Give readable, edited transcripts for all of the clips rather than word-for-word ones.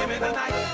Give me the night.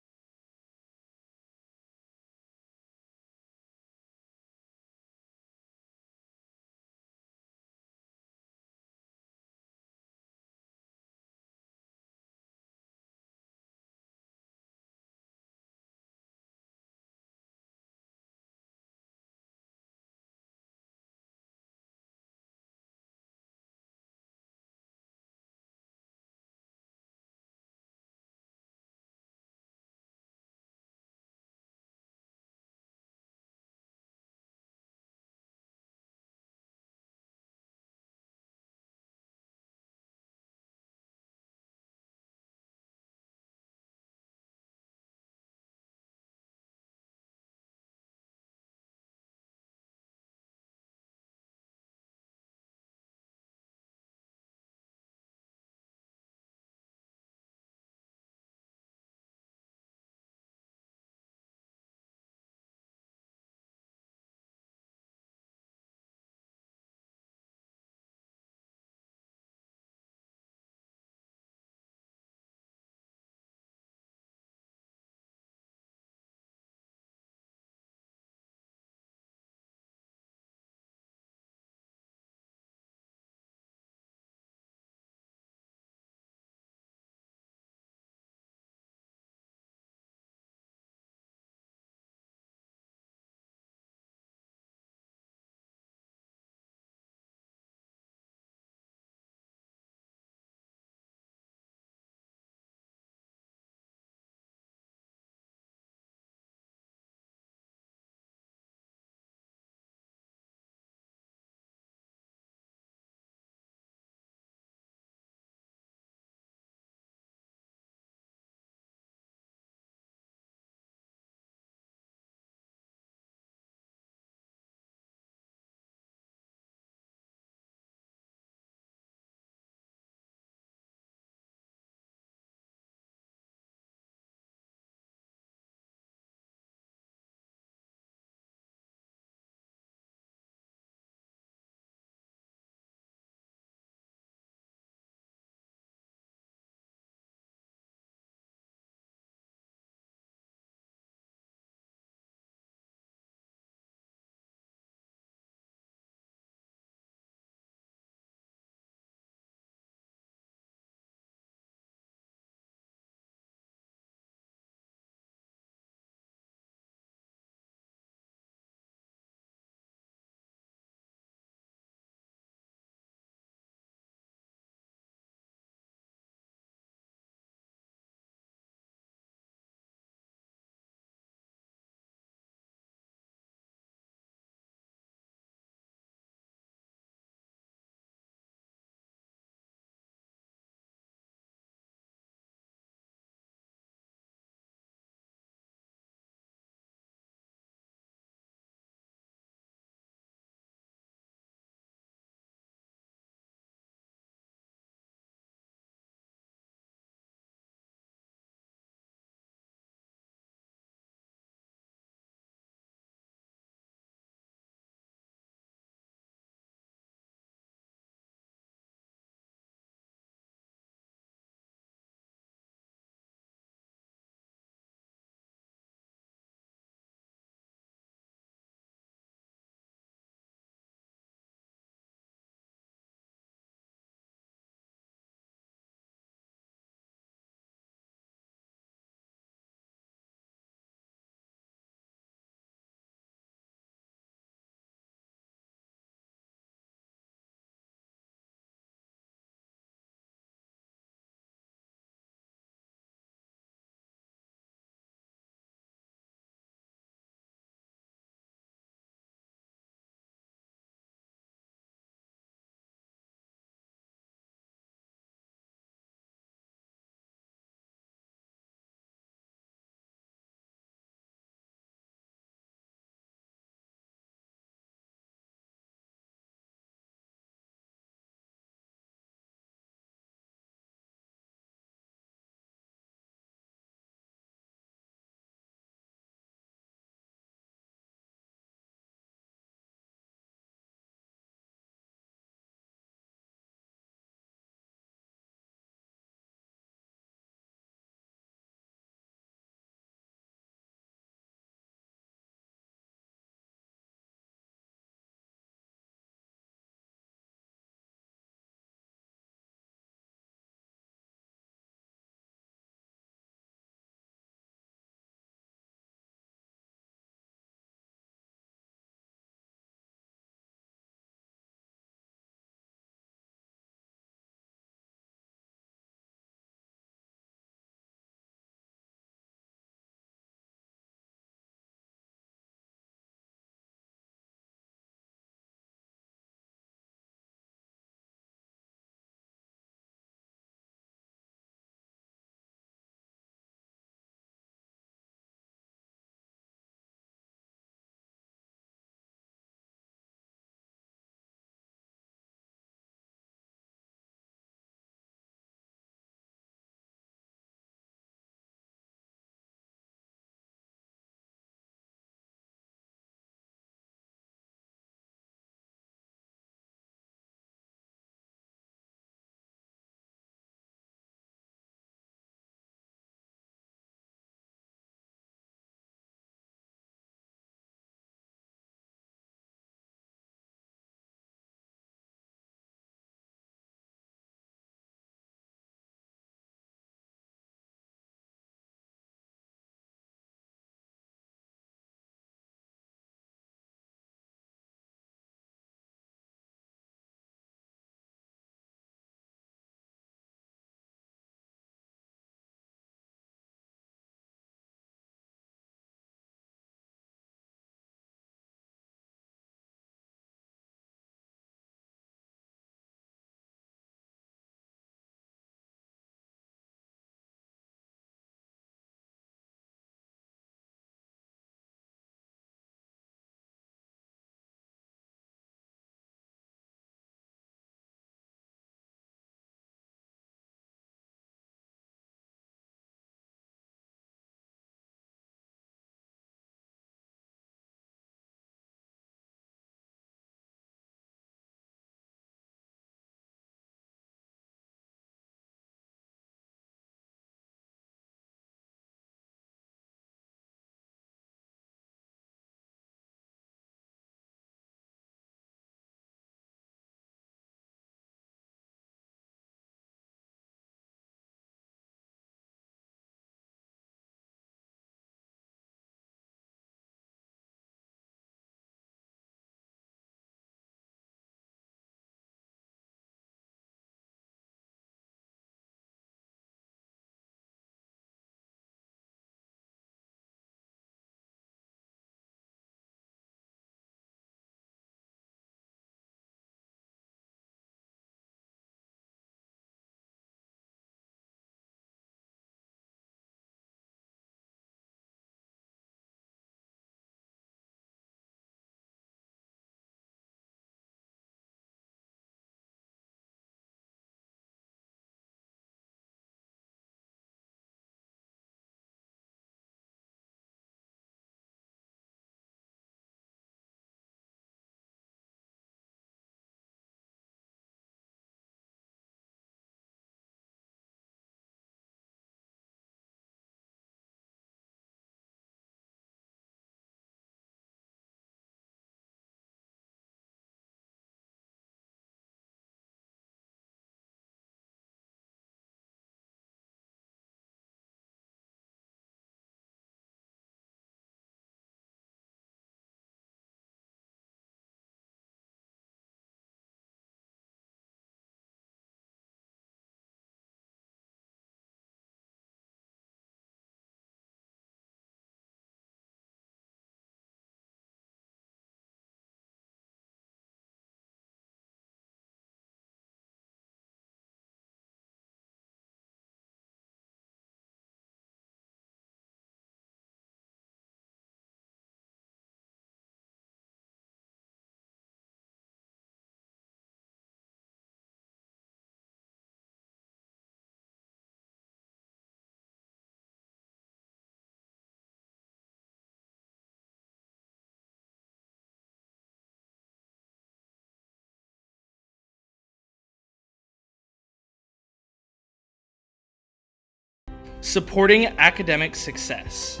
Supporting academic success.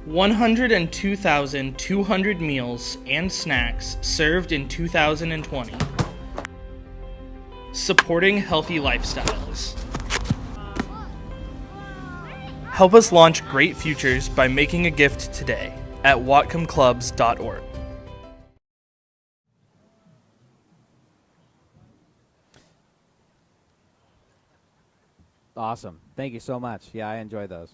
102,200 meals and snacks served in 2020. Supporting healthy lifestyles. Help us launch great futures by making a gift today at whatcomclubs.org. Awesome. Thank you so much. Yeah, I enjoy those.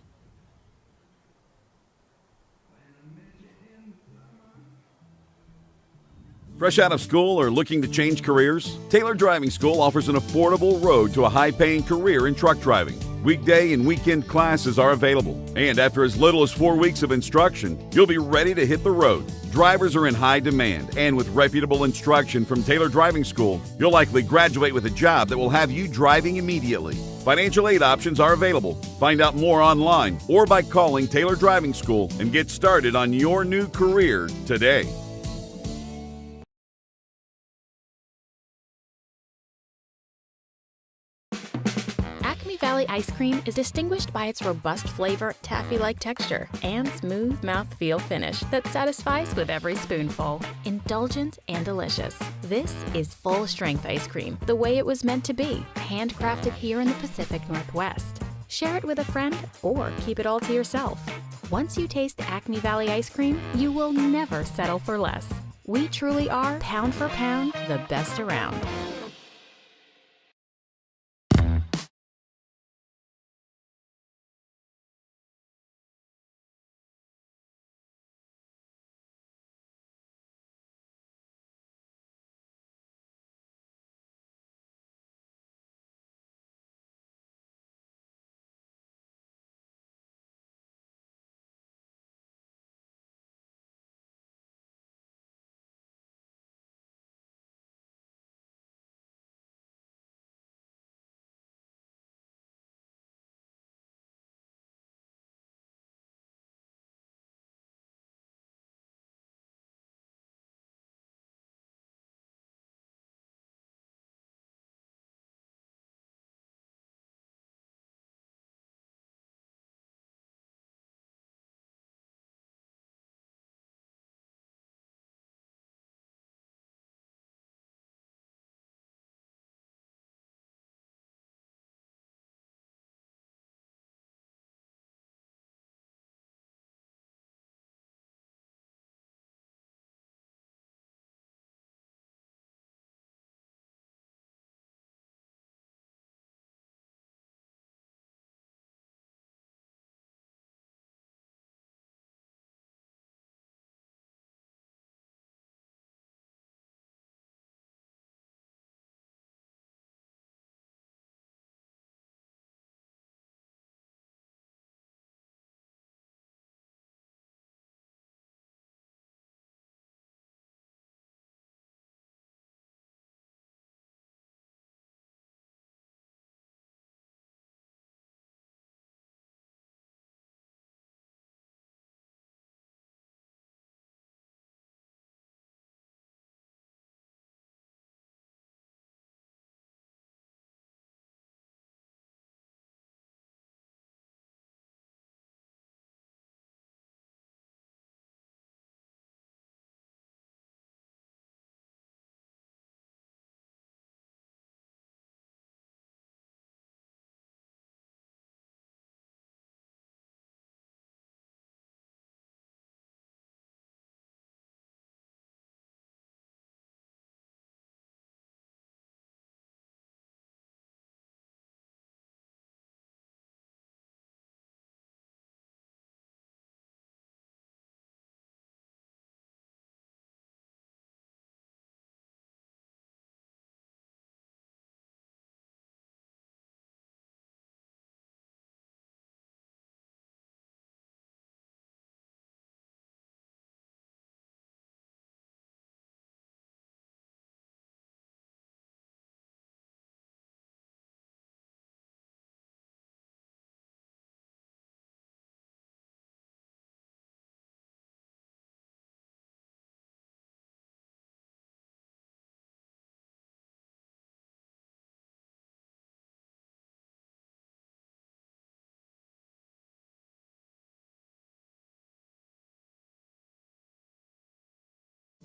Fresh out of school or looking to change careers? Taylor Driving School offers an affordable road to a high-paying career in truck driving. Weekday and weekend classes are available. And after as little as 4 weeks of instruction, you'll be ready to hit the road. Drivers are in high demand, and with reputable instruction from Taylor Driving School, you'll likely graduate with a job that will have you driving immediately. Financial aid options are available. Find out more online or by calling Taylor Driving School and get started on your new career today. Acme Valley ice cream is distinguished by its robust flavor, taffy-like texture, and smooth mouthfeel finish that satisfies with every spoonful. Indulgent and delicious. This is full-strength ice cream, the way it was meant to be, handcrafted here in the Pacific Northwest. Share it with a friend or keep it all to yourself. Once you taste Acme Valley ice cream, you will never settle for less. We truly are, pound for pound, the best around.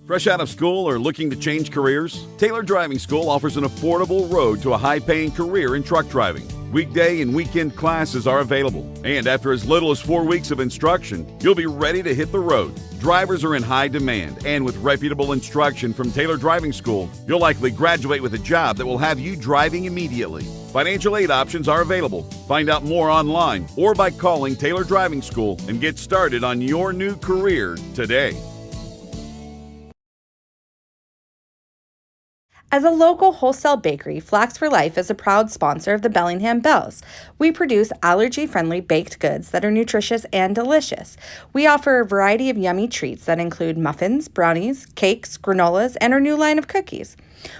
Fresh out of school or looking to change careers? Taylor Driving School offers an affordable road to a high-paying career in truck driving. Weekday and weekend classes are available, and after as little as 4 weeks of instruction, you'll be ready to hit the road. Drivers are in high demand, and with reputable instruction from Taylor Driving School, you'll likely graduate with a job that will have you driving immediately. Financial aid options are available. Find out more online or by calling Taylor Driving School and get started on your new career today. As a local wholesale bakery, Flax for Life is a proud sponsor of the Bellingham Bells. We produce allergy-friendly baked goods that are nutritious and delicious. We offer a variety of yummy treats that include muffins, brownies, cakes, granolas, and our new line of cookies.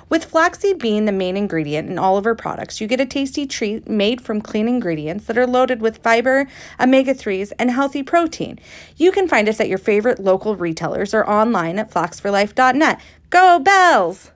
With flaxseed being the main ingredient in all of our products, you get a tasty treat made from clean ingredients that are loaded with fiber, omega-3s, and healthy protein. You can find us at your favorite local retailers or online at flaxforlife.net. Go Bells!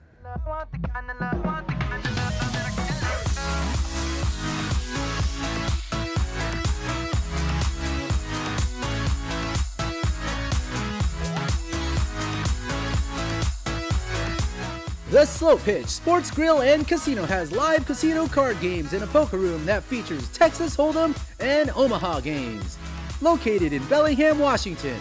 The Slow Pitch Sports Grill and Casino has live casino card games in a poker room that features Texas Hold'em and Omaha games. Located in Bellingham, Washington.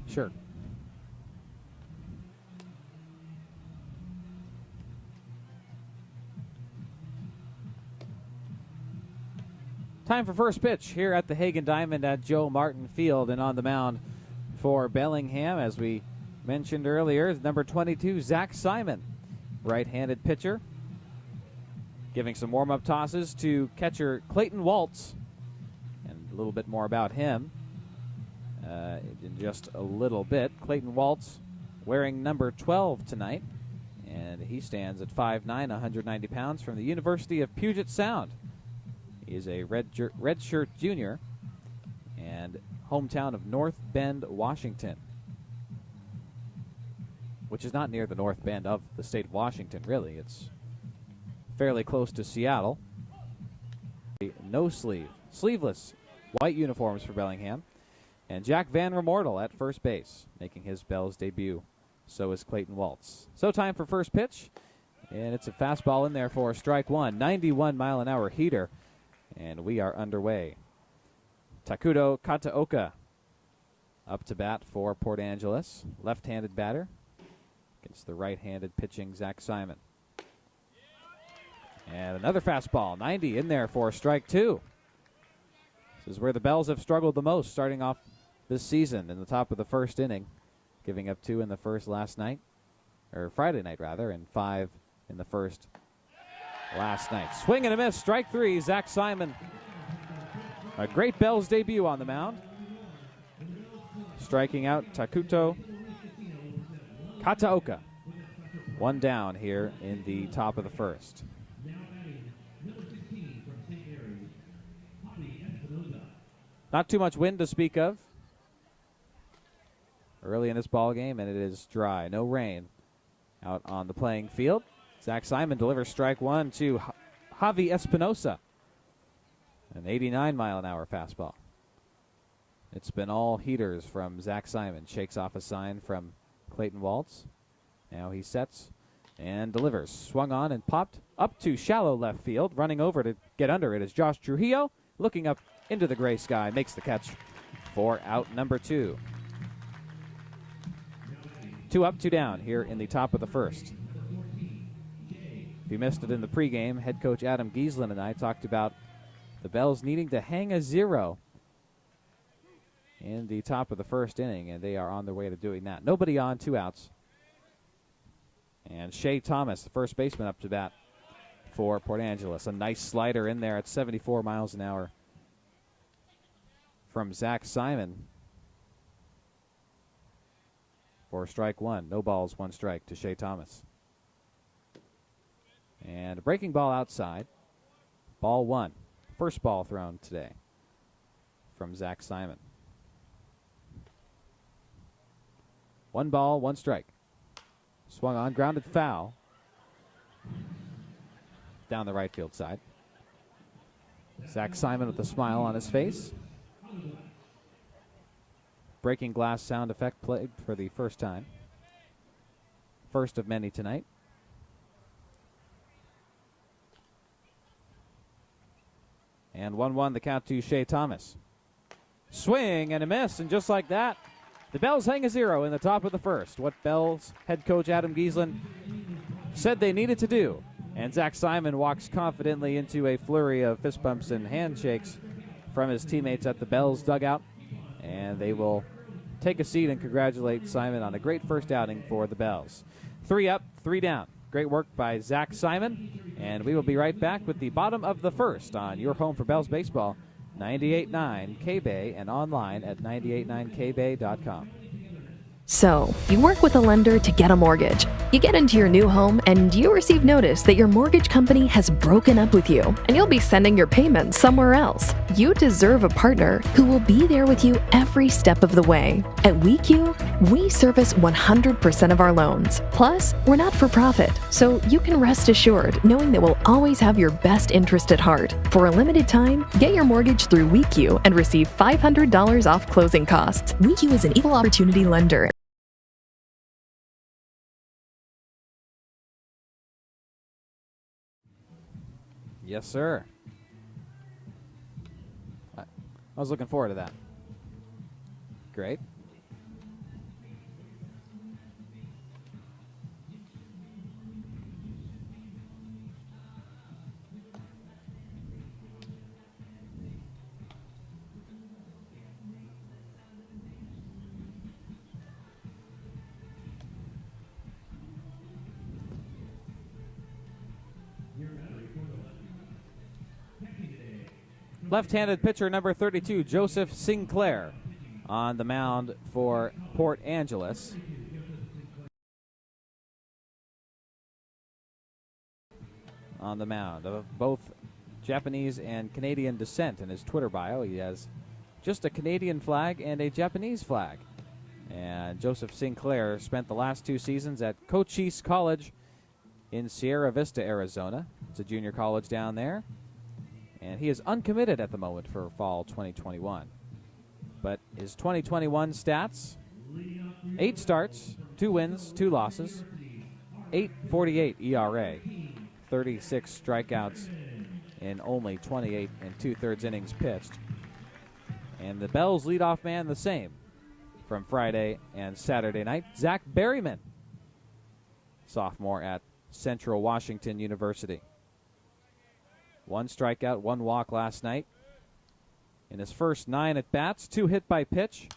Sure. Time for first pitch here at the Hagen Diamond at Joe Martin Field, and on the mound for Bellingham, as we mentioned earlier, is number 22, Zach Simon, right-handed pitcher. Giving some warm-up tosses to catcher Clayton Waltz, and a little bit more about him in just a little bit. Clayton Waltz wearing number 12 tonight, and he stands at 5'9", 190 pounds, from the University of Puget Sound. He is a redshirt junior and hometown of North Bend, Washington, which is not near the North Bend of the state of Washington, really. It's fairly close to Seattle. No sleeveless white uniforms for Bellingham. And Jack Van Remortel at first base, making his Bells debut. So is Clayton Waltz. So time for first pitch, and it's a fastball in there for strike one. 91-mile-an-hour heater, and we are underway. Takuto Kataoka up to bat for Port Angeles. Left-handed batter against the right-handed pitching Zach Simon. And another fastball, 90 in there for strike two. This is where the Bells have struggled the most, starting off this season in the top of the first inning, giving up 2 in the first Friday night rather, and 5 in the first last night. Swing and a miss, strike three, Zach Simon. A great Bells debut on the mound. Striking out Takuto Kataoka. One down here in the top of the first. Not too much wind to speak of early in this ball game, and it is dry. No rain out on the playing field. Zach Simon delivers strike one to Javi Espinosa. An 89-mile-an-hour fastball. It's been all heaters from Zach Simon. Shakes off a sign from Clayton Waltz. Now he sets and delivers. Swung on and popped up to shallow left field. Running over to get under it is Josh Trujillo. Looking up into the gray sky, makes the catch for out number 2. 2 up, 2 down here in the top of the first. If you missed it in the pregame, head coach Adam Giesland and I talked about the Bells needing to hang a 0 in the top of the first inning, and they are on their way to doing that. Nobody on, 2 outs. And Shea Thomas, the first baseman, up to bat for Port Angeles. A nice slider in there at 74 miles an hour from Zach Simon for strike one. No balls, 1 strike to Shea Thomas. And a breaking ball outside. Ball 1. First ball thrown today from Zach Simon. 1 ball, 1 strike. Swung on, grounded foul down the right field side. Zach Simon with a smile on his face. Breaking glass sound effect played for the first time. First of many tonight. And 1-1 the count to Shea Thomas. Swing and a miss, and just like that, the Bells hang a 0 in the top of the first. What Bells head coach Adam Giesland said they needed to do. And Zach Simon walks confidently into a flurry of fist bumps and handshakes from his teammates at the Bells dugout. And they will take a seat and congratulate Simon on a great first outing for the Bells. 3 up, 3 down. Great work by Zach Simon. And we will be right back with the bottom of the first on your home for Bells baseball, 98.9 K-Bay, and online at 989kbay.com. So, you work with a lender to get a mortgage. You get into your new home and you receive notice that your mortgage company has broken up with you and you'll be sending your payments somewhere else. You deserve a partner who will be there with you every step of the way. At WeQ, we service 100% of our loans. Plus, we're not for profit, so you can rest assured knowing that we'll always have your best interest at heart. For a limited time, get your mortgage through WeQ and receive $500 off closing costs. WeQ is an equal opportunity lender. Yes, sir. I was looking forward to that. Great. Left-handed pitcher number 32, Joseph Sinclair, on the mound for Port Angeles. On the mound of both Japanese and Canadian descent. In his Twitter bio, he has just a Canadian flag and a Japanese flag. And Joseph Sinclair spent the last 2 seasons at Cochise College in Sierra Vista, Arizona. It's a junior college down there. And he is uncommitted at the moment for fall 2021. But his 2021 stats, 8 starts, 2 wins, 2 losses, 8.48 ERA, 36 strikeouts in only 28 2/3 innings pitched. And the Bells leadoff man the same from Friday and Saturday night, Zach Berryman, sophomore at Central Washington University. 1 strikeout, 1 walk last night. In his first 9 at-bats, 2 hit by pitch,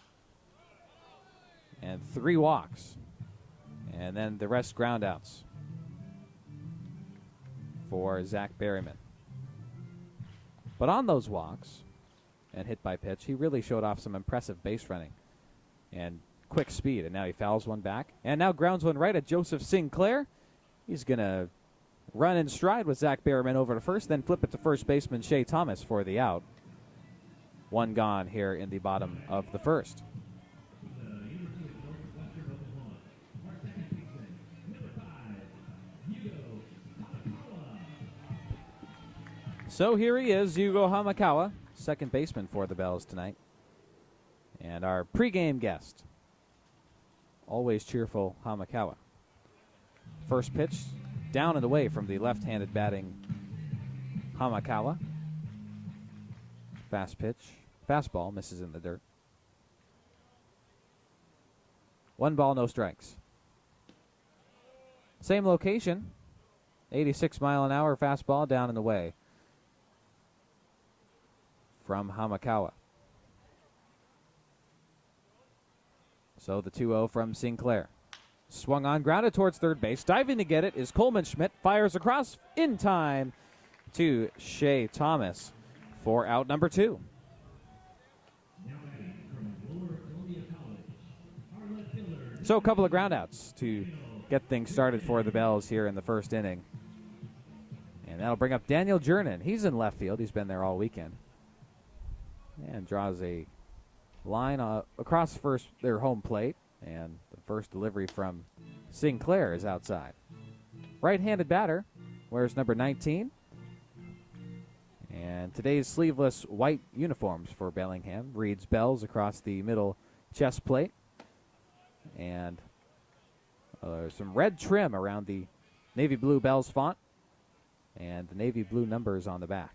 and 3 walks. And then the rest groundouts for Zach Berryman. But on those walks and hit by pitch, he really showed off some impressive base running and quick speed. And now he fouls one back. And now grounds one right at Joseph Sinclair. He's going to run in stride with Zach Berryman over to first, then flip it to first baseman Shea Thomas for the out. 1 gone here in the bottom of the first. So here he is, Yugo Hamakawa, second baseman for the Bells tonight. And our pregame guest, always cheerful Hamakawa. First pitch, down and away from the left-handed batting Hamakawa. Fast pitch, fastball, misses in the dirt. 1 ball, no strikes. Same location, 86-mile-an-hour fastball down and away from Hamakawa. So the 2-0 from Sinclair. Swung on, grounded towards third base. Diving to get it is Coleman Schmidt. Fires across in time to Shea Thomas for out number 2. So a couple of groundouts to get things started for the Bells here in the first inning. And that'll bring up Daniel Jernan. He's in left field. He's been there all weekend. And draws a line across their home plate. And the first delivery from Sinclair is outside. Right-handed batter, wears number 19. And today's sleeveless white uniforms for Bellingham reads Bells across the middle chest plate. And some red trim around the navy blue Bells font. And the navy blue numbers on the back.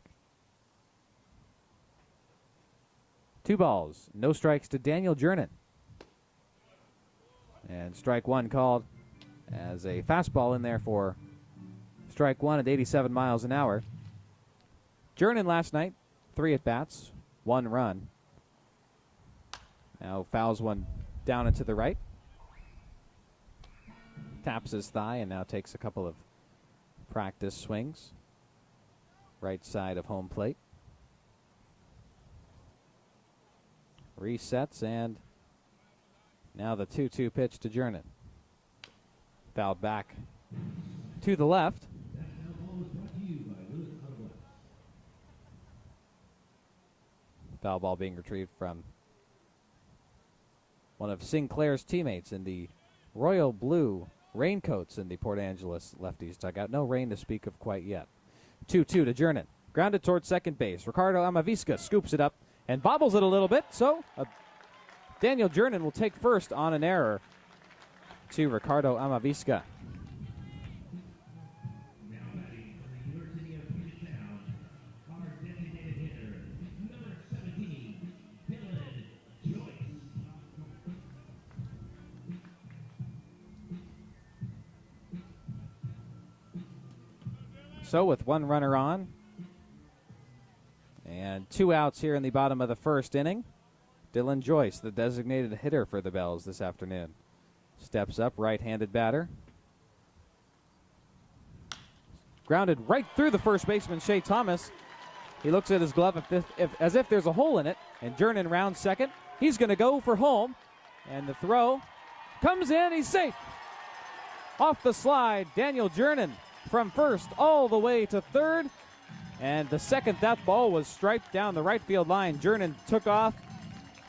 2 balls, no strikes to Daniel Jernan. And strike 1 called as a fastball in there for strike 1 at 87 miles an hour. Jernan last night, 3 at-bats, 1 run. Now fouls one down and to the right. Taps his thigh and now takes a couple of practice swings. Right side of home plate. Resets and now the 2-2 pitch to Jernan. Fouled back to the left. Foul ball being retrieved from one of Sinclair's teammates in the royal blue raincoats in the Port Angeles Lefties dugout. No rain to speak of quite yet. 2-2 to Jernan. Grounded towards second base. Ricardo Amavisca scoops it up and bobbles it a little bit. So Daniel Jernan will take first on an error to Ricardo Amavisca. So with 1 runner on and 2 outs here in the bottom of the first inning, Dylan Joyce, the designated hitter for the Bells this afternoon, steps up, right-handed batter. Grounded right through the first baseman, Shea Thomas. He looks at his glove as if there's a hole in it, and Jernan rounds second. He's going to go for home, and the throw comes in. He's safe. Off the slide, Daniel Jernan from first all the way to third. And the second that ball was striped down the right field line, Jernan took off.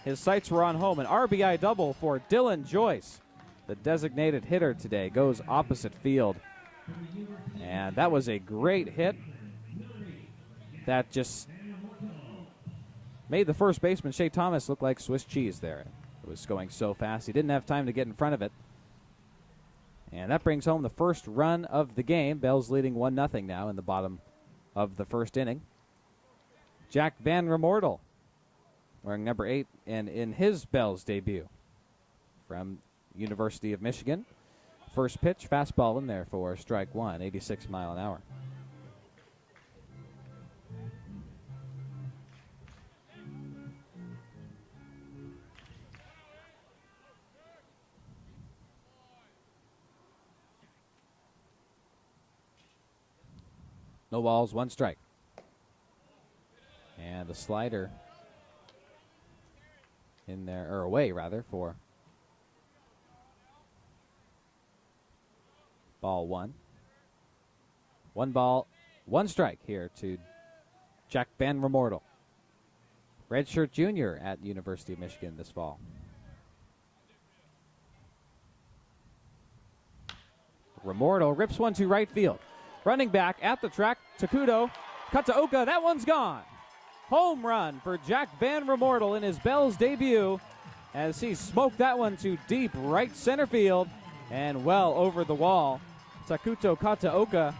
His sights were on home. An RBI double for Dylan Joyce. The designated hitter today goes opposite field. And that was a great hit. That just made the first baseman, Shea Thomas, look like Swiss cheese there. It was going so fast. He didn't have time to get in front of it. And that brings home the first run of the game. Bells leading 1-0 now in the bottom of the first inning. Jack Van Remordel wearing number 8 and in his Bells debut from University of Michigan. First pitch, fastball in there for strike one, 86 mile an hour. No balls, one strike. And the slider in there, or away rather, for ball one. One ball, one strike here to Jack Van Remordel. Redshirt junior at University of Michigan this fall. Remordel rips one to right field. Running back at the track, Takuto, Kataoka, that one's gone. Home run for Jack Van Remordel in his Bells debut as he smoked that one to deep right center field and well over the wall. Takuto Kataoka,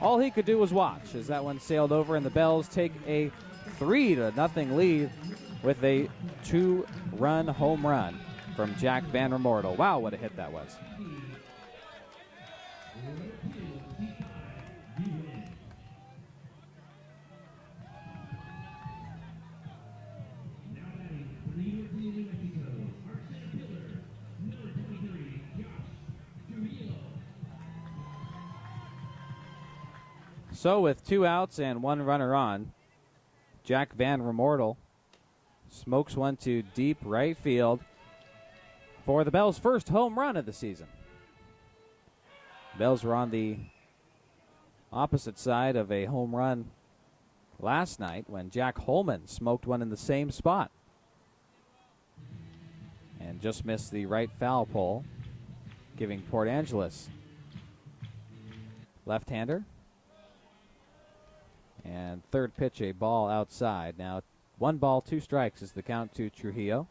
all he could do was watch as that one sailed over, and the Bells take a 3-0 lead with a 2-run home run from Jack Van Remordel. Wow, what a hit that was. So with 2 outs and 1 runner on, Jack Van Remordel smokes one to deep right field for the Bells' first home run of the season. Bells were on the opposite side of a home run last night when Jack Holman smoked one in the same spot and just missed the right foul pole, giving Port Angeles left-hander. And third pitch, a ball outside. Now 1 ball, 2 strikes is the count to Trujillo.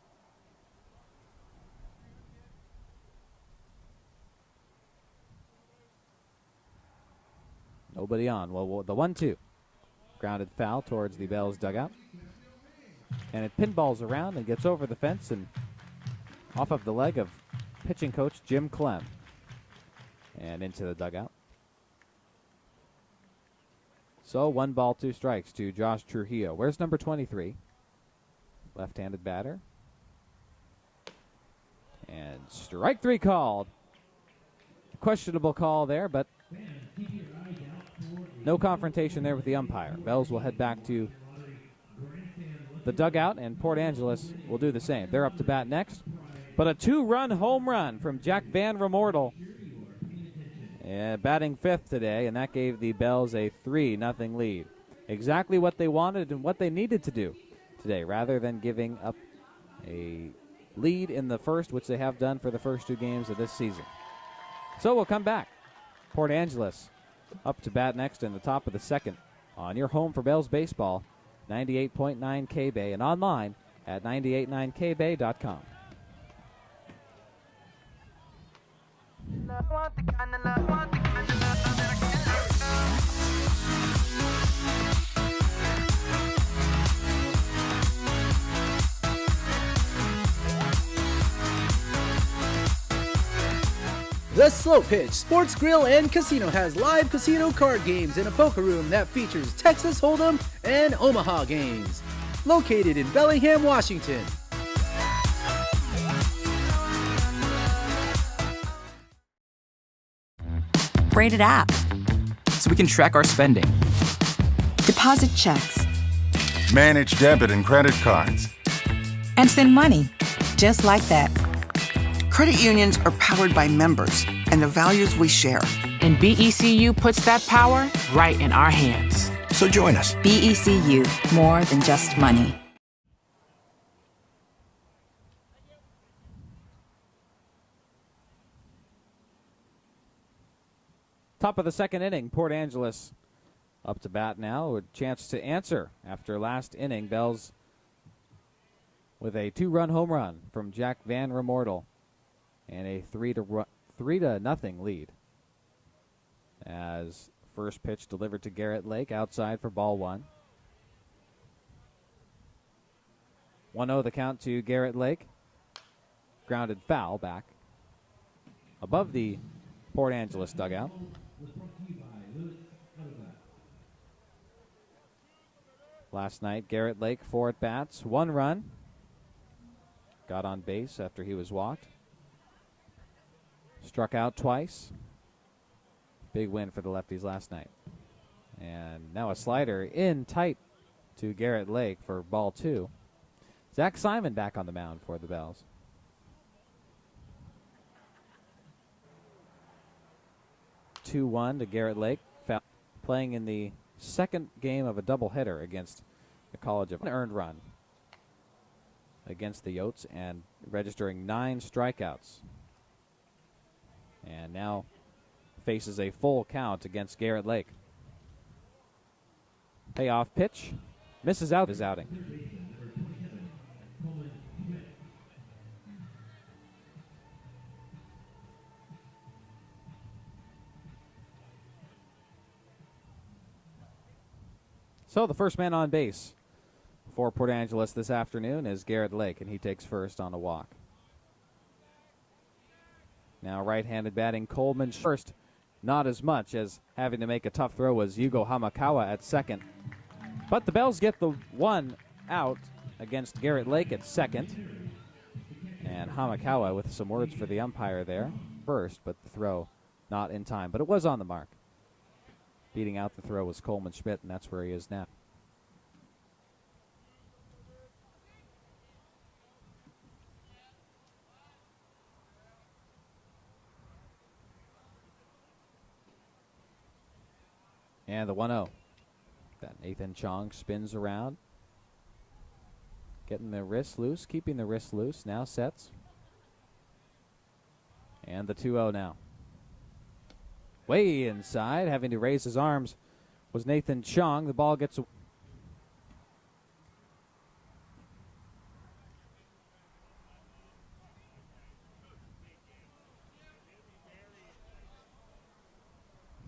Nobody on. Well, the 1-2. Grounded foul towards the Bells dugout. And it pinballs around and gets over the fence and off of the leg of pitching coach Jim Clem. And into the dugout. So 1 ball, 2 strikes to Josh Trujillo. Where's number 23? Left-handed batter. And strike 3 called. Questionable call there, but no confrontation there with the umpire. Bells will head back to the dugout, and Port Angeles will do the same. They're up to bat next. But a 2-run home run from Jack Van Remordel. Batting 5th today, and that gave the Bells a 3-0 lead. Exactly what they wanted and what they needed to do today, rather than giving up a lead in the first, which they have done for the first 2 games of this season. So we'll come back. Port Angeles up to bat next in the top of the second on your home for Bells baseball, 98.9 K-Bay, and online at 989kbay.com. The Slow Pitch Sports Grill and Casino has live casino card games in a poker room that features Texas Hold'em and Omaha games. Located in Bellingham, Washington. Braided app, so we can track our spending. deposit checks, manage debit and credit cards, and send money, just like that. Credit unions are powered by members and the values we share. And BECU puts that power right in our hands. So join us. BECU, more than just money. Top of the second inning, Port Angeles up to bat now. A chance to answer after last inning. Bells with a 2-run home run from Jack Van Remortel and a 3-0 lead. As first pitch delivered to Garrett Lake outside for ball one. 1-0 the count to Garrett Lake. Grounded foul back above the Port Angeles dugout. Last night, Garrett Lake 4 at-bats, 1 run. Got on base after he was walked. Struck out twice. Big win for the Lefties last night. And now a slider in tight to Garrett Lake for ball 2. Zach Simon back on the mound for the Bells. (2-1) to Garrett Lake, playing in the second game of a doubleheader against the College of Earned run against the Yotes and registering 9 strikeouts. And now faces a full count against Garrett Lake. Payoff pitch, misses out his outing. So the first man on base for Port Angeles this afternoon is Garrett Lake, and he takes first on a walk. Now right-handed batting Coleman first, not as much as having to make a tough throw was Yugo Hamakawa at second. But the Bells get the 1 out against Garrett Lake at second. And Hamakawa with some words for the umpire there first, but the throw not in time. But it was on the mark. Beating out the throw was Coleman Schmidt, and that's where he is now. And the 1-0. That Nathan Chong spins around. Getting the wrist loose, keeping the wrist loose. Now sets. And the 2-0 now. Way inside, having to raise his arms, was Nathan Chong. The ball gets.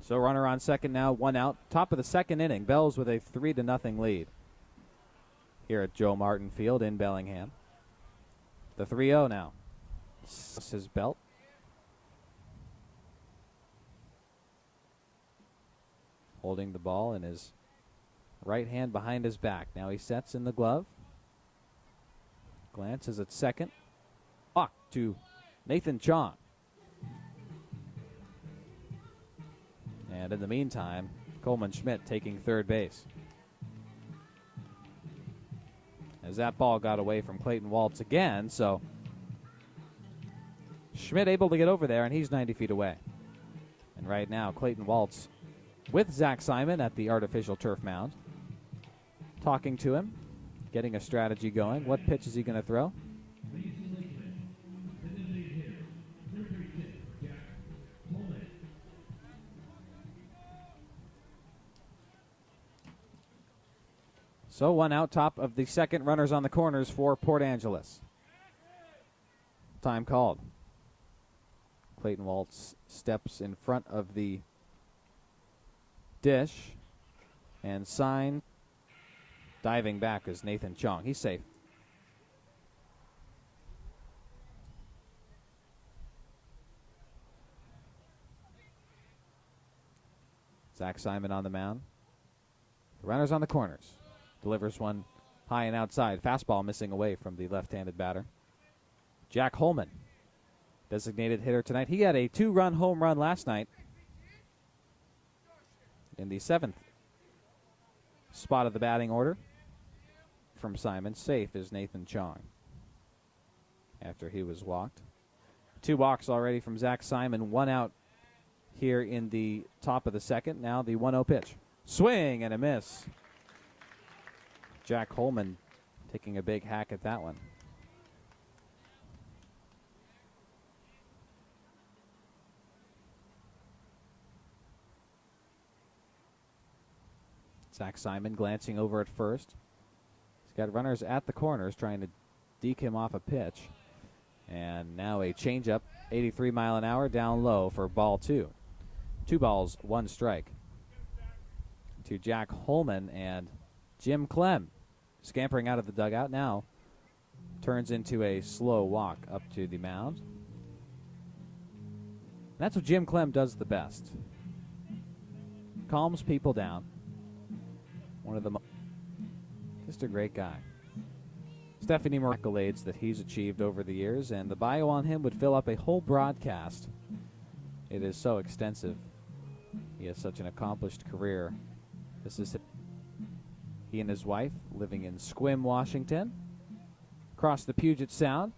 So runner on second now, 1 out. Top of the second inning, Bells with a 3-0 lead here at Joe Martin Field in Bellingham. The 3-0 now. His belt. Holding the ball in his right hand behind his back. Now he sets in the glove. Glances at second. Walk to Nathan Chong. And in the meantime, Coleman Schmidt taking third base. As that ball got away from Clayton Waltz again, so Schmidt able to get over there, and he's 90 feet away. And right now, Clayton Waltz with Zach Simon at the artificial turf mound. Talking to him, getting a strategy going. What pitch is he going to throw? So 1 out, top of the second, runners on the corners for Port Angeles. Time called. Clayton Waltz steps in front of the dish and sign. Diving back is Nathan Chong. He's safe. Zach Simon on the mound. The runners on the corners. Delivers one high and outside. Fastball missing away from the left-handed batter. Jack Holman, designated hitter tonight. He had a 2-run home run last night in the 7th spot of the batting order. from Simon. Safe is Nathan Chong after he was walked. 2 walks already from Zach Simon. 1 out here in the top of the second. Now the 1-0 pitch. Swing and a miss. Jack Holman taking a big hack at that one. Zach Simon glancing over at first. He's got runners at the corners trying to deke him off a pitch. And now a changeup, 83 mile an hour down low for ball 2. 2 balls, 1 strike. To Jack Holman, and Jim Clem scampering out of the dugout now turns into a slow walk up to the mound. That's what Jim Clem does the best. Calms people down. One of the just a great guy. Stephanie Moore accolades that he's achieved over the years, and the bio on him would fill up a whole broadcast. It is so extensive. He has such an accomplished career. This is he and his wife living in Sequim, Washington, across the Puget Sound.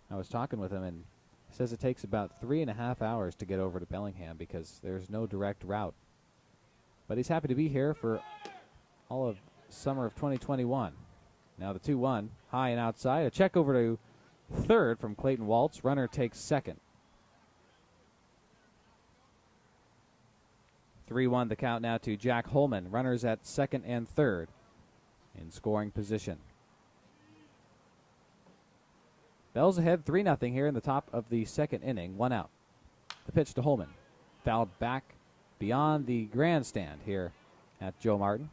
I was talking with him, and he says it takes about 3.5 hours to get over to Bellingham because there's no direct route. But he's happy to be here for all of summer of 2021. Now the 2-1, high and outside. A check over to third from Clayton Waltz. Runner takes second. 3-1 the count now to Jack Holman. Runners at second and third in scoring position. Bells ahead 3-0 here in the top of the second inning. 1 out. The pitch to Holman. Fouled back beyond the grandstand here at Joe Martin.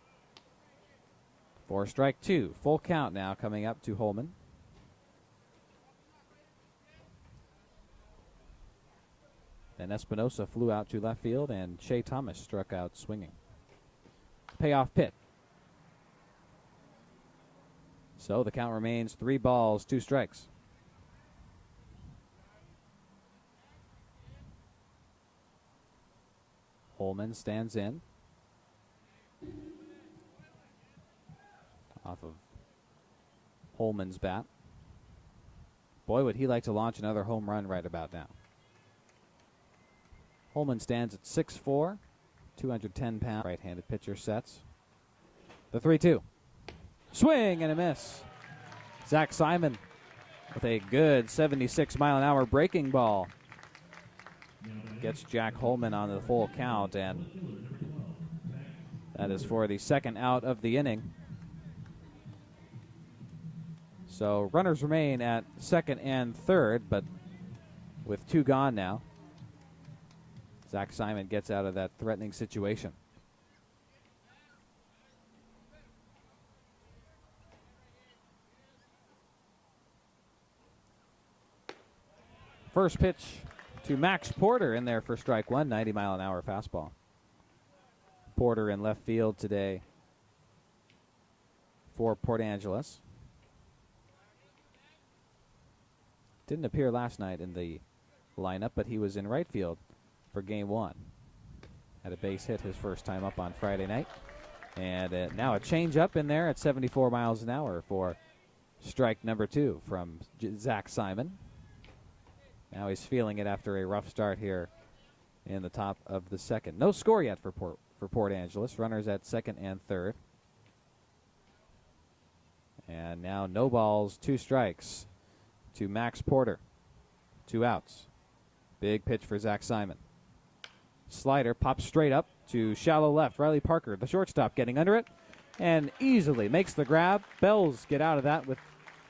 4 strike 2. Full count now coming up to Holman. Then Espinosa flew out to left field, and Shea Thomas struck out swinging. Payoff pitch. So the count remains 3 balls, 2 strikes. Holman stands in. Off of Holman's bat. Boy, would he like to launch another home run right about now. Holman stands at 6'4", 210 pounds. Right-handed pitcher sets. The 3-2. Swing and a miss. Zach Simon with a good 76 mile an hour breaking ball. Gets Jack Holman on the full count, and that is for the second out of the inning. So runners remain at second and third, but with 2 gone now, Zach Simon gets out of that threatening situation. First pitch to Max Porter in there for strike 1, 90 mile an hour fastball. Porter in left field today for Port Angeles. Didn't appear last night in the lineup, but he was in right field for game 1. Had a base hit his first time up on Friday night. And now a changeup in there at 74 miles an hour for strike number 2 from Zach Simon. Now he's feeling it after a rough start here in the top of the second. No score yet for Port Angeles. Runners at second and third. And now no balls, 2 strikes to Max Porter. 2 outs. Big pitch for Zach Simon. Slider pops straight up to shallow left. Riley Parker, the shortstop, getting under it and easily makes the grab. Bells get out of that with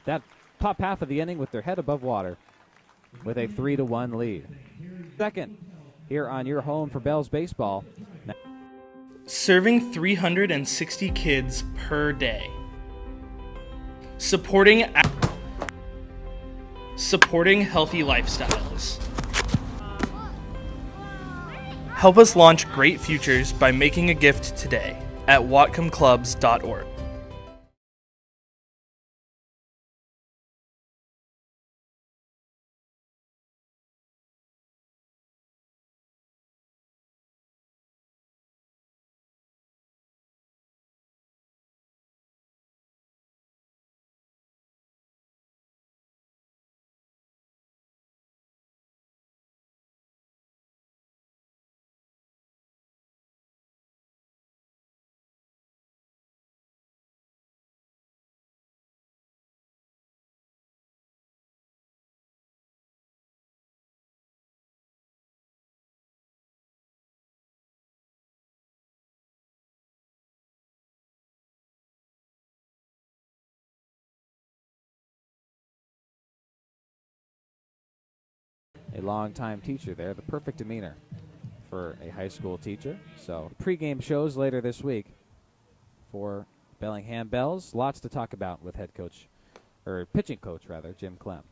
that top half of the inning with their head above water with a 3-1 lead. Second here on your home for Bells baseball. Serving 360 kids per day. Supporting healthy lifestyles. Help us launch great futures by making a gift today at whatcomclubs.org. a longtime teacher there. The perfect demeanor for a high school teacher. So pregame shows later this week for Bellingham Bells. Lots to talk about with head coach, or pitching coach rather, Jim Clem.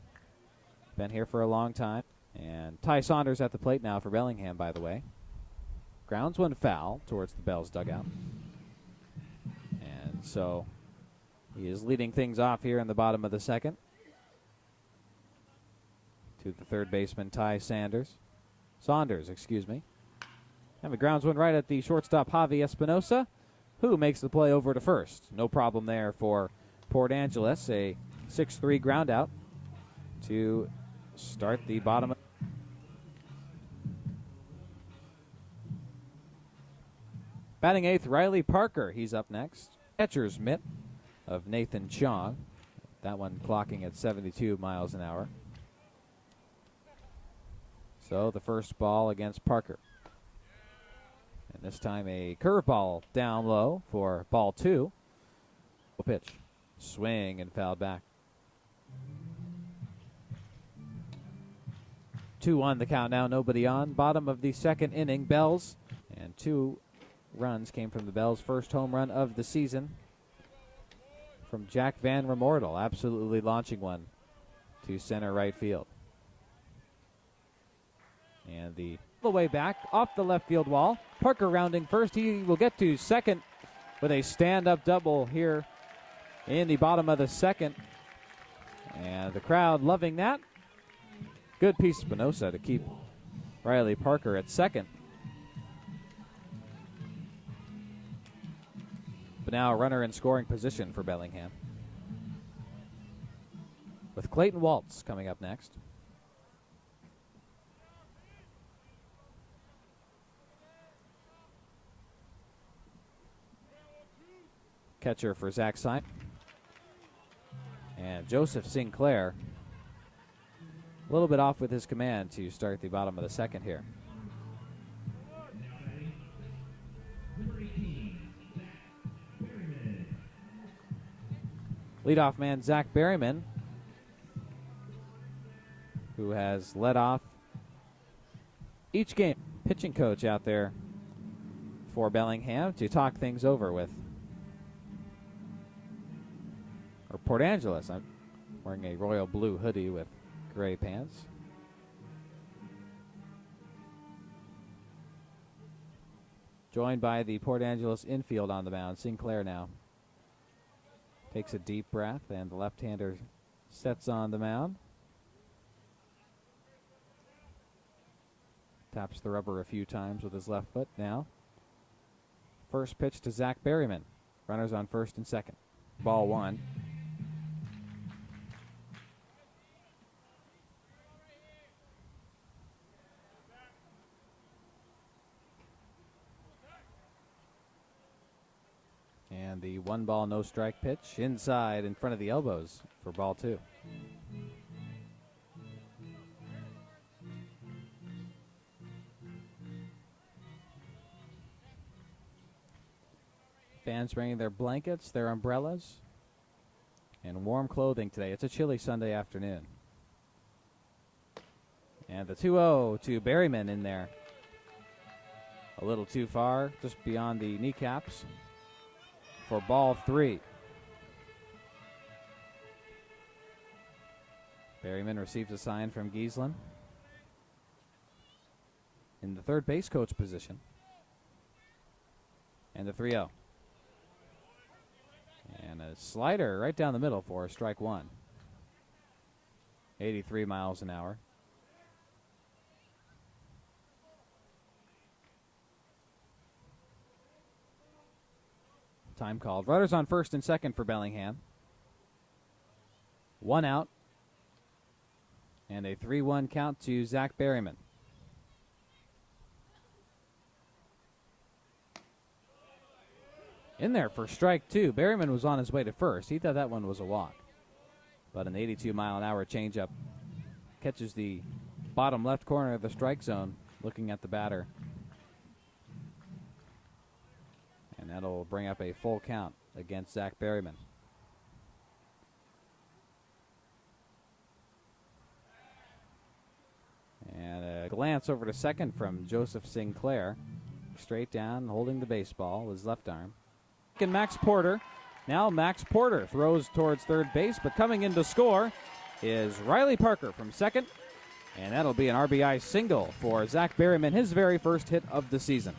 Been here for a long time. And Ty Saunders at the plate now for Bellingham, by the way. Grounds one foul towards the Bells dugout. And so he is leading things off here in the bottom of the second. To the third baseman, Ty Saunders, excuse me. And the grounds one right at the shortstop, Javi Espinosa, who makes the play over to first. No problem there for Port Angeles. A 6-3 ground out to start the bottom. Batting eighth, Riley Parker. He's up next. Catcher's mitt of Nathan Chong. That one clocking at 72 miles an hour. So the first ball against Parker. And this time a curveball down low for ball two. Pitch. Swing and fouled back. 2-1 the count now, nobody on. Bottom of the second inning, Bells. And 2 runs came from the Bells' first home run of the season from Jack Van Remortel, absolutely launching one to center right field. And the way back off the left field wall. Parker rounding first. He will get to second with a stand-up double here in the bottom of the second. And the crowd loving that. Good piece of Espinosa to keep Riley Parker at second. But now a runner in scoring position for Bellingham, with Clayton Waltz coming up next. Catcher for Zach Simon. And Joseph Sinclair, a little bit off with his command to start the bottom of the second here. Leadoff man Zach Berryman, who has led off each game. Pitching coach out there for Bellingham to talk things over with. Or Port Angeles. I'm wearing a royal blue hoodie with gray pants. Joined by the Port Angeles infield on the mound. Sinclair now takes a deep breath, and the left-hander sets on the mound. Taps the rubber a few times with his left foot now. First pitch to Zach Berryman. Runners on first and second. Ball one. And the 1-ball, no strike pitch inside in front of the elbows for ball two. Fans bringing their blankets, their umbrellas, and warm clothing today. It's a chilly Sunday afternoon. And the 2-0 to Berryman in there. A little too far, just beyond the kneecaps for ball three. Berryman receives a sign from Giesland in the third base coach position. And the 3-0. And a slider right down the middle for strike one. 83 miles an hour. Time called. Runners on first and second for Bellingham. 1 out. And a 3-1 count to Zach Berryman. In there for strike two. Berryman was on his way to first. He thought that one was a walk. But an 82-mile-an-hour changeup catches the bottom left corner of the strike zone, looking at the batter. And that'll bring up a full count against Zach Berryman. glance over to second from Joseph Sinclair. Straight down, holding the baseball with his left arm. And Max Porter. Now Max Porter throws towards third base, but coming in to score is Riley Parker from second. And that'll be an RBI single for Zach Berryman, his very first hit of the season.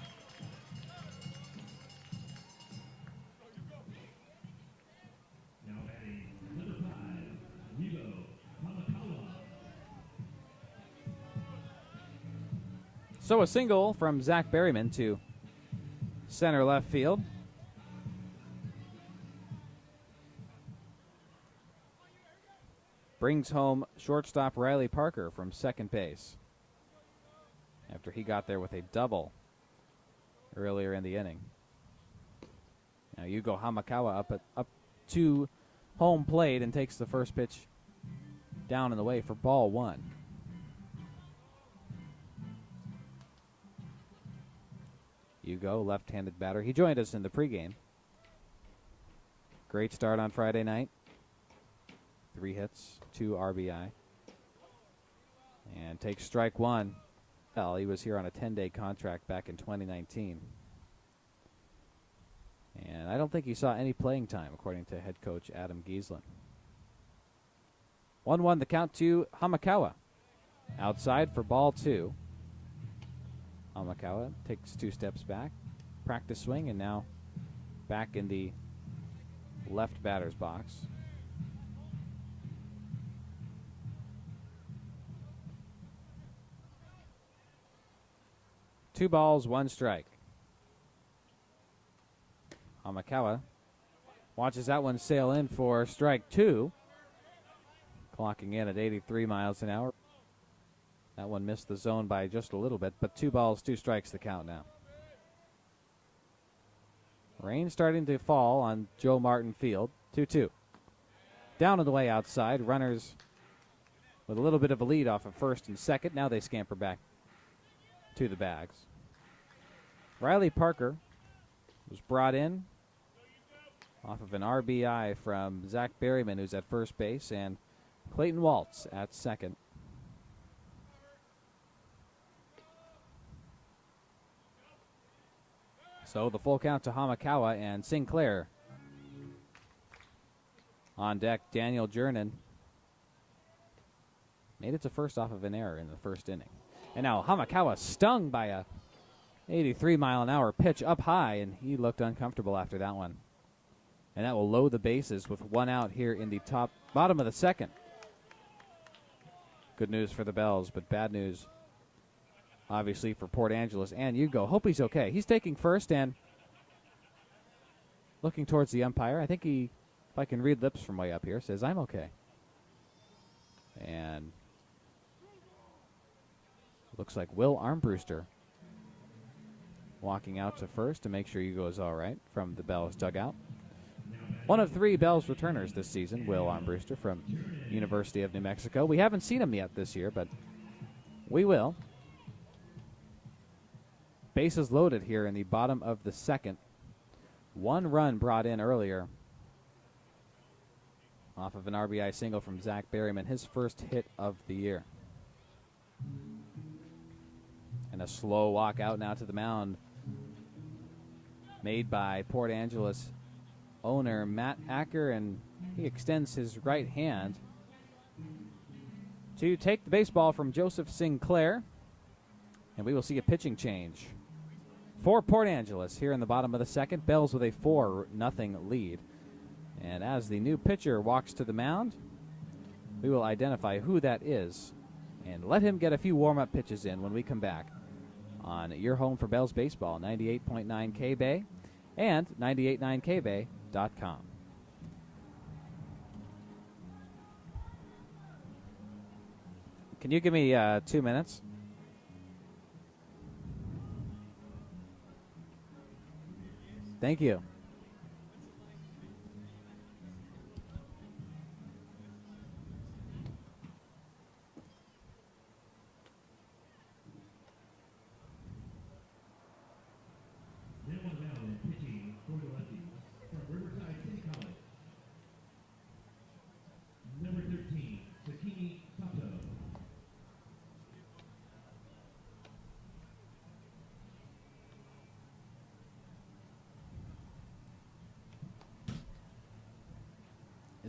So a single from Zach Berryman to center left field. Brings home shortstop Riley Parker from second base after he got there with a double earlier in the inning. Now Yugo Hamakawa up to home plate and takes the first pitch down and away for ball one. Yugo, left-handed batter. He joined us in the pregame. Great start on Friday night. 3 hits, 2 RBI. And takes strike one. Well, he was here on a 10-day contract back in 2019. And I don't think he saw any playing time, according to head coach Adam Giesland. 1-1 the count to Hamakawa. Outside for ball 2. Hamakawa takes 2 steps back. Practice swing, and now back in the left batter's box. Two balls, 1 strike. Hamakawa watches that one sail in for strike 2. Clocking in at 83 miles an hour. That one missed the zone by just a little bit, but 2 balls, 2 strikes the count now. Rain starting to fall on Joe Martin Field. 2-2. Down and away outside. Runners with a little bit of a lead off of first and second. Now they scamper back to the bags. Riley Parker was brought in off of an RBI from Zach Berryman, who's at first base, and Clayton Waltz at second. So the full count to Hamakawa and Sinclair. On deck, Daniel Jernan made it to first off of an error in the first inning. And now Hamakawa stung by a 83-mile-an-hour pitch up high, and he looked uncomfortable after that one. And that will load the bases with 1 out here in the bottom of the second. Good news for the Bells, but bad news obviously for Port Angeles and Yugo. Hope he's okay. He's taking first and looking towards the umpire. I think he, if I can read lips from way up here, says, "I'm okay." And looks like Will Armbruster walking out to first to make sure Yugo is all right from the Bells dugout. One of 3 Bells returners this season, Will Armbruster from University of New Mexico. We haven't seen him yet this year, but we will. Bases loaded here in the bottom of the second. 1 run brought in earlier off of an RBI single from Zach Berryman, his first hit of the year. And a slow walk out now to the mound made by Port Angeles owner Matt Acker, and he extends his right hand to take the baseball from Joseph Sinclair, and we will see a pitching change for Port Angeles here in the bottom of the second. Bells with a 4-0 lead. And as the new pitcher walks to the mound, we will identify who that is and let him get a few warm-up pitches in when we come back on your home for Bells baseball, 98.9 K-Bay and 989kbay.com. Can you give me 2 minutes? Thank you.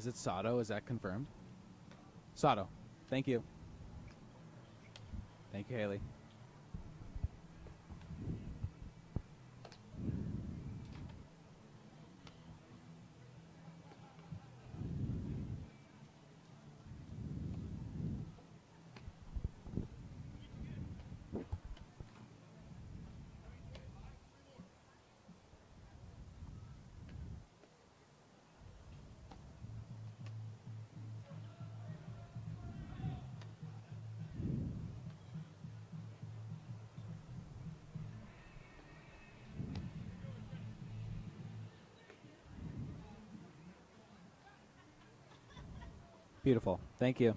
Is it Sato? Is that confirmed? Sato. Thank you. Thank you, Haley. Beautiful. Thank you.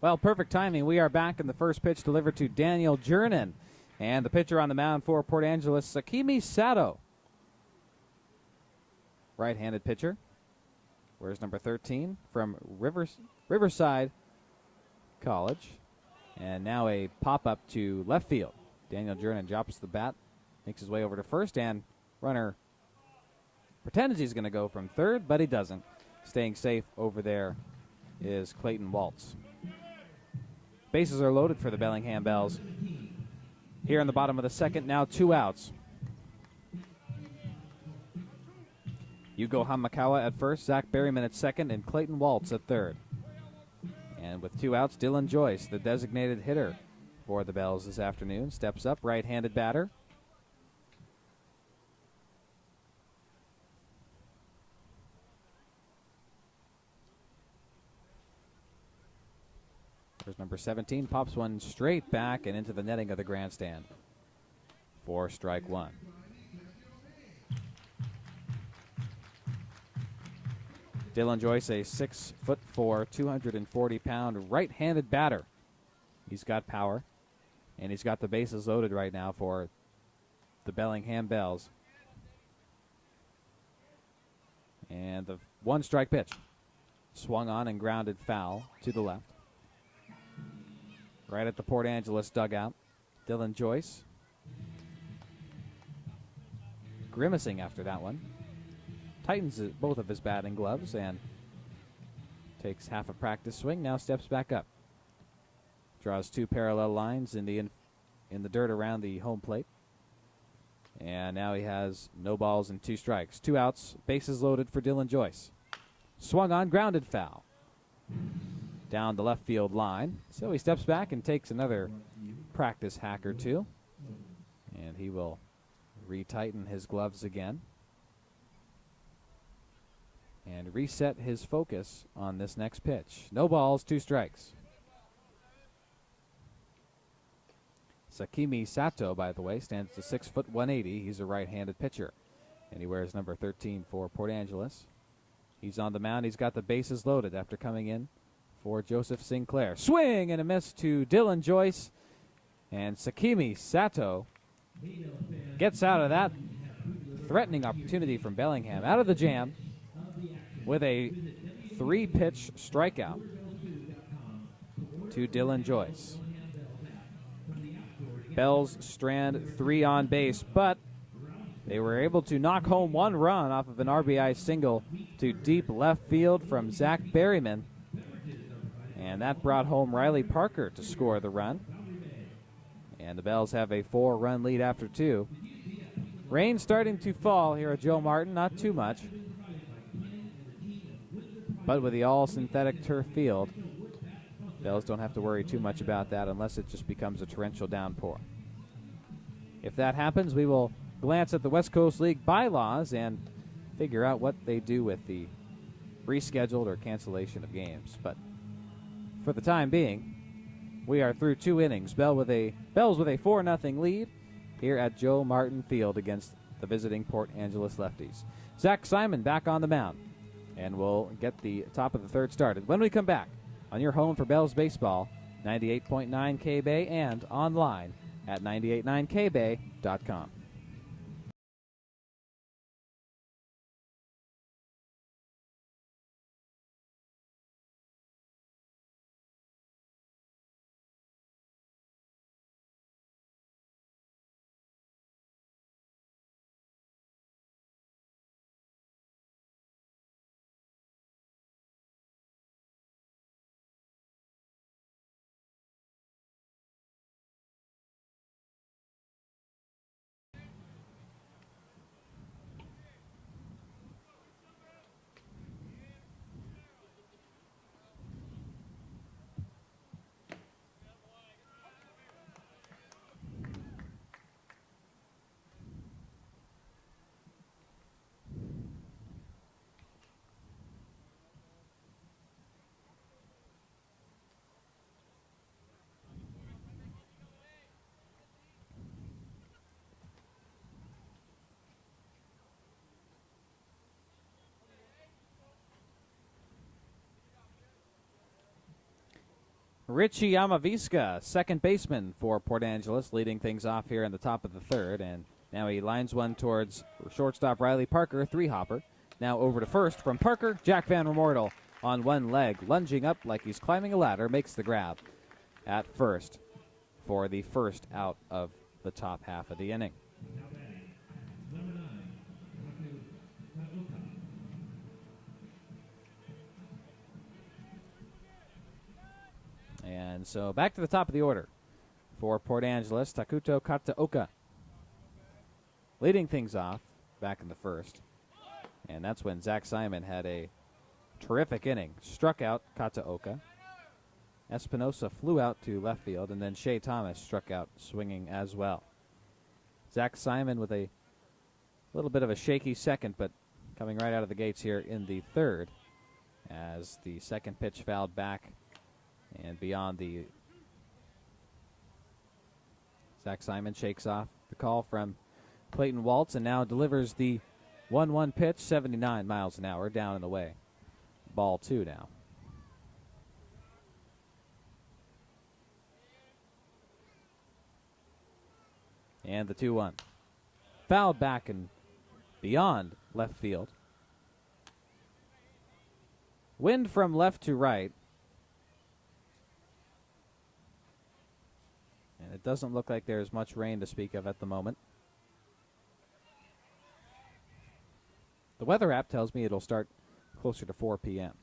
Well, perfect timing. We are back in the first pitch delivered to Daniel Jernan. And the pitcher on the mound for Port Angeles, Sakimi Sato. Right-handed pitcher. Where's number 13 from Riverside College. And now a pop-up to left field. Daniel Jernan drops the bat, makes his way over to first, and runner pretends he's going to go from third, but he doesn't. Staying safe over there is Clayton Waltz. Bases are loaded for the Bellingham Bells. Here in the bottom of the second, now 2 outs. Yugo Hamakawa at first, Zach Berryman at second, and Clayton Waltz at third. And with 2 outs, Dylan Joyce, the designated hitter for the Bells this afternoon, steps up, right-handed batter. There's number 17, pops one straight back and into the netting of the grandstand for strike one. Dylan Joyce, a 6'4", 240-pound right-handed batter. He's got power, and he's got the bases loaded right now for the Bellingham Bells. And the 1-strike pitch. Swung on and grounded foul to the left. Right at the Port Angeles dugout. Dylan Joyce grimacing after that one. Tightens both of his batting gloves and takes half a practice swing. Now steps back up. Draws 2 parallel lines in the dirt around the home plate. And now he has no balls and 2 strikes. 2 outs, bases loaded for Dylan Joyce. Swung on, grounded foul. Down the left field line. So he steps back and takes another practice hack or two. And he will retighten his gloves again and reset his focus on this next pitch. No balls, 2 strikes. Sakimi Sato, by the way, stands to 6'180". He's a right-handed pitcher, and he wears number 13 for Port Angeles. He's on the mound. He's got the bases loaded after coming in for Joseph Sinclair. Swing and a miss to Dylan Joyce, and Sakimi Sato gets out of that threatening opportunity from Bellingham, out of the jam, with a 3-pitch strikeout to Dylan Joyce. Bells strand 3 on base, but they were able to knock home 1 run off of an RBI single to deep left field from Zach Berryman. And that brought home Riley Parker to score the run. And the Bells have a 4-run lead after 2. Rain starting to fall here at Joe Martin, not too much. But with the all-synthetic turf field, Bells don't have to worry too much about that unless it just becomes a torrential downpour. If that happens, we will glance at the West Coast League bylaws and figure out what they do with the rescheduled or cancellation of games. But for the time being, we are through 2 innings. Bells with a 4-0 lead here at Joe Martin Field against the visiting Port Angeles Lefties. Zach Simon back on the mound, and we'll get the top of the 3rd started when we come back on your home for Bells baseball, 98.9 K-Bay, and online at 989kbay.com. Richie Amavisca, second baseman for Port Angeles, leading things off here in the top of the third. And now he lines one towards shortstop Riley Parker, three-hopper. Now over to first from Parker, Jack Van Remortel on one leg, lunging up like he's climbing a ladder, makes the grab at first for the first out of the top half of the inning. And so back to the top of the order for Port Angeles, Takuto Kataoka leading things off back in the first. And that's when Zach Simon had a terrific inning. Struck out Kataoka. Espinosa flew out to left field, and then Shea Thomas struck out swinging as well. Zach Simon with a little bit of a shaky second, but coming right out of the gates here in the third as the second pitch fouled back and beyond the... Zach Simon shakes off the call from Clayton Waltz and now delivers the 1-1 pitch, 79 miles an hour, down and away. Ball two now. And the 2-1. Fouled back and beyond left field. Wind from left to right. And it doesn't look like there's much rain to speak of at the moment. The weather app tells me it'll start closer to 4 p.m.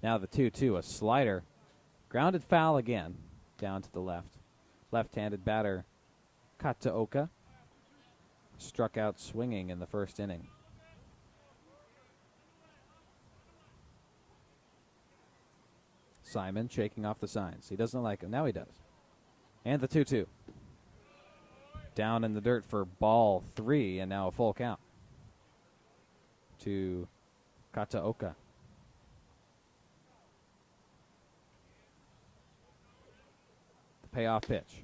Now the 2-2, a slider. Grounded foul again, down to the left. Left-handed batter Kataoka struck out swinging in the first inning. Simon shaking off the signs. He doesn't like him. Now he does. And the 2-2. Down in the dirt for ball three, and now a full count to Kataoka. The payoff pitch.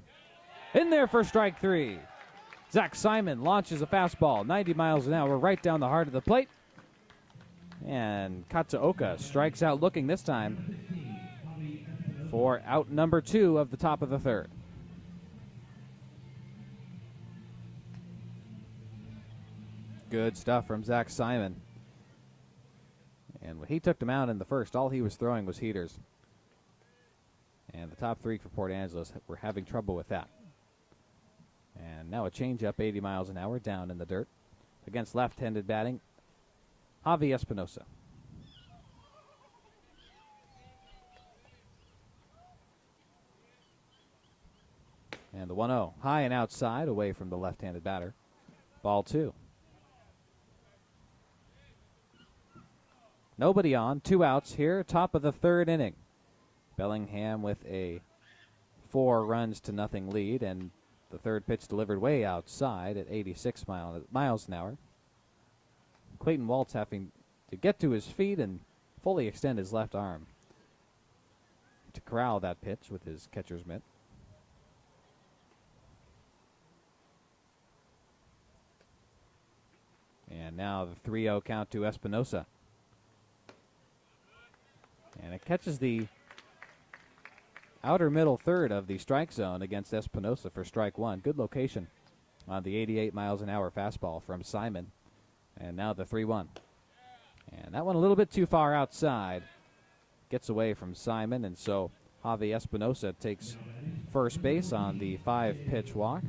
In there for strike three. Zach Simon launches a fastball, 90 miles an hour, right down the heart of the plate. And Kataoka strikes out looking this time for out number 2 of the top of the third. Good stuff from Zach Simon. And when he took them out in the first, all he was throwing was heaters. And the top three for Port Angeles were having trouble with that. And now a changeup, 80 miles an hour, down in the dirt. Against left-handed batting, Javi Espinosa. And the 1-0, high and outside, away from the left-handed batter. Ball two. Nobody on, 2 outs here, top of the third inning. Bellingham with a 4-0 lead, and the third pitch delivered way outside at 86 miles an hour. Clayton Waltz having to get to his feet and fully extend his left arm to corral that pitch with his catcher's mitt. And now the 3-0 count to Espinosa. And it catches the outer middle third of the strike zone against Espinosa for strike one. Good location on the 88 miles an hour fastball from Simon. And now the 3-1. And that one a little bit too far outside. Gets away from Simon, and so Javi Espinosa takes first base on the 5-pitch walk.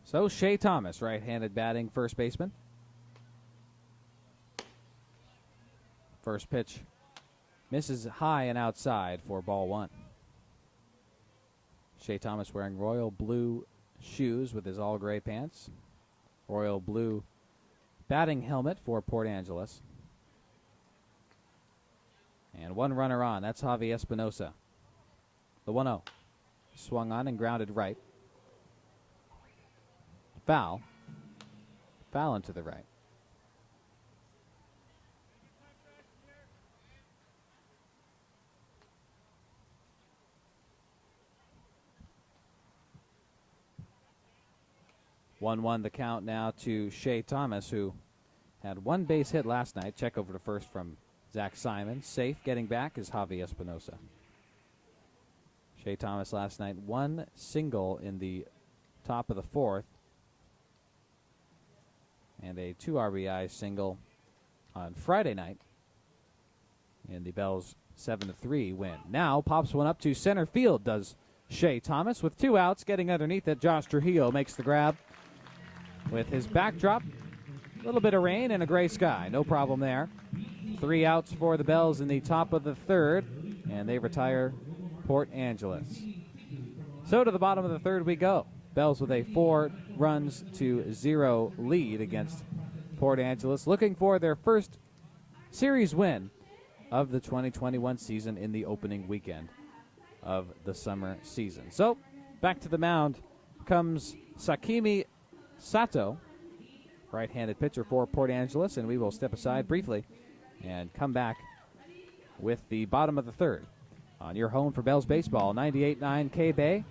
So Shea Thomas, right-handed batting first baseman. First pitch misses high and outside for ball one. Shea Thomas wearing royal blue shoes with his all-gray pants. Royal blue batting helmet for Port Angeles. And one runner on. That's Javi Espinosa. The 1-0. Swung on and grounded right. Foul. Foul into the right. 1-1 the count now to Shea Thomas, who had one base hit last night. Check over to first from Zach Simon. Safe getting back is Javi Espinosa. Shea Thomas last night, one single in the top of the fourth, and a 2 RBI single on Friday night in the Bells 7-3 win. Now pops one up to center field, does Shea Thomas, with 2 outs. Getting underneath it, Josh Trujillo makes the grab with his backdrop. A little bit of rain and a gray sky, no problem there. 3 outs for the Bells in the top of the third, and they retire Port Angeles. So to the bottom of the third we go. Bells with a 4-0 lead against Port Angeles, looking for their first series win of the 2021 season in the opening weekend of the summer season. So back to the mound comes Sakimi Sato, right-handed pitcher for Port Angeles, and we will step aside briefly and come back with the bottom of the third on your home for Bells baseball, 98.9 K-Bay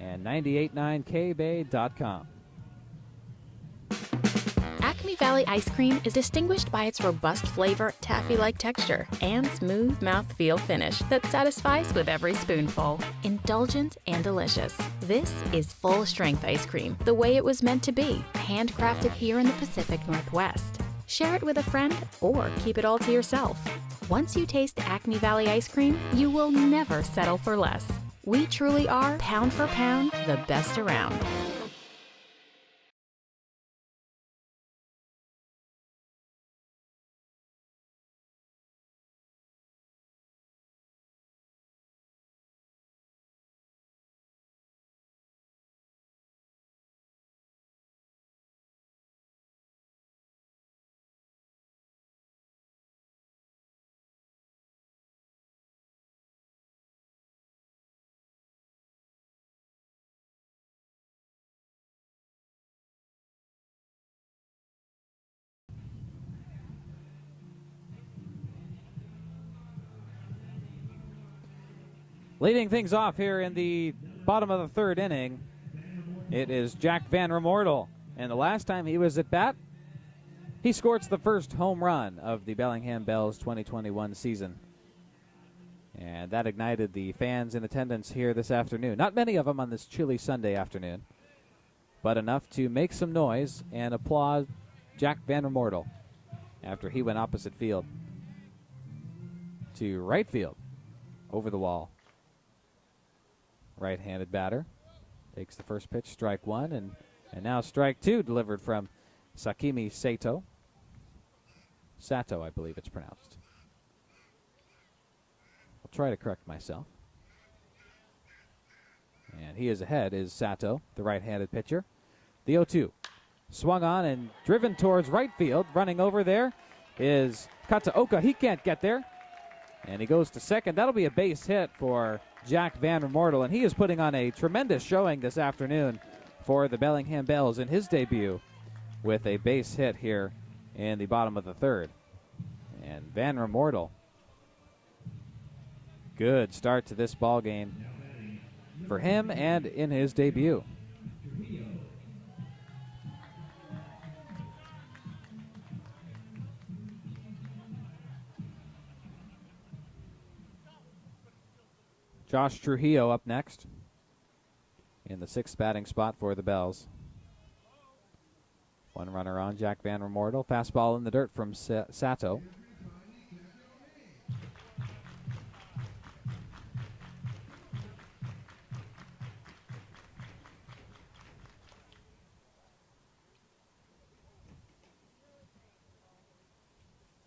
and 989kbay.com. Acme Valley ice cream is distinguished by its robust flavor, taffy-like texture, and smooth mouthfeel finish that satisfies with every spoonful. Indulgent and delicious. This is full-strength ice cream, the way it was meant to be, handcrafted here in the Pacific Northwest. Share it with a friend or keep it all to yourself. Once you taste Acme Valley ice cream, you will never settle for less. We truly are, pound for pound, the best around. Leading things off here in the bottom of the third inning, it is Jack Van Remortel. And the last time he was at bat, he scored the first home run of the Bellingham Bells 2021 season. And that ignited the fans in attendance here this afternoon. Not many of them on this chilly Sunday afternoon, but enough to make some noise and applaud Jack Van Remortel after he went opposite field to right field over the wall. Right-handed batter takes the first pitch, strike one, and now strike two delivered from Sakimi Sato. Sato, I believe it's pronounced. I'll try to correct myself. And he is ahead, is Sato, the right-handed pitcher. The 0-2. Swung on and driven towards right field. Running over there is Kataoka. He can't get there. And he goes to second. That'll be a base hit for Jack Van Remortel, and he is putting on a tremendous showing this afternoon for the Bellingham Bells in his debut with a base hit here in the bottom of the third. And Van Remortel, good start to this ball game for him and in his debut. Josh Trujillo up next in the sixth batting spot for the Bells. One runner on, Jack Van Remortel. Fastball in the dirt from Sato.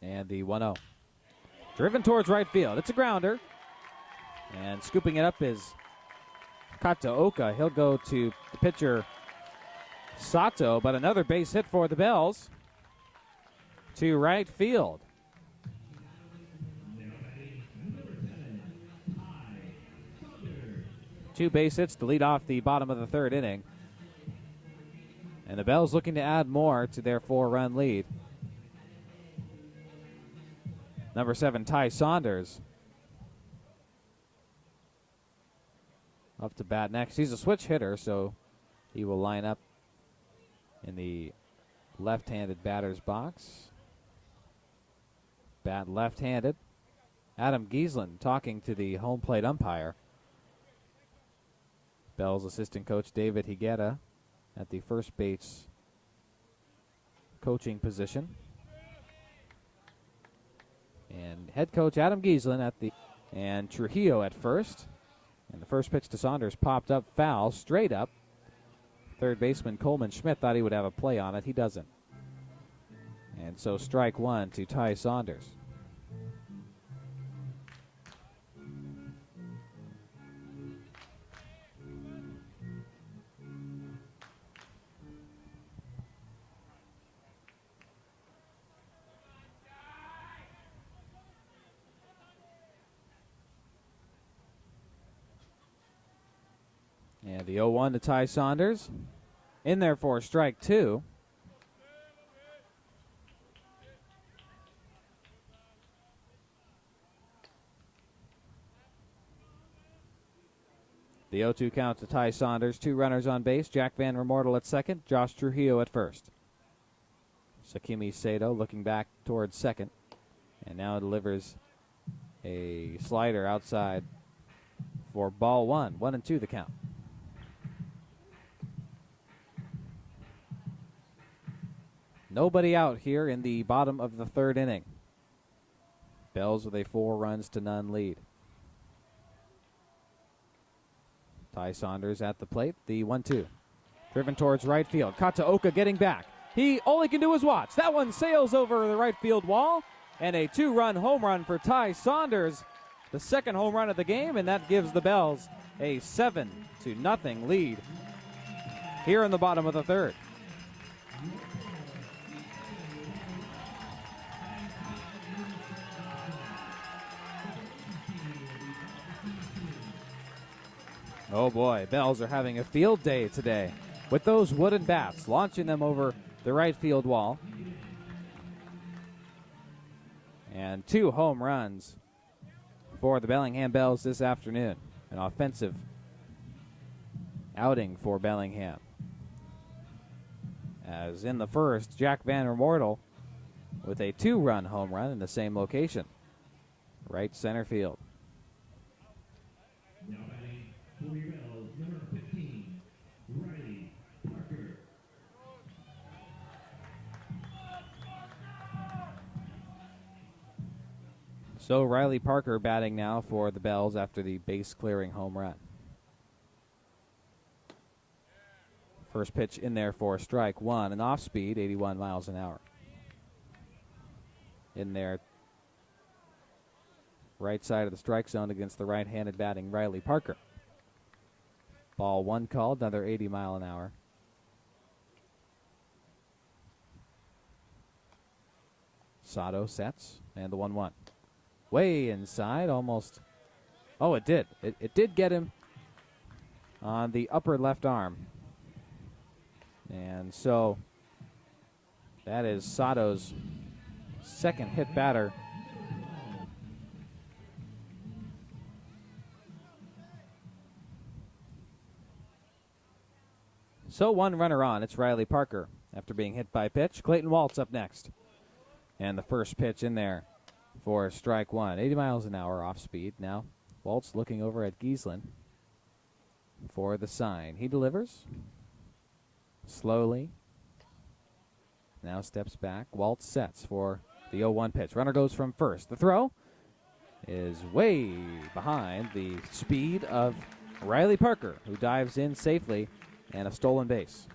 And the 1-0. Driven towards right field. It's a grounder. And scooping it up is Kataoka. He'll go to the pitcher Sato, but another base hit for the Bells to right field. Two base hits to lead off the bottom of the third inning. And the Bells looking to add more to their 4-run lead. Number 7, Ty Saunders, up to bat next. He's a switch hitter, so he will line up in the left-handed batter's box. Bat left-handed. Adam Giesland talking to the home plate umpire. Bells assistant coach David Higuera at the first base coaching position. And head coach Adam Giesland at the, and Trujillo at first. And the first pitch to Saunders popped up foul, straight up. Third baseman Coleman Schmidt thought he would have a play on it. He doesn't. And so strike one to Ty Saunders. And the 0-1 to Ty Saunders. In there for strike two. The 0-2 count to Ty Saunders. Two runners on base. Jack Van Remortel at second. Josh Trujillo at first. Sakimi Sato looking back towards second. And now delivers a slider outside for ball one. 1-2 the count. Nobody out here in the bottom of the third inning. Bells with a 4-0 lead. Ty Saunders at the plate. The 1-2. Driven towards right field. Kataoka getting back. All he can do is watch. That one sails over the right field wall. And a 2-run home run for Ty Saunders. The second home run of the game, and that gives the Bells a 7-0 lead here in the bottom of the third. Oh boy, Bells are having a field day today with those wooden bats, launching them over the right field wall. And 2 home runs for the Bellingham Bells this afternoon. An offensive outing for Bellingham. As in the first, Jack Van Remortel with a 2-run home run in the same location. Right center field. For your Bells, number 15, Riley Parker. So Riley Parker batting now for the Bells after the base-clearing home run. First pitch in there for strike one, an off-speed, 81 miles an hour. In there, right side of the strike zone against the right-handed batting Riley Parker. Ball one called, another 80 mile an hour. Sato sets, and the 1-1. Way inside, almost. Oh, it did. It did get him on the upper left arm. And so that is Sato's second hit batter. So 1 runner on. It's Riley Parker after being hit by pitch. Clayton Waltz up next. And the first pitch in there for strike one. 80 miles an hour off speed. Now Waltz looking over at Giesland for the sign. He delivers slowly. Now steps back. Waltz sets for the 0-1 pitch. Runner goes from first. The throw is way behind the speed of Riley Parker, who dives in safely. And a stolen base.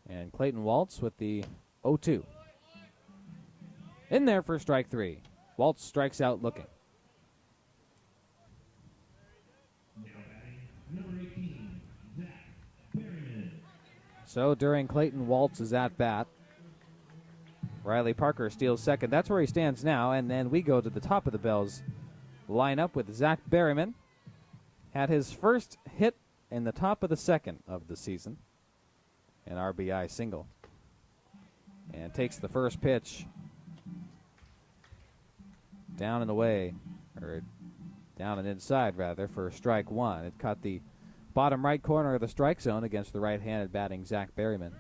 And Clayton Waltz with the 0-2. In there for strike three. Waltz strikes out looking. So during Clayton Waltz's at-bat, Riley Parker steals second. That's where he stands now, and then we go to the top of the Bells lineup with Zach Berryman. Had his first hit in the top of the second of the season, an RBI single. and takes the first pitch down and away, or down and inside rather, for strike one. It caught the bottom right corner of the strike zone against the right-handed batting Zach Berryman.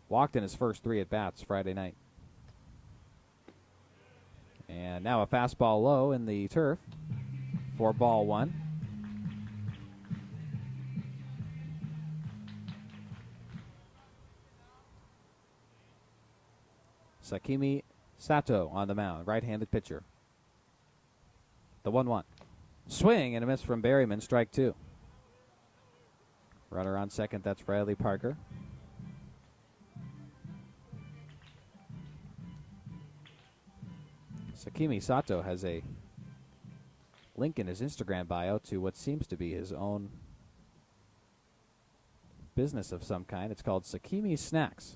Walked in his first 3 at-bats Friday night. And now a fastball low in the turf for ball one. Sakimi Sato on the mound, right-handed pitcher. The 1-1. Swing and a miss from Berryman, strike two. Runner on second, that's Riley Parker. Sakimi Sato has a link in his Instagram bio to what seems to be his own business of some kind. It's called Sakimi Snacks.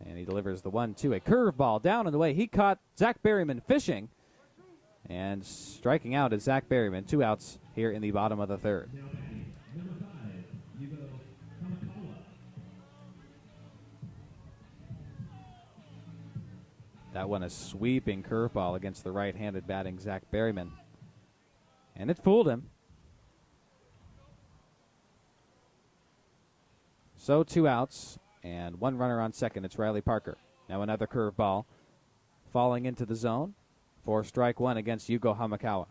And he delivers the 1-2, a curveball down and away. He caught Zach Berryman fishing, and striking out is Zach Berryman. 2 outs here in the bottom of the third. That one a sweeping curveball against the right-handed batting Zach Berryman. And it fooled him. So 2 outs and 1 runner on second. It's Riley Parker. Now another curveball falling into the zone for strike one against Yugo Hamakawa.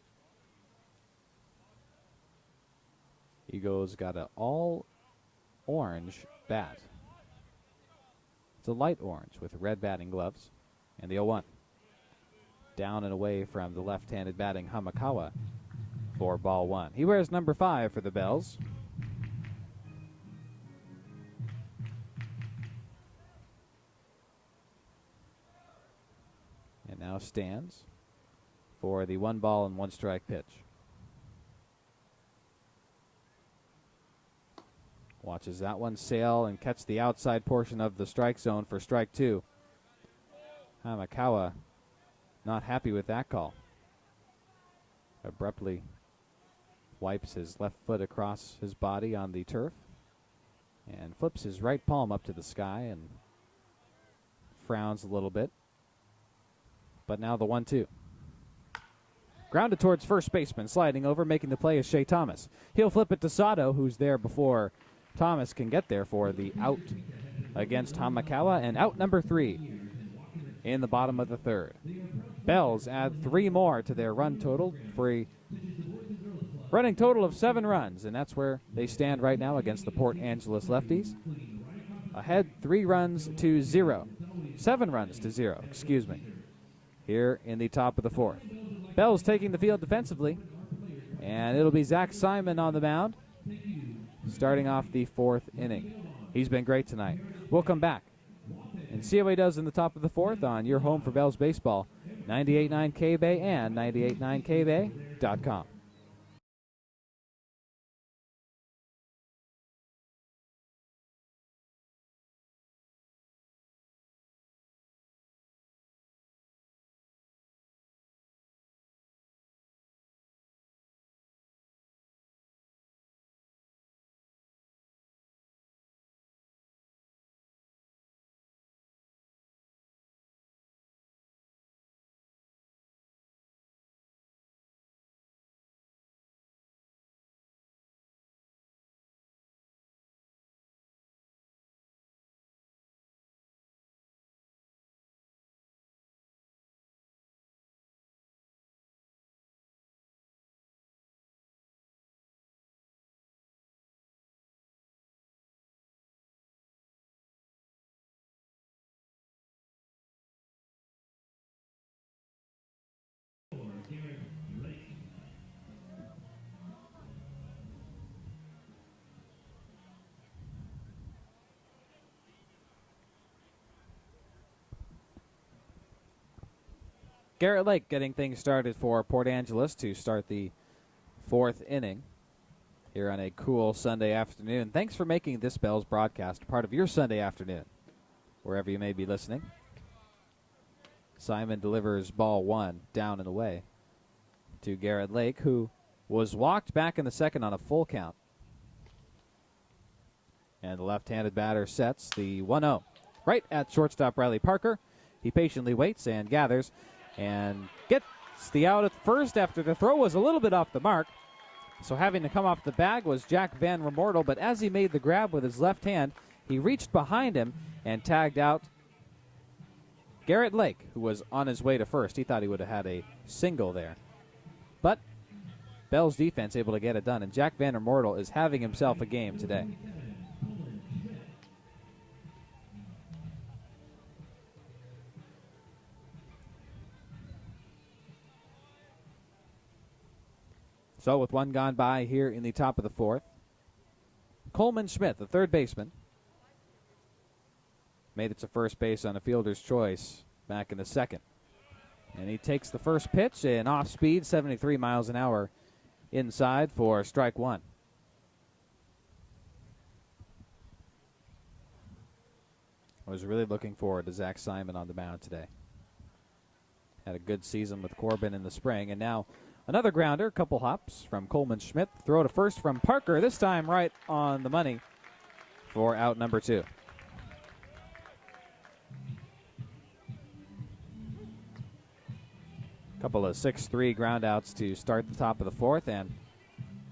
Yugo's got an all-orange bat. It's a light orange with red batting gloves. And the 0-1. Down and away from the left-handed batting Hamakawa for ball one. He wears number 5 for the Bells. And now stands for the 1-1 strike pitch. Watches that one sail and catch the outside portion of the strike zone for strike two. Hamakawa not happy with that call. Abruptly wipes his left foot across his body on the turf and flips his right palm up to the sky and frowns a little bit. But now the 1-2. Grounded towards first baseman, sliding over, making the play is Shea Thomas. He'll flip it to Sato, who's there before Thomas can get there for the out against Hamakawa, and out number 3 in the bottom of the third. Bells add 3 more to their run total for a running total of 7 runs, and that's where they stand right now against the Port Angeles Lefties. Ahead 3 runs to 0. 7 runs to 0, excuse me, here in the top of the fourth. Bells taking the field defensively, and it'll be Zach Simon on the mound starting off the 4th inning. He's been great tonight. We'll come back and see how he does in the top of the 4th on your home for Bells baseball, 98.9 K-Bay and 98.9KBay.com. Garrett Lake getting things started for Port Angeles to start the 4th inning here on a cool Sunday afternoon. Thanks for making this Bells broadcast part of your Sunday afternoon, wherever you may be listening. Simon delivers ball 1 down and away to Garrett Lake, who was walked back in the second on a full count. And the left-handed batter sets the 1-0. Right at shortstop Riley Parker. He patiently waits and gathers and gets the out at first after the throw was a little bit off the mark. So having to come off the bag was Jack Van Remortel, but as he made the grab with his left hand, he reached behind him and tagged out Garrett Lake, who was on his way to first. He thought he would have had a single there. But Bell's defense able to get it done, and Jack Van Remortel is having himself a game today. So with one gone by here in the top of the fourth, Coleman Schmidt, the third baseman, made it to first base on a fielder's choice back in the second. And he takes the first pitch, and off speed, 73 miles an hour inside for strike one. I was really looking forward to Zach Simon on the mound today. Had a good season with Corbin in the spring, and now another grounder, couple hops from Coleman Schmidt. Throw to first from Parker, this time right on the money for out number two. Couple of 6-3 groundouts to start the top of the fourth, and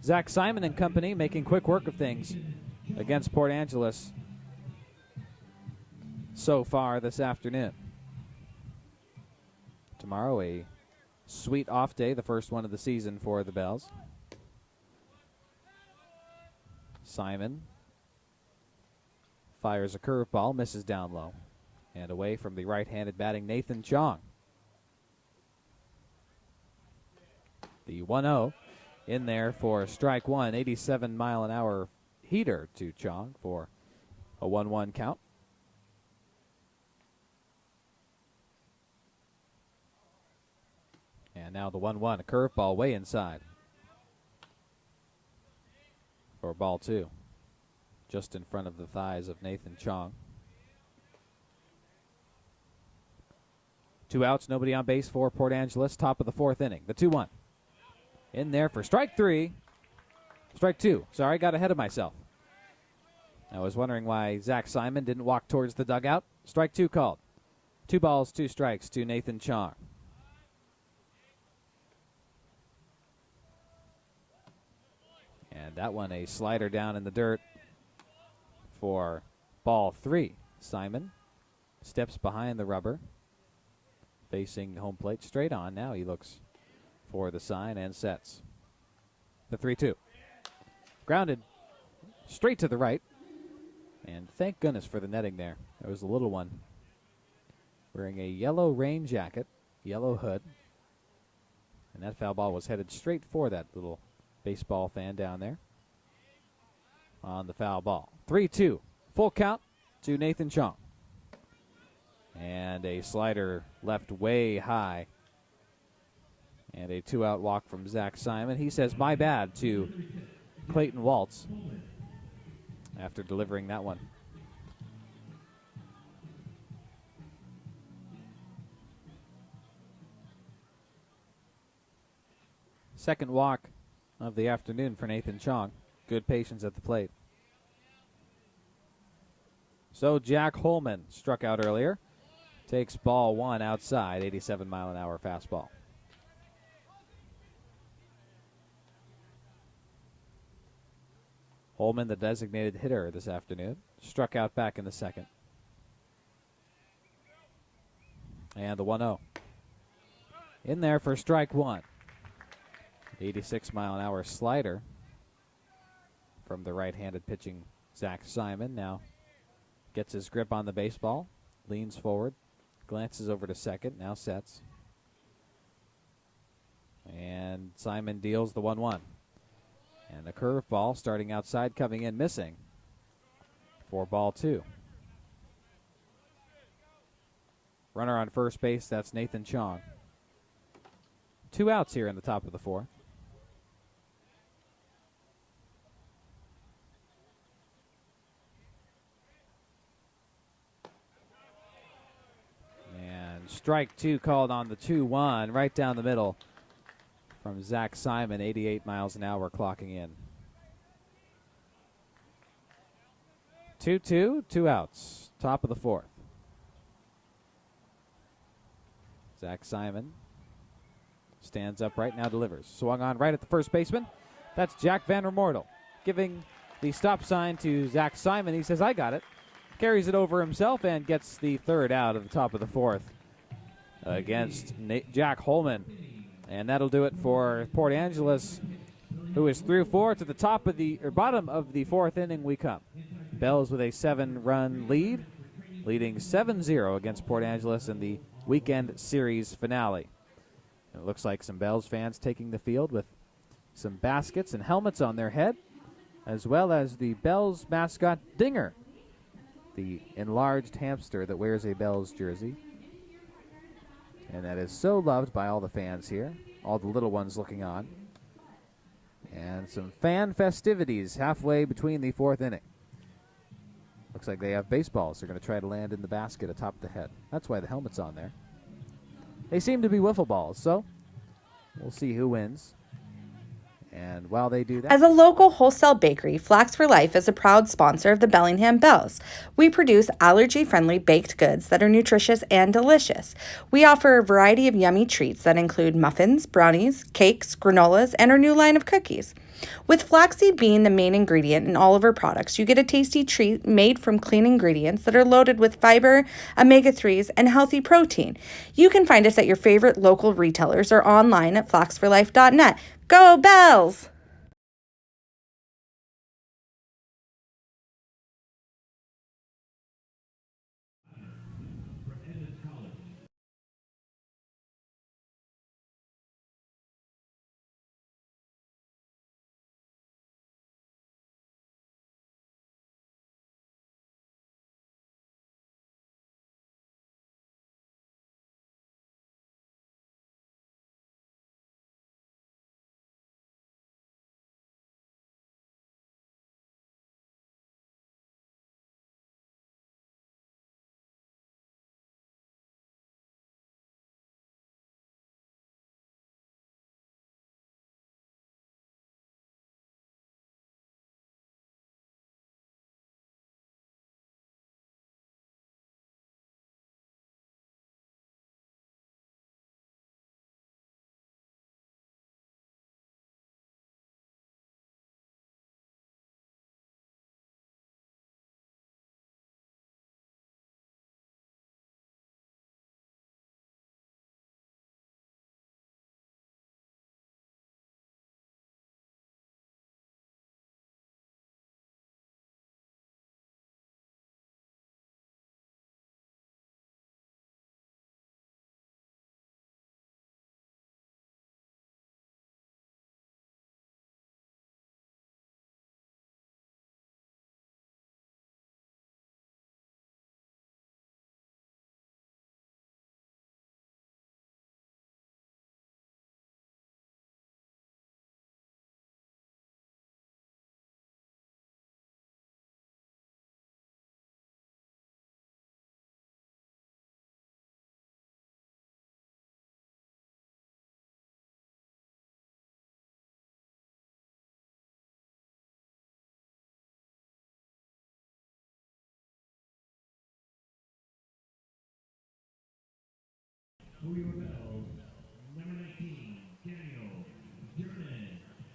Zach Simon and company making quick work of things against Port Angeles so far this afternoon. Tomorrow, a sweet off day, the first one of the season for the Bells. Simon fires a curveball, misses down low, and away from the right-handed batting Nathan Chong. The 1-0 in there for strike one, 87-mile-an-hour heater to Chong for a 1-1 count. And now the 1-1, a curveball way inside for ball two, just in front of the thighs of Nathan Chong. 2 outs, nobody on base for Port Angeles, top of the fourth inning. The 2-1 in there for strike three. Strike two. Sorry, got ahead of myself. I was wondering why Zach Simon didn't walk towards the dugout. Strike two called. 2 balls, 2 strikes to Nathan Chong. And that one, a slider down in the dirt for ball three. Simon steps behind the rubber, facing home plate straight on. Now he looks for the sign and sets. The 3-2. Grounded straight to the right. And thank goodness for the netting there. There was a little one wearing a yellow rain jacket, yellow hood. And that foul ball was headed straight for that little baseball fan down there on the foul ball. 3-2. Full count to Nathan Chong. And a slider left way high. And a 2-out walk from Zach Simon. He says, my bad to Clayton Waltz after delivering that one. Second walk of the afternoon for Nathan Chong. Good patience at the plate. So Jack Holman struck out earlier. Takes ball one outside, 87-mile-an-hour fastball. Holman, the designated hitter this afternoon, struck out back in the second. And the 1-0. In there for strike one. 86-mile-an-hour slider from the right-handed pitching Zach Simon. Now gets his grip on the baseball, leans forward, glances over to second, now sets. And Simon deals the 1-1. And a curveball starting outside, coming in, missing for ball two. Runner on first base, that's Nathan Chong. 2 outs here in the top of the fourth. And strike two called on the 2-1, right down the middle from Zach Simon, 88 miles an hour clocking in. 2-2, 2 outs. Top of the fourth. Zach Simon stands upright, now delivers. Swung on right at the first baseman. That's Jack Vandermortel giving the stop sign to Zach Simon. He says, I got it. Carries it over himself and gets the third out of the top of the fourth against Jack Holman. And that'll do it for Port Angeles, who is through 4 to the top of the bottom of the fourth inning we come. Bells with a 7-run lead, leading 7-0 against Port Angeles in the weekend series finale. And it looks like some Bells fans taking the field with some baskets and helmets on their head, as well as the Bells mascot Dinger, the enlarged hamster that wears a Bells jersey. And that is so loved by all the fans here, all the little ones looking on. And some fan festivities halfway between the fourth inning. Looks like they have baseballs. They're going to try to land in the basket atop the head. That's why the helmet's on there. They seem to be wiffle balls, so we'll see who wins. And while they do that, as a local wholesale bakery, Flax for Life is a proud sponsor of the Bellingham Bells. We produce allergy-friendly baked goods that are nutritious and delicious. We offer a variety of yummy treats that include muffins, brownies, cakes, granolas, and our new line of cookies. With flaxseed being the main ingredient in all of our products, you get a tasty treat made from clean ingredients that are loaded with fiber, omega-3s, and healthy protein. You can find us at your favorite local retailers or online at flaxforlife.net. Go Bells!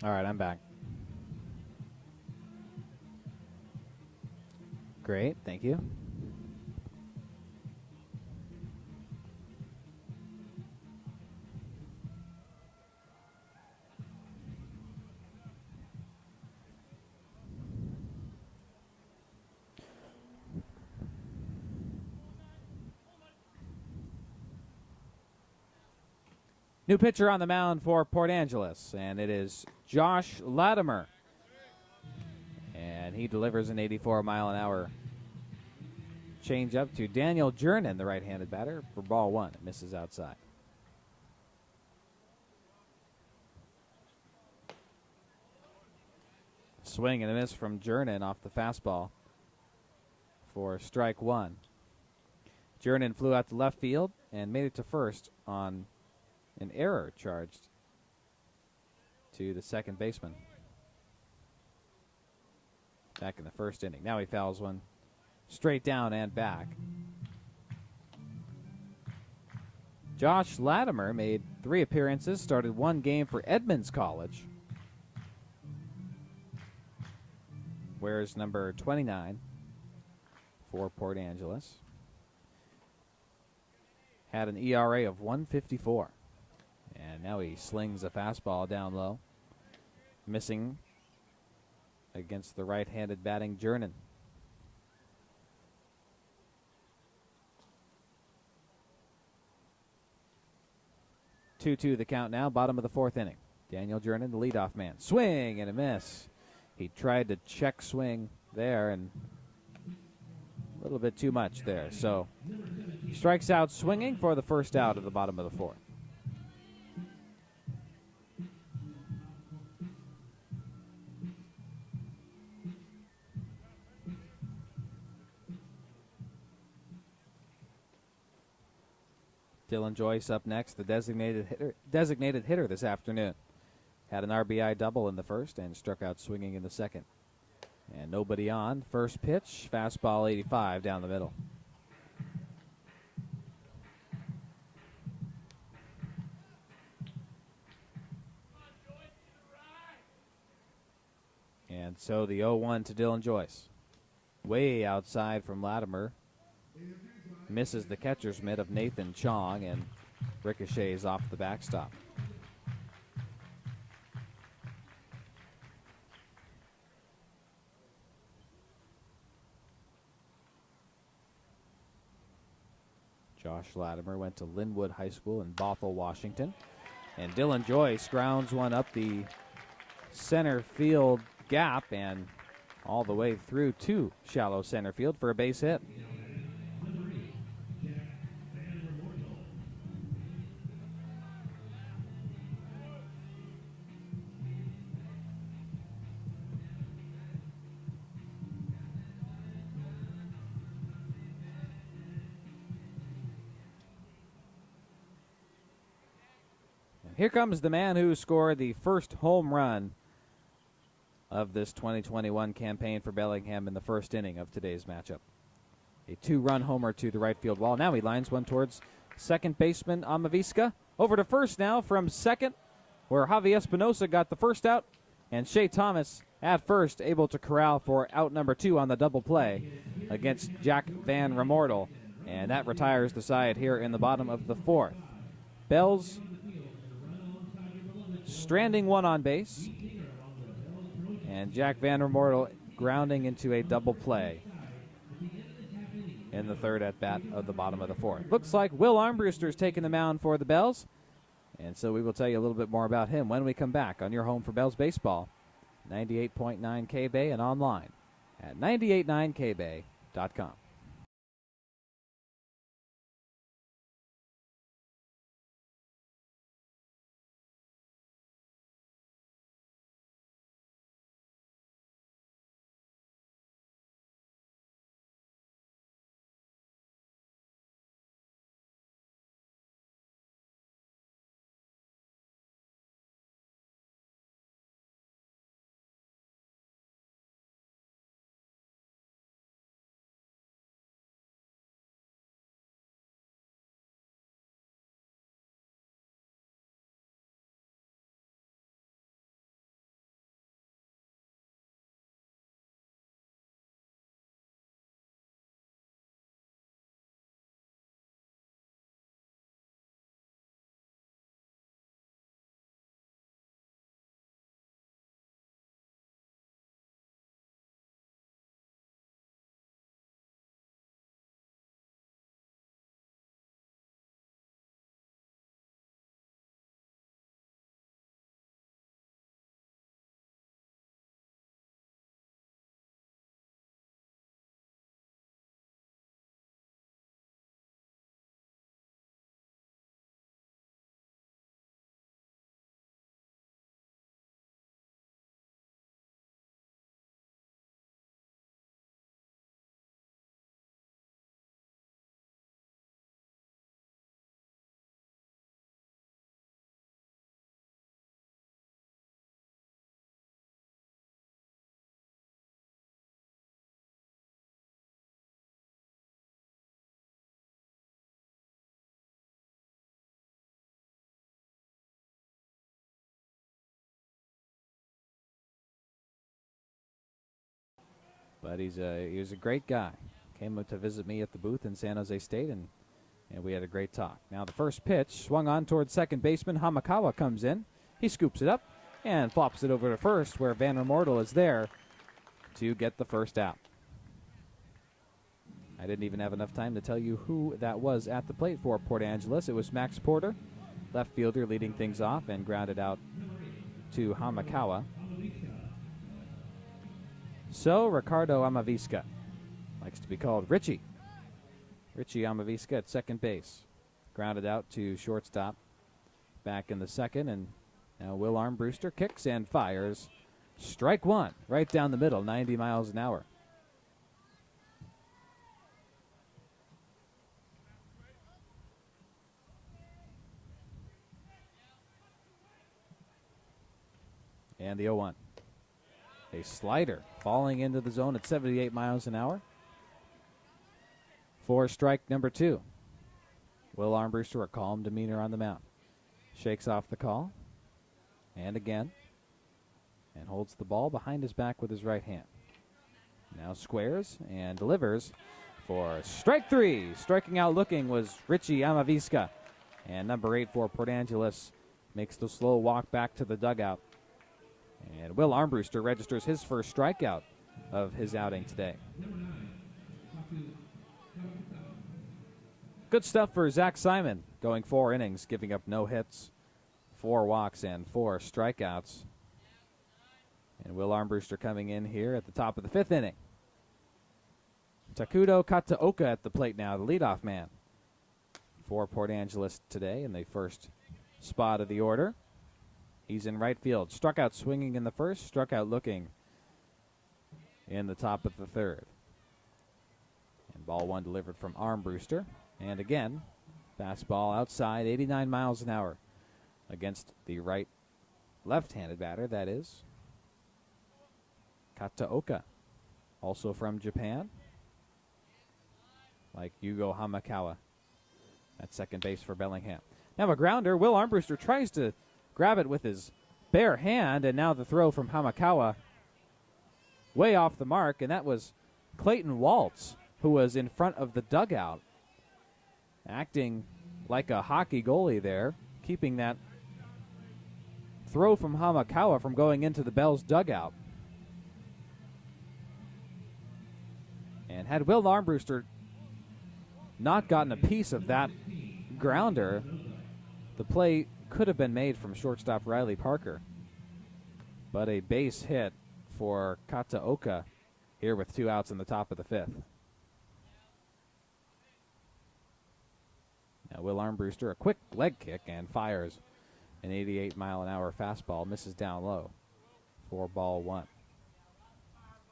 all right, I'm back. Great, thank you. New pitcher on the mound for Port Angeles, and it is Josh Latimer. And he delivers an 84-mile-an-hour changeup to Daniel Jernin, the right-handed batter, for ball one. It misses outside. Swing and a miss from Jernin off the fastball for strike one. Jernin flew out to left field and made it to first on an error charged to the second baseman back in the first inning. Now he fouls one straight down and back. Josh Latimer made 3 appearances, started 1 game for Edmonds College. Wears number 29 for Port Angeles. Had an ERA of 1.54. And now he slings a fastball down low. Missing against the right-handed batting Jernan. Two the count now, bottom of the 4th inning. Daniel Jernan, the leadoff man. Swing and a miss. He tried to check swing there and a little bit too much there. So he strikes out swinging for the first out of the bottom of the 4th. Dylan Joyce up next, the designated hitter this afternoon. Had an RBI double in the first and struck out swinging in the second. And nobody on. First pitch, fastball 85 down the middle. And so the 0-1 to Dylan Joyce. Way outside from Latimer. Misses the catcher's mitt of Nathan Chong and ricochets off the backstop. Josh Latimer went to Linwood High School in Bothell, Washington. And Dylan Joyce grounds one up the center field gap and all the way through to shallow center field for a base hit. Here comes the man who scored the first home run of this 2021 campaign for Bellingham in the first inning of today's matchup. A 2-run homer to the right field wall. Now he lines one towards second baseman Amavisca. Over to first now from second, where Javi Espinosa got the first out, and Shea Thomas at first able to corral for out number 2 on the double play against Jack Van Remortel. And that retires the side here in the bottom of the 4th. Bells stranding one on base, and Jack Van Remortel grounding into a double play in the 3rd at bat of the bottom of the 4th. Looks like Will Armbruster's taking the mound for the Bells, and so we will tell you a little bit more about him when we come back on your home for Bells baseball, 98.9 K-Bay and online at 989kbay.com. But he was a great guy. Came up to visit me at the booth in San Jose State, and we had a great talk. Now the first pitch swung on towards second baseman. Hamakawa comes in. He scoops it up and flops it over to first, where Van Remortel is there to get the first out. I didn't even have enough time to tell you who that was at the plate for Port Angeles. It was Max Porter, left fielder, leading things off and grounded out to Hamakawa. So Ricardo Amavisca likes to be called Richie. Richie Amavisca at second base. Grounded out to shortstop. Back in the second, and now Will Armbruster kicks and fires. Strike one, right down the middle, 90 miles an hour. And the 0-1. A slider falling into the zone at 78 miles an hour. For strike number 2. Will Armbruster, a calm demeanor on the mound. Shakes off the call. And again. And holds the ball behind his back with his right hand. Now squares and delivers for strike 3. Striking out looking was Richie Amavisca. And number 8 for Port Angeles makes the slow walk back to the dugout. And Will Armbruster registers his first strikeout of his outing today. Good stuff for Zach Simon, going 4 innings, giving up no hits, 4 walks, and 4 strikeouts. And Will Armbruster coming in here at the top of the 5th inning. Takudo Kataoka at the plate now, the leadoff man for Port Angeles today in the first spot of the order. He's in right field. Struck out swinging in the first, struck out looking in the top of the 3rd. And ball 1 delivered from Armbruster. And again, fastball outside, 89 miles an hour against the left-handed batter, that is. Kataoka, also from Japan, like Yugo Hamakawa at second base for Bellingham. Now a grounder. Will Armbruster tries to grab it with his bare hand, and now the throw from Hamakawa way off the mark, and that was Clayton Waltz, who was in front of the dugout, acting like a hockey goalie there, keeping that throw from Hamakawa from going into the Bells dugout. And had Will Armbruster not gotten a piece of that grounder, the play could have been made from shortstop Riley Parker. But a base hit for Kataoka here with 2 outs in the top of the 5th. Now Will Armbruster, a quick leg kick, and fires an 88-mile-an-hour fastball, misses down low for ball 1.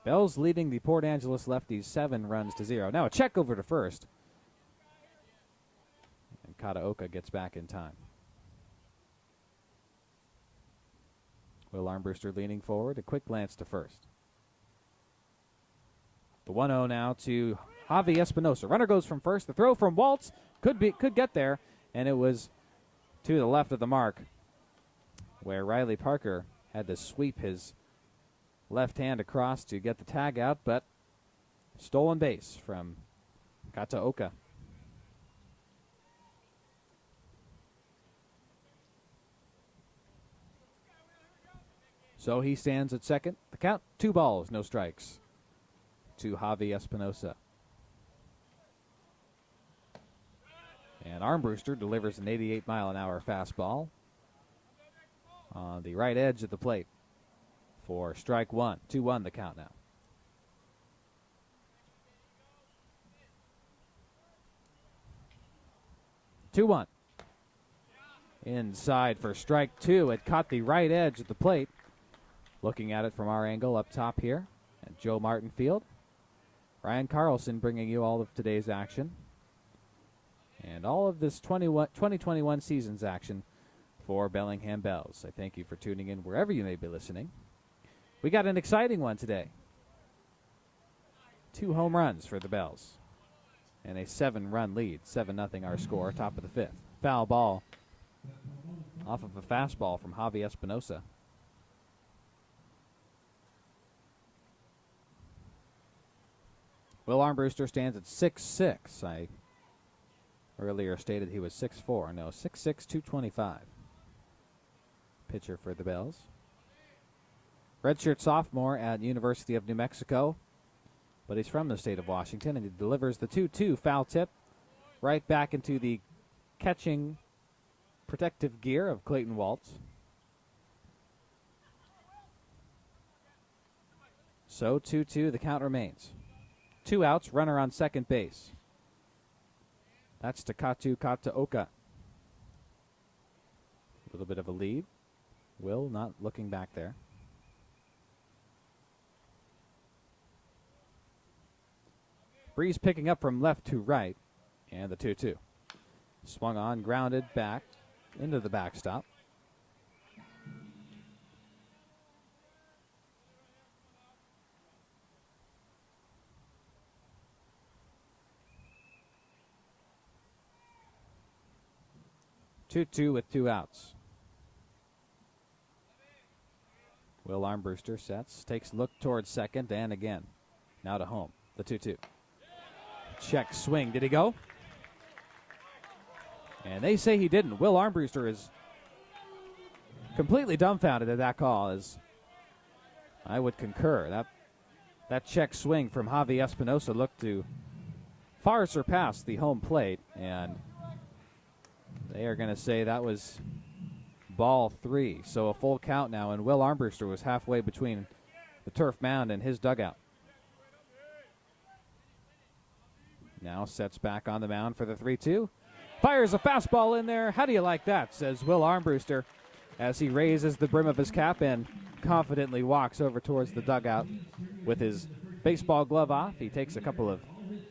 Bells leading the Port Angeles Lefties 7-0. Now a check over to first. And Kataoka gets back in time. Will Armbruster leaning forward, a quick glance to first. The 1-0 now to Javi Espinosa. Runner goes from first. The throw from Waltz could get there, and it was to the left of the mark, where Riley Parker had to sweep his left hand across to get the tag out, but stolen base from Kataoka. So he stands at second. The count, 2 balls, no strikes to Javi Espinosa. And Armbruster delivers an 88-mile-an-hour fastball on the right edge of the plate for strike 1. 2-1 the count now. Two-one. Inside for strike 2. It caught the right edge of the plate. Looking at it from our angle up top here at Joe Martin Field. Ryan Carlson bringing you all of today's action and all of this 2021 season's action for Bellingham Bells. I thank you for tuning in wherever you may be listening. We got an exciting one today. 2 home runs for the Bells and a 7-run lead. 7-0 our score, top of the 5th. Foul ball off of a fastball from Javi Espinosa. Will Armbruster stands at 6'6". I earlier stated he was 6'4". No, 6'6", 225. Pitcher for the Bells. Redshirt sophomore at University of New Mexico, but he's from the state of Washington, and he delivers the 2-2 foul tip right back into the catching protective gear of Clayton Waltz. So 2-2, the count remains. 2 outs, runner on second base. That's Takatu Kataoka. A little bit of a lead. Will not looking back there. Breeze picking up from left to right, and the 2-2. Swung on, grounded back into the backstop. Two with 2 outs. Will Armbruster sets, takes a look towards second, and again. Now to home, the 2-2. Check swing, did he go? And they say he didn't. Will Armbruster is completely dumbfounded at that call, as I would concur. That check swing from Javi Espinosa looked to far surpass the home plate, and they are going to say that was ball 3. So a full count now, and Will Armbruster was halfway between the turf mound and his dugout. Now sets back on the mound for the 3-2. Fires a fastball in there. How do you like that, says Will Armbruster, as he raises the brim of his cap and confidently walks over towards the dugout with his baseball glove off. He takes a couple of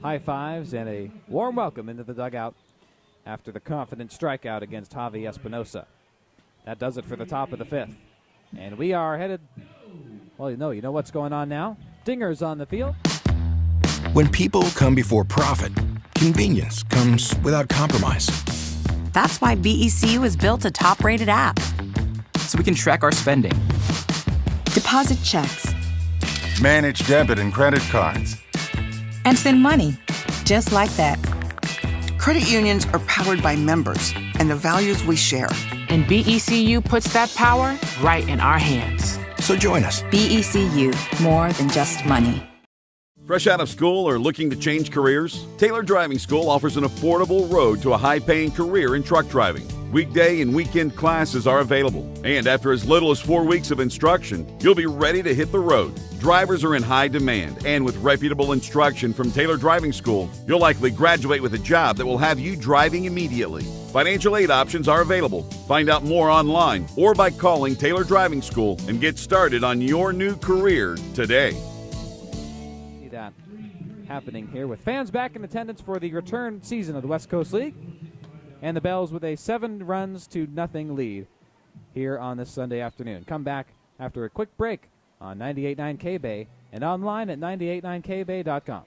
high fives and a warm welcome into the dugout after the confident strikeout against Javi Espinosa. That does it for the top of the 5th. And we are headed, well, you know what's going on now. Dinger's on the field. When people come before profit, convenience comes without compromise. That's why BECU has built a top-rated app. So we can track our spending. Deposit checks. Manage debit and credit cards. And send money. Just like that. Credit unions are powered by members and the values we share. And BECU puts that power right in our hands. So join us. BECU, more than just money. Fresh out of school or looking to change careers? Taylor Driving School offers an affordable road to a high-paying career in truck driving. Weekday and weekend classes are available. And after as little as 4 weeks of instruction, you'll be ready to hit the road. Drivers are in high demand, and with reputable instruction from Taylor Driving School, you'll likely graduate with a job that will have you driving immediately. Financial aid options are available. Find out more online or by calling Taylor Driving School and get started on your new career today. That happening here with fans back in attendance for the return season of the West Coast League, and the Bells with a 7-0 lead here on this Sunday afternoon. Come back after a quick break on 98.9 K-Bay and online at 989kbay.com.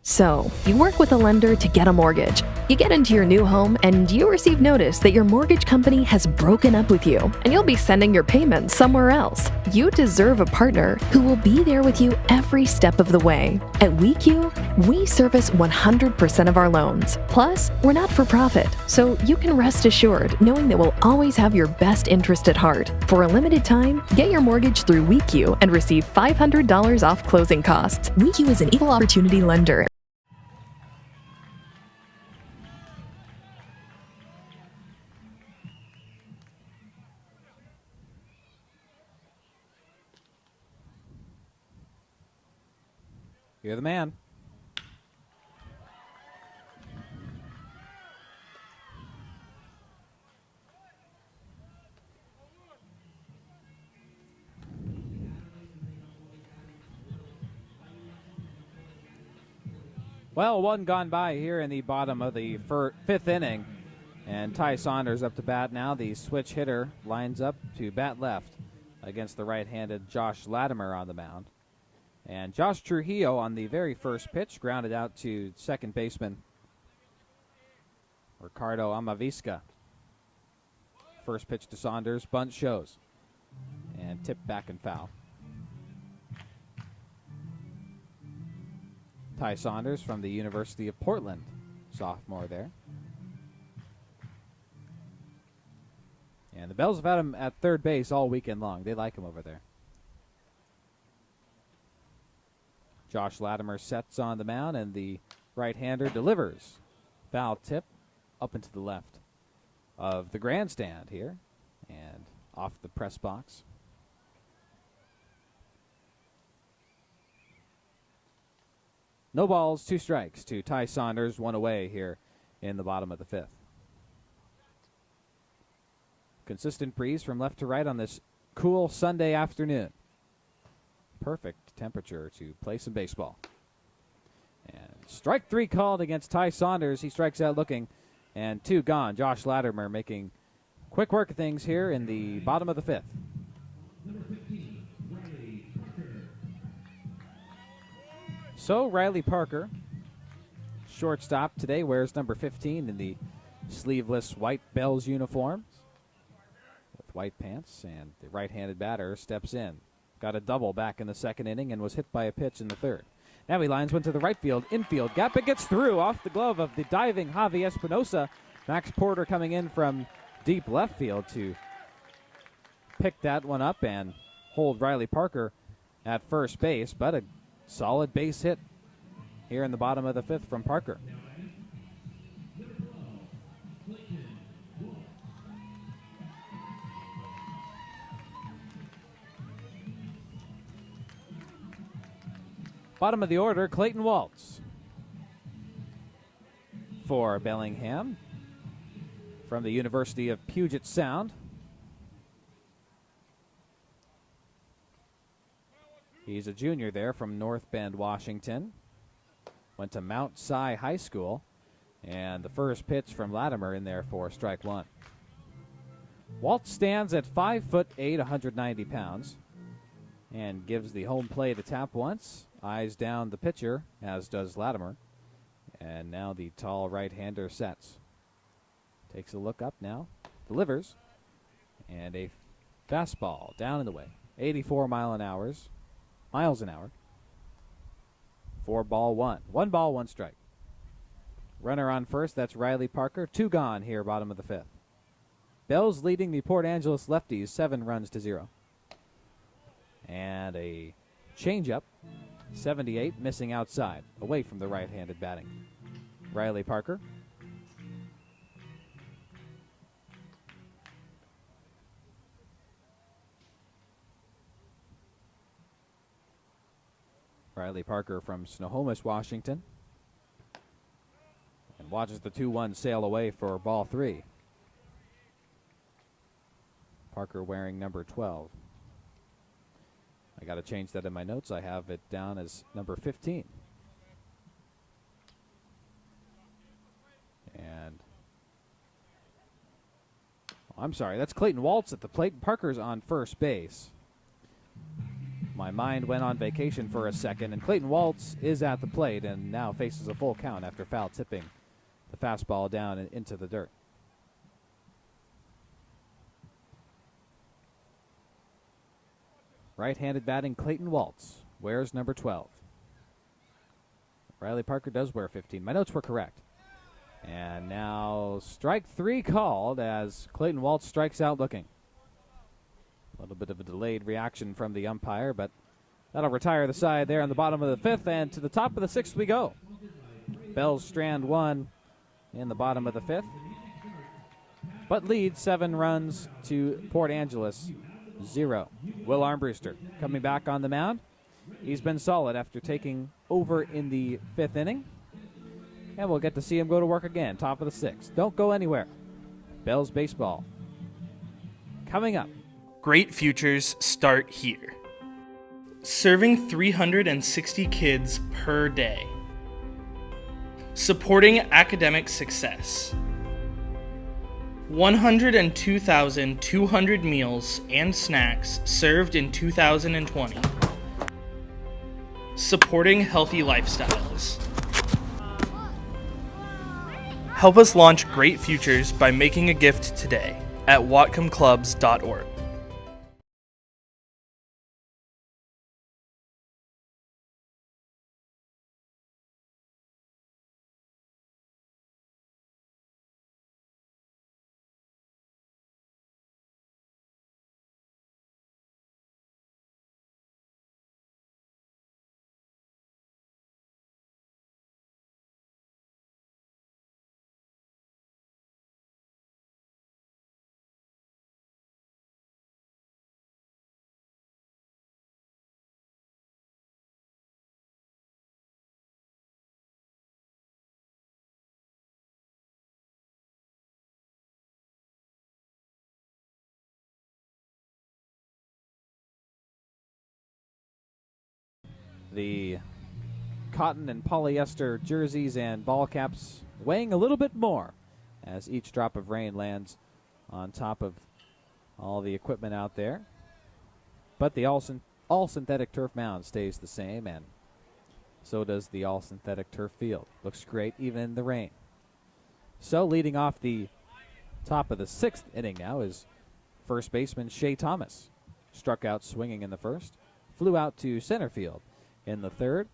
So, you work with a lender to get a mortgage. You get into your new home and you receive notice that your mortgage company has broken up with you and you'll be sending your payments somewhere else. You deserve a partner who will be there with you every step of the way. At WeQ, we service 100% of our loans. Plus, we're not for profit, so you can rest assured knowing that we'll always have your best interest at heart. For a limited time, get your mortgage through WeQ and receive $500 off closing costs. WeQ is an equal opportunity lender. You're the man. Well, one gone by here in the bottom of the 5th inning. And Ty Saunders up to bat now. The switch hitter lines up to bat left against the right-handed Josh Latimer on the mound. And Josh Trujillo on the very first pitch grounded out to second baseman Ricardo Amavisca. First pitch to Saunders. Bunt shows. And tipped back and foul. Ty Saunders from the University of Portland. Sophomore there. And the Bells have had him at third base all weekend long. They like him over there. Josh Latimer sets on the mound, and the right-hander delivers. Foul tip up into the left of the grandstand here and off the press box. No balls, 2 strikes to Ty Saunders, 1 away here in the bottom of the 5th. Consistent breeze from left to right on this cool Sunday afternoon. Perfect temperature to play some baseball. And strike 3 called against Ty Saunders. He strikes out looking, and 2 gone. Josh Latimer making quick work of things here in the bottom of the 5th. So Riley Parker, shortstop today, wears number 15 in the sleeveless white Bells uniforms with white pants, and the right-handed batter steps in. Got a double back in the 2nd inning and was hit by a pitch in the 3rd. Now he lines one to the right field, infield gap. It gets through off the glove of the diving Javi Espinosa. Max Porter coming in from deep left field to pick that one up and hold Riley Parker at first base, but a solid base hit here in the bottom of the 5th from Parker. Bottom of the order, Clayton Waltz for Bellingham from the University of Puget Sound. He's a junior there from North Bend, Washington. Went to Mount Si High School. And the first pitch from Latimer in there for strike 1. Waltz stands at 5'8", 190 pounds. And gives the home plate a tap once. Eyes down the pitcher, as does Latimer. And now the tall right-hander sets. Takes a look up now. Delivers. And a fastball down and away. 84 miles an hour. 4-1. 1 ball, 1 strike. Runner on first, that's Riley Parker. 2 gone here, bottom of the 5th. Bells leading the Port Angeles Lefties 7-0. And a changeup. 78, missing outside, away from the right-handed batting. Riley Parker. Riley Parker from Snohomish, Washington. And watches the 2-1 sail away for ball 3. Parker wearing number 12. I got to change that in my notes. I have it down as number 15. And I'm sorry, that's Clayton Waltz at the plate. Parker's on first base. My mind went on vacation for a second, and Clayton Waltz is at the plate and now faces a full count after foul tipping the fastball down and into the dirt. Right-handed batting, Clayton Waltz wears number 12. Riley Parker does wear 15. My notes were correct. And now strike 3 called as Clayton Waltz strikes out looking. A little bit of a delayed reaction from the umpire, but that'll retire the side there on the bottom of the 5th, and to the top of the 6th we go. Bells strand 1 in the bottom of the 5th, but lead 7 runs to Port Angeles 0. Will Armbruster coming back on the mound. He's been solid after taking over in the 5th inning. And we'll get to see him go to work again, top of the 6th. Don't go anywhere. Bells baseball coming up. Great futures start here. Serving 360 kids per day. Supporting academic success. 102,200 meals and snacks served in 2020. Supporting healthy lifestyles. Help us launch great futures by making a gift today at whatcomclubs.org. The cotton and polyester jerseys and ball caps weighing a little bit more as each drop of rain lands on top of all the equipment out there. But the all synthetic turf mound stays the same, and so does the all synthetic turf field. Looks great even in the rain. So leading off the top of the 6th inning now is first baseman Shea Thomas. Struck out swinging in the first, flew out to center field in the third.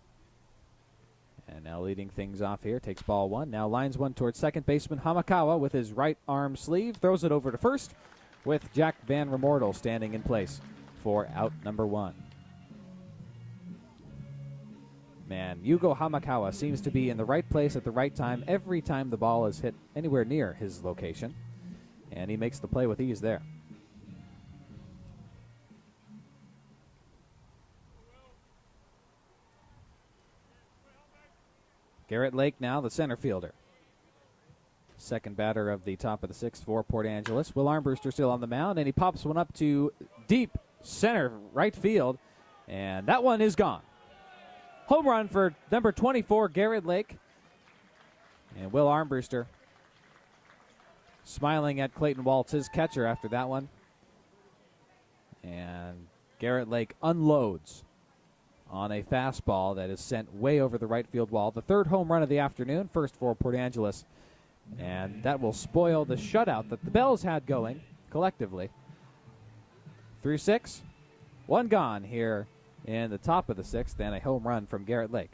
And now leading things off here, takes ball one. Now lines one towards second baseman Hamakawa with his right arm sleeve. Throws it over to first with Jack Van Remortel standing in place for out number one. Man, Yugo Hamakawa seems to be in the right place at the right time every time the ball is hit anywhere near his location. And he makes the play with ease there. Garrett Lake now the center fielder. Second batter of the top of the 6th for Port Angeles. Will Armbruster still on the mound, and he pops one up to deep center right field, and that one is gone. Home run for number 24, Garrett Lake. And Will Armbruster smiling at Clayton Waltz, his catcher, after that one. And Garrett Lake unloads on a fastball that is sent way over the right field wall. The third home run of the afternoon, first for Port Angeles. And that will spoil the shutout that the Bells had going collectively. Through 6, one gone here in the top of the 6th, and a home run from Garrett Lake.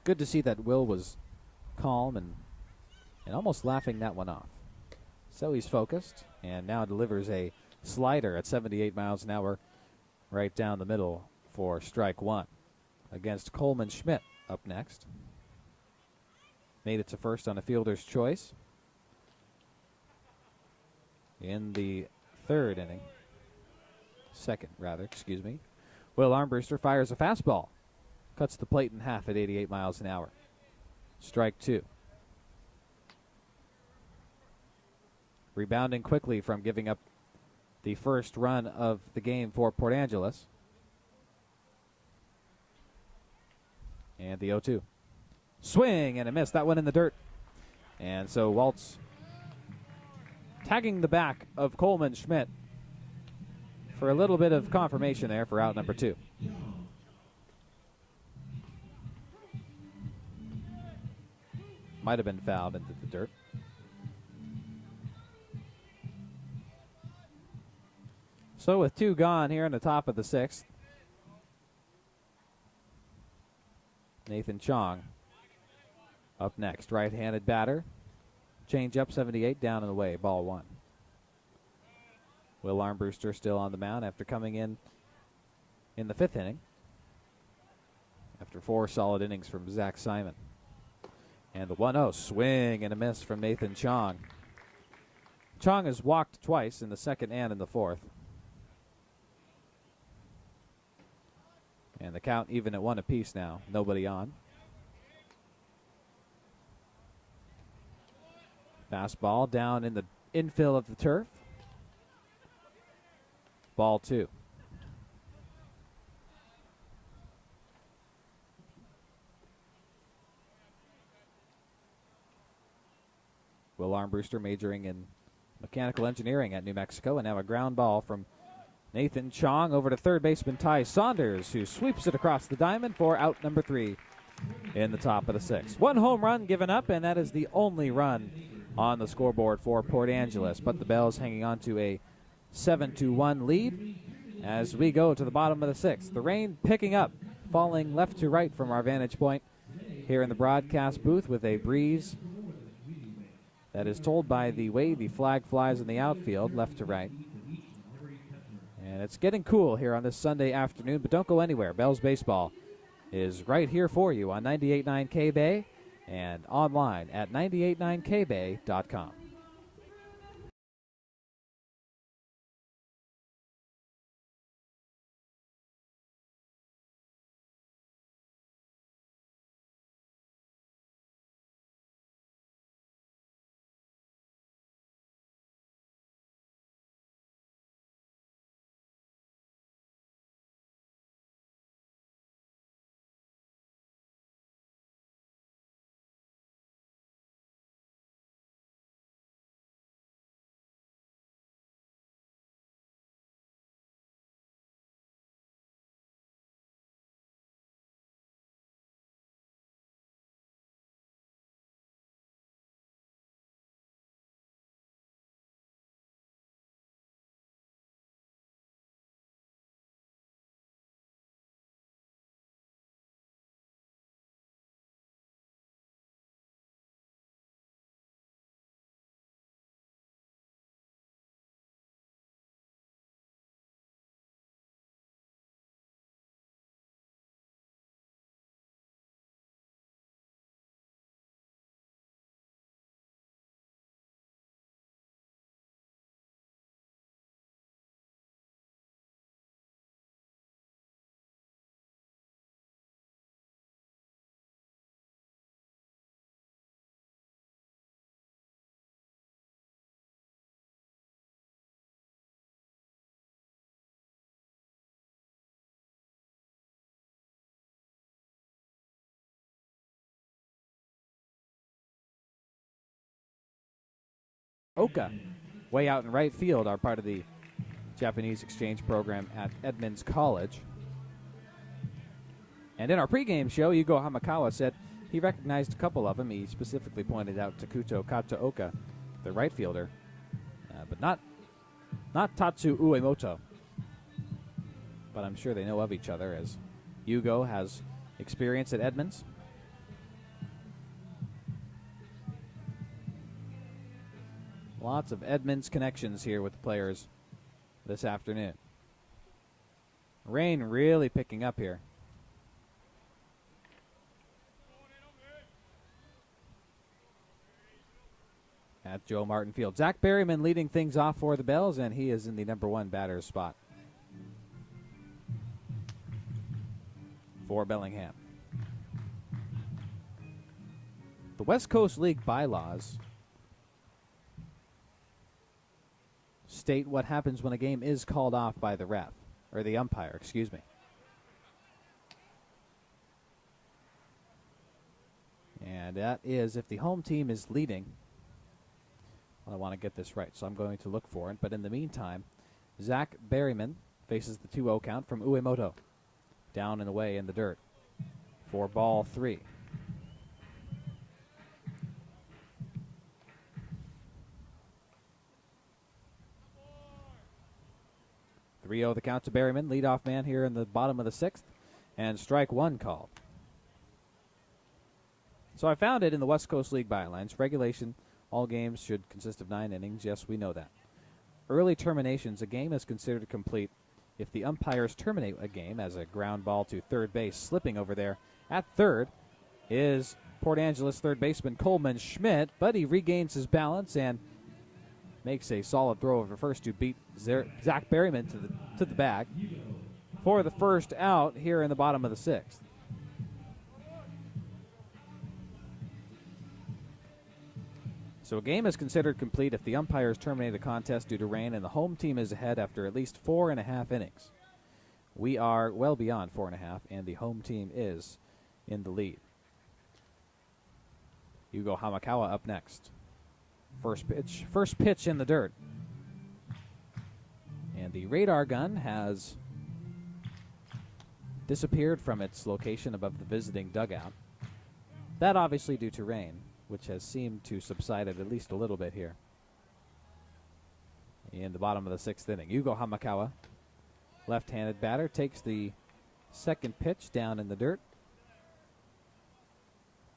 Good to see that Will was calm and almost laughing that one off. So he's focused and now delivers a slider at 78 miles an hour right down the middle for strike one against Coleman Schmidt up next. Made it to first on a fielder's choice in the third inning. Second, rather, excuse me. Will Armbruster fires a fastball. Cuts the plate in half at 88 miles an hour. Strike two. Rebounding quickly from giving up the first run of the game for Port Angeles. And the 0-2. Swing and a miss. That one in the dirt. And so Waltz tagging the back of Coleman Schmidt for a little bit of confirmation there for out number 2. Might have been fouled into the dirt. So with 2 gone here in the top of the 6th, Nathan Chong up next. Right-handed batter. Change up 78, down and away, ball 1. Will Armbruster still on the mound after coming in the 5th inning. After 4 solid innings from Zach Simon. And the 1-0 swing and a miss from Nathan Chong. Chong has walked twice in the 2nd and in the 4th. And the count even at 1 apiece now. Nobody on. Fastball down in the infill of the turf. Ball 2. Will Armbruster majoring in mechanical engineering at New Mexico, and now a ground ball from Nathan Chong over to third baseman Ty Saunders, who sweeps it across the diamond for out number 3. in the top of the 6th. One home run given up, and that is the only run on the scoreboard for Port Angeles. But the Bells hanging on to a 7-1 lead as we go to the bottom of the 6th. The rain picking up, falling left to right from our vantage point here in the broadcast booth with a breeze that is told by the way the flag flies in the outfield, left to right. And it's getting cool here on this Sunday afternoon, but don't go anywhere. Bells Baseball is right here for you on 98.9 K-Bay and online at 989kbay.com. Oka, way out in right field, are part of the Japanese exchange program at Edmonds College. And in our pregame show, Yugo Hamakawa said he recognized a couple of them. He specifically pointed out Takuto Kataoka, the right fielder, but not Tatsu Uemoto. But I'm sure they know of each other, as Yugo has experience at Edmonds. Lots of Edmonds connections here with the players this afternoon. Rain really picking up here. At Joe Martin Field. Zach Berryman leading things off for the Bells, and he is in the number 1 batter's spot for Bellingham. The West Coast League bylaws state what happens when a game is called off by the ref, or the umpire, excuse me. And that is if the home team is leading. Well, I want to get this right, so I'm going to look for it. But in the meantime, Zach Berryman faces the 2-0 count from Uemoto. Down and away in the dirt for ball 3. The count to Berryman, leadoff man here in the bottom of the 6th, and strike 1 called. So I found it in the West Coast League bylines. Regulation, all games should consist of 9 innings. Yes, we know that. Early terminations, a game is considered complete if the umpires terminate a game as a ground ball to third base. Slipping over there at third is Port Angeles third baseman Coleman Schmidt, but he regains his balance and makes a solid throw over first to beat Zach Berryman to the bag for the first out here in the bottom of the 6th. So a game is considered complete if the umpires terminate a contest due to rain and the home team is ahead after at least 4.5 innings. We are well beyond 4.5, and the home team is in the lead. Yugo Hamakawa up next. First pitch in the dirt. And the radar gun has disappeared from its location above the visiting dugout. That obviously due to rain, which has seemed to subside at least a little bit here. In the bottom of the 6th inning, Yugo Hamakawa, left-handed batter, takes the second pitch down in the dirt.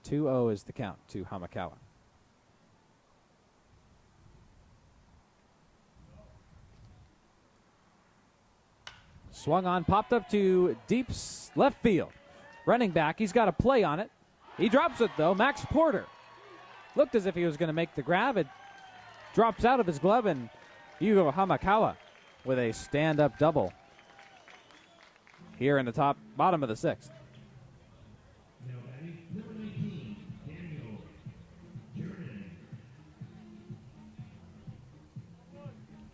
2-0 is the count to Hamakawa. Swung on, popped up to deep left field. Running back, he's got a play on it. He drops it, though. Max Porter looked as if he was going to make the grab. It drops out of his glove, and Yugo Hamakawa with a stand-up double here in the bottom of the 6th.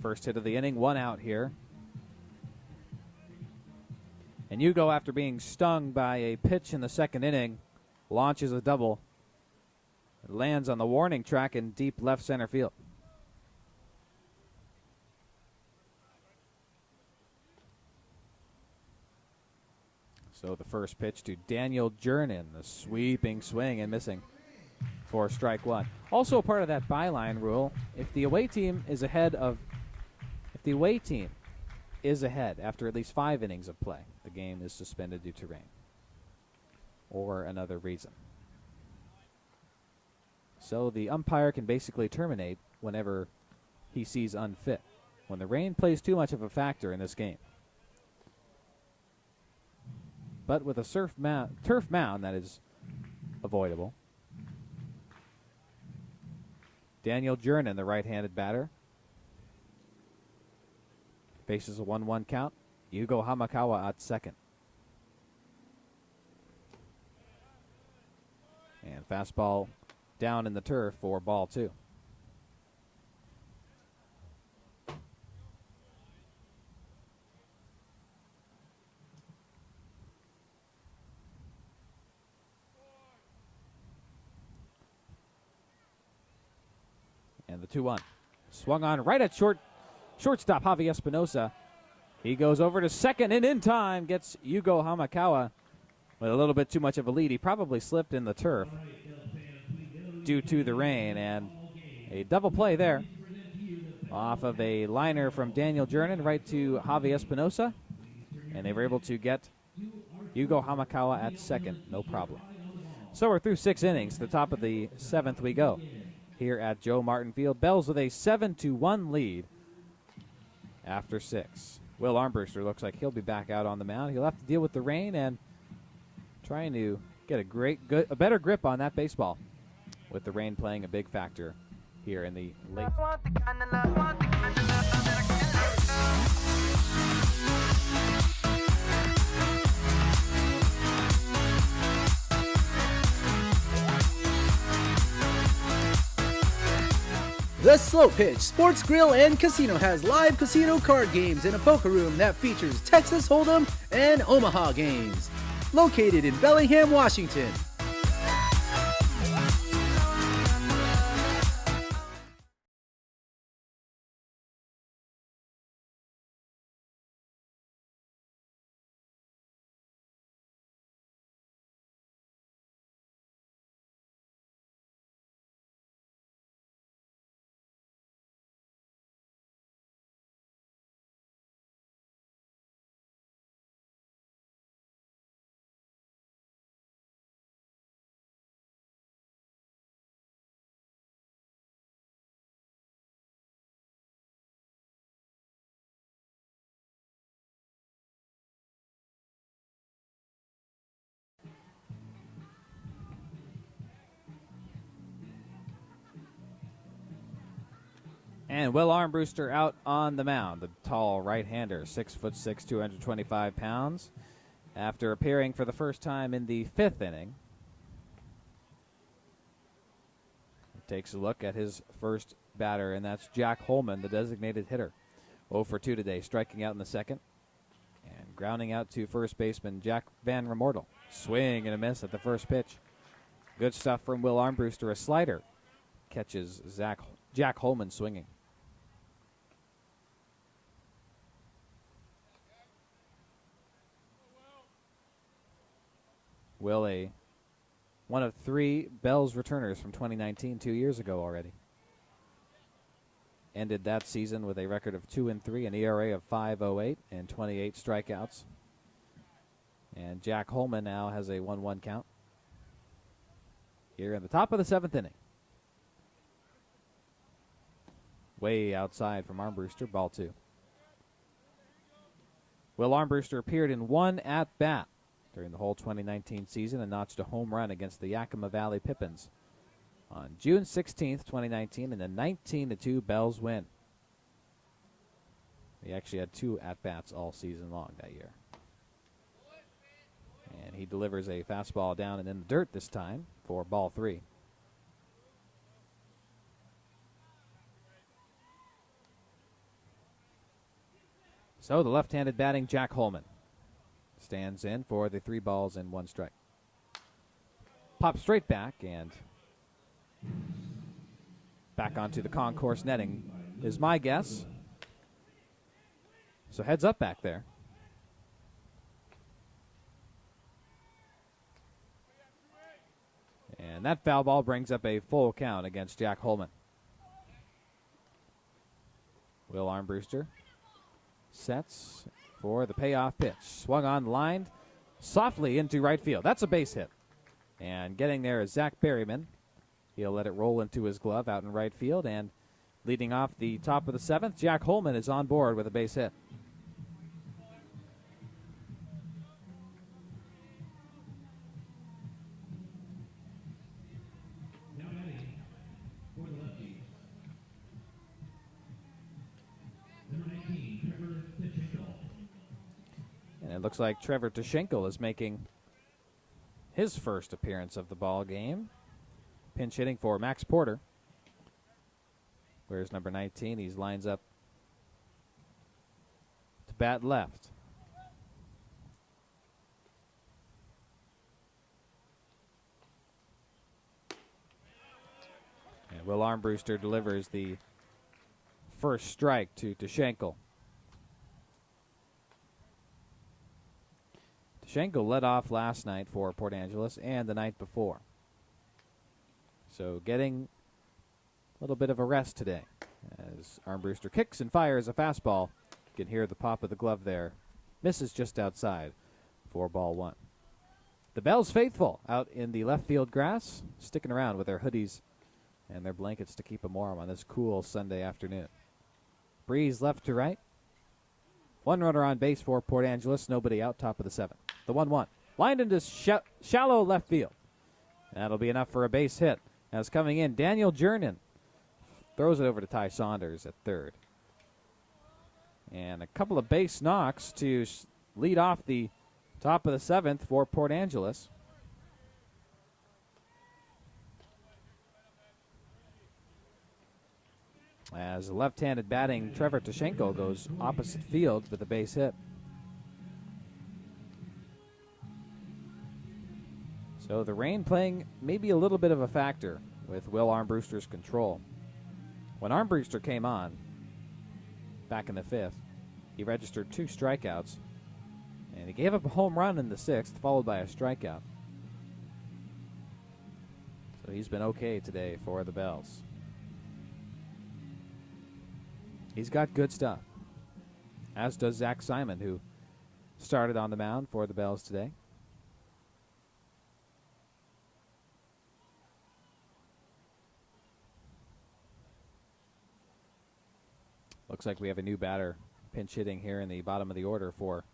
First hit of the inning, 1 out here. And Yugo, after being stung by a pitch in the 2nd inning, launches a double. It lands on the warning track in deep left center field. So the first pitch to Daniel Jernin, the sweeping swing and missing for strike 1. Also a part of that byline rule, if the away team is ahead after at least 5 innings of play, the game is suspended due to rain or another reason. So the umpire can basically terminate whenever he sees unfit, when the rain plays too much of a factor in this game. But with a turf mound, that is avoidable. Daniel Jernin, the right-handed batter, faces a 1-1 count. Yugo Hamakawa at second. And fastball down in the turf for ball 2. And the 2-1. Swung on right at shortstop Javi Espinosa. He goes over to second and in time gets Yugo Hamakawa with a little bit too much of a lead. He probably slipped in the turf due to the rain, and a double play there off of a liner from Daniel Jernin right to Javi Espinosa, and they were able to get Yugo Hamakawa at second, no problem. So we're through 6 innings. The top of the 7th we go here at Joe Martin Field. Bells with a 7-1 lead after 6. Will Armbruster looks like he'll be back out on the mound. He'll have to deal with the rain and trying to get a better grip on that baseball, with the rain playing a big factor here in the late. The Slow Pitch Sports Grill and Casino has live casino card games in a poker room that features Texas Hold'em and Omaha games. Located in Bellingham, Washington. And Will Armbruster out on the mound, the tall right-hander, 6'6", 225 pounds. After appearing for the first time in the 5th inning, he takes a look at his first batter, and that's Jack Holman, the designated hitter. 0 for 2 today, striking out in the 2nd. And grounding out to first baseman Jack Van Remortel. Swing and a miss at the first pitch. Good stuff from Will Armbruster. A slider catches Jack Holman swinging. Will, a one of 3 Bells returners from 2019, 2 years ago already. Ended that season with a record of 2-3, an ERA of 5.08, and 28 strikeouts. And Jack Holman now has a 1-1 count here in the top of the 7th inning. Way outside from Armbruster, ball 2. Will Armbruster appeared in 1 at-bat during the whole 2019 season and notched a home run against the Yakima Valley Pippins on June 16th, 2019, in a 19-2 Bells win. He actually had 2 at-bats all season long that year. And he delivers a fastball down and in the dirt this time for ball 3. So the left-handed batting Jack Holman stands in for the 3 balls and 1 strike. Pop straight back and back onto the concourse netting is my guess. So heads up back there. And that foul ball brings up a full count against Jack Holman. Will Armbruster sets for the payoff pitch. Swung on, lined softly into right field. That's a base hit. And getting there is Zach Berryman. He'll let it roll into his glove out in right field. And leading off the top of the 7th, Jack Holman is on board with a base hit. Now batting for the lefties. Number 19, Trevor Tichenko. And it looks like Trevor Tichenko is making his first appearance of the ball game. Pinch hitting for Max Porter. Where's number 19? He lines up to bat left. And Will Armbruster delivers the first strike to Tichenko. Tichenko led off last night for Port Angeles and the night before. So getting a little bit of a rest today as Armbruster kicks and fires a fastball. You can hear the pop of the glove there. Misses just outside for ball 1. The Bells faithful out in the left field grass, sticking around with their hoodies and their blankets to keep them warm on this cool Sunday afternoon. Breeze left to right. 1 runner on base for Port Angeles, nobody out, top of the 7th. The 1-1. Lined into shallow left field. That'll be enough for a base hit. As coming in, Daniel Jernin throws it over to Ty Saunders at third. And a couple of base knocks to lead off the top of the 7th for Port Angeles. As left-handed batting Trevor Tichenko goes opposite field with a base hit. So the rain playing maybe a little bit of a factor with Will Armbruster's control. When Armbruster came on back in the 5th, he registered 2 strikeouts, and he gave up a home run in the 6th, followed by a strikeout. So he's been okay today for the Bells. He's got good stuff, as does Zach Simon, who started on the mound for the Bells today. Looks like we have a new batter pinch hitting here in the bottom of the order for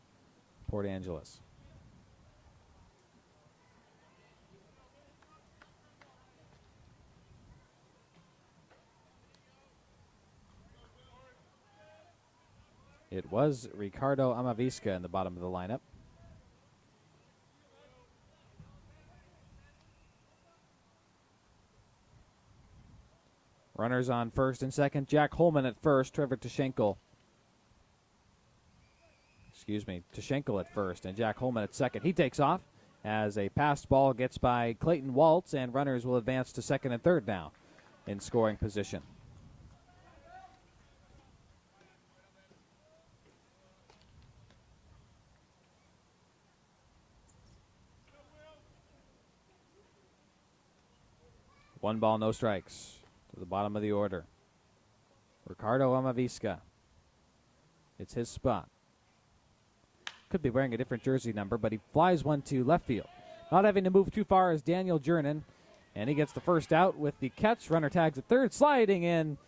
Port Angeles. It was Ricardo Amavisca in the bottom of the lineup. Runners on first and second. Jack Holman at first. Tichenko at first, and Jack Holman at second. He takes off as a passed ball gets by Clayton Waltz, and runners will advance to second and third now in scoring position. 1 ball, no strikes to the bottom of the order. Ricardo Amavisca. It's his spot. Could be wearing a different jersey number, but he flies one to left field. Not having to move too far is Daniel Jernan, and he gets the first out with the catch. Runner tags at third. Sliding in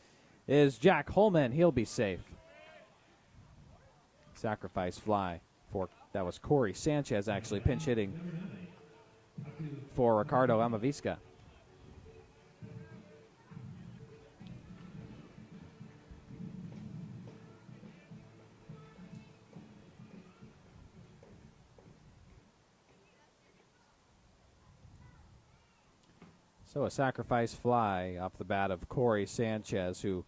is Jack Holman. He'll be safe. Sacrifice fly that was Corey Sanchez actually pinch hitting for Ricardo Amavisca. So a sacrifice fly off the bat of Corey Sanchez, who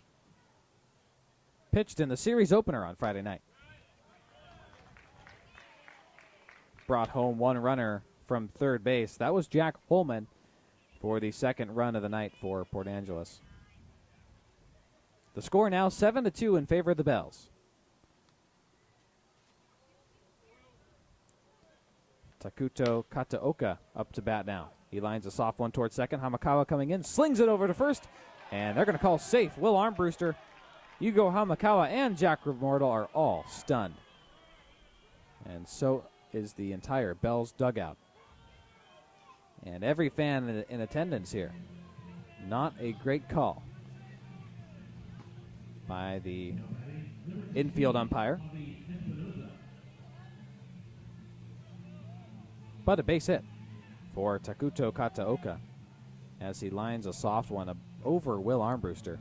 pitched in the series opener on Friday night. Brought home 1 runner from third base. That was Jack Holman for the second run of the night for Port Angeles. The score now 7-2 in favor of the Bells. Takuto Kataoka up to bat now. He lines a soft one towards second. Hamakawa coming in, slings it over to first, and they're going to call safe. Will Armbruster, Hugo Hamakawa, and Jack Remordal are all stunned. And so is the entire Bells dugout. And every fan in attendance here. Not a great call by the infield umpire. But a base hit for Takuto Kataoka as he lines a soft one over Will Armbruster.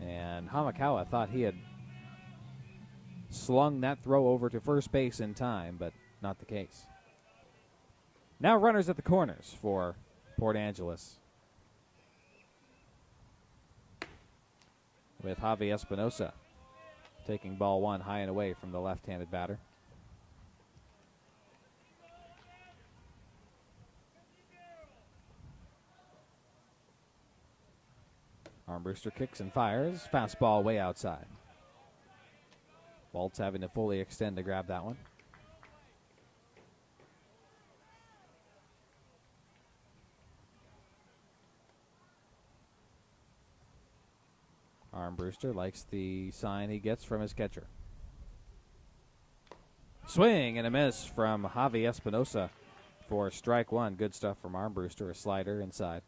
And Hamakawa thought he had slung that throw over to first base in time, but not the case. Now runners at the corners for Port Angeles, with Javi Espinosa taking ball 1 high and away from the left-handed batter. Armbruster kicks and fires. Fastball way outside. Waltz having to fully extend to grab that one. Armbruster likes the sign he gets from his catcher. Swing and a miss from Javi Espinosa for strike 1. Good stuff from Armbruster. A slider inside.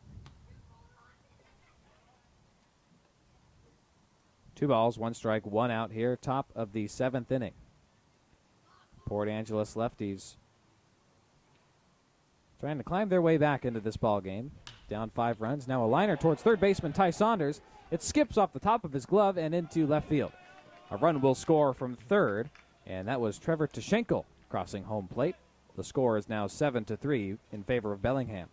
2 balls, 1 strike, 1 out here, top of the 7th inning. Port Angeles Lefties trying to climb their way back into this ball game. Down 5 runs. Now a liner towards third baseman Ty Saunders. It skips off the top of his glove and into left field. A run will score from third, and that was Trevor Tashenko crossing home plate. The score is now 7-3 in favor of Bellingham.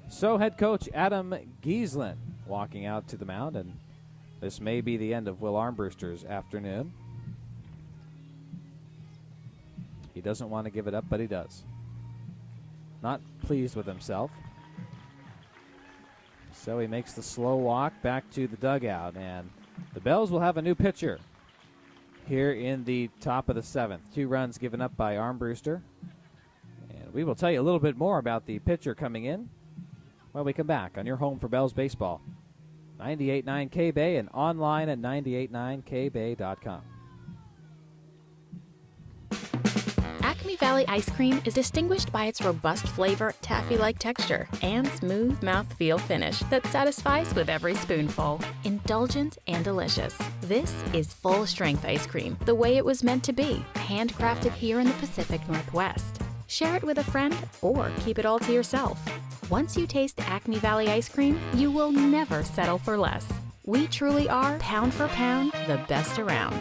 So head coach Adam Giesland walking out to the mound, and this may be the end of Will Armbruster's afternoon. He doesn't want to give it up, but he does. Not pleased with himself. So he makes the slow walk back to the dugout, and the Bells will have a new pitcher here in the top of the 7th. 2 runs given up by Armbruster. And we will tell you a little bit more about the pitcher coming in when we come back on your home for Bells baseball. 98.9 K-Bay and online at 989kbay.com. Acme Valley ice cream is distinguished by its robust flavor, taffy-like texture, and smooth mouthfeel finish that satisfies with every spoonful. Indulgent and delicious. This is full-strength ice cream, the way it was meant to be, handcrafted here in the Pacific Northwest. Share it with a friend or keep it all to yourself. Once you taste Acme Valley ice cream, you will never settle for less. We truly are, pound for pound, the best around.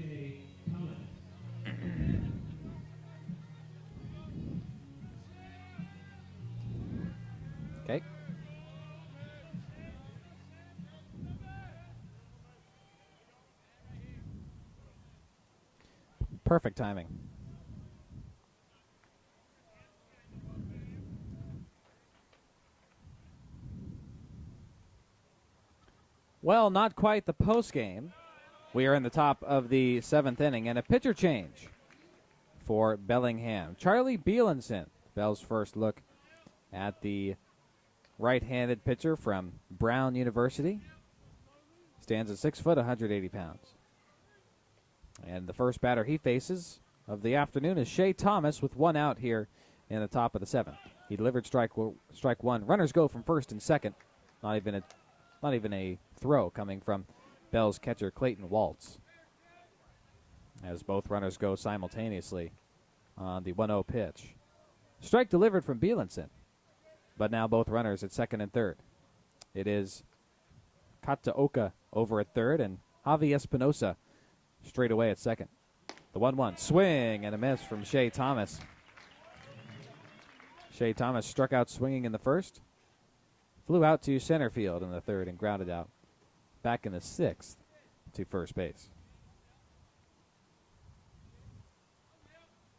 Shea Thomas. Okay. Perfect timing. Well, not quite the post game. We are in the top of the 7th inning, and a pitcher change for Bellingham. Charlie Bielenson, Bell's first look at the right-handed pitcher from Brown University. Stands at 6 foot, 180 pounds. And the first batter he faces of the afternoon is Shea Thomas with one out here in the top of the 7th. He delivered strike one. Runners go from first and second. Not even a throw coming from Bell's catcher Clayton Waltz, as both runners go simultaneously on the 1-0 pitch. Strike delivered from Bielenson, but now both runners at second and third. It is Kataoka over at third and Javi Espinosa straight away at second. The 1-1 swing and a miss from Shea Thomas. Shea Thomas struck out swinging in the first, flew out to center field in the third and grounded out back in the 6th to first base.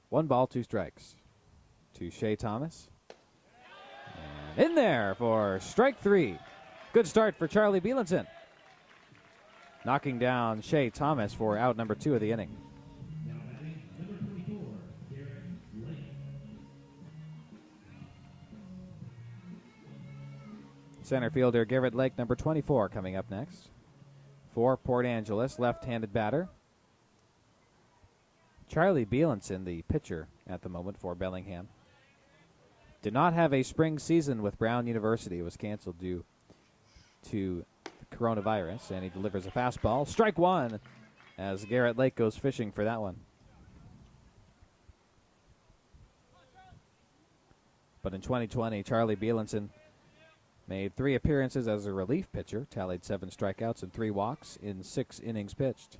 1 ball, 2 strikes to Shea Thomas. And in there for strike 3. Good start for Charlie Bielenson, knocking down Shea Thomas for out number 2 of the inning. Now batting, number 24, Garrett Lake. Center fielder Garrett Lake, number 24, coming up next. For Port Angeles, left-handed batter. Charlie Bielenson, the pitcher at the moment for Bellingham, did not have a spring season with Brown University. It was canceled due to the coronavirus, and he delivers a fastball. Strike one as Garrett Lake goes fishing for that one. But in 2020, Charlie Bielenson made 3 appearances as a relief pitcher, tallied 7 strikeouts and 3 walks in 6 innings pitched.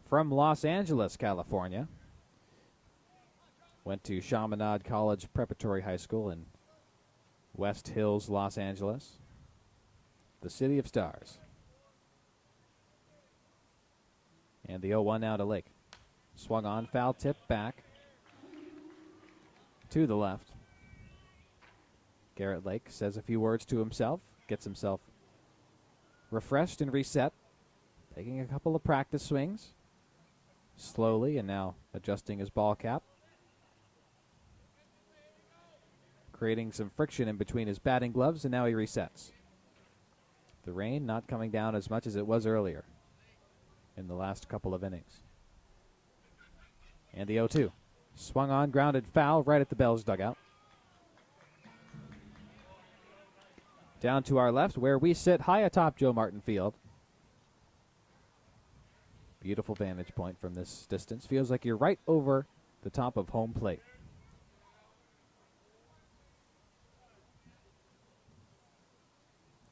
From Los Angeles, California, went to Chaminade College Preparatory High School in West Hills, Los Angeles, the city of stars. And the 0-1 now to Lake. Swung on, foul tip back to the left. Garrett Lake says a few words to himself, gets himself refreshed and reset, taking a couple of practice swings, slowly, and now adjusting his ball cap, creating some friction in between his batting gloves, and now he resets. The rain not coming down as much as it was earlier in the last couple of innings. And the 0-2. Swung on, grounded foul right at the Bells dugout. Down to our left, where we sit high atop Joe Martin Field. Beautiful vantage point from this distance. Feels like you're right over the top of home plate.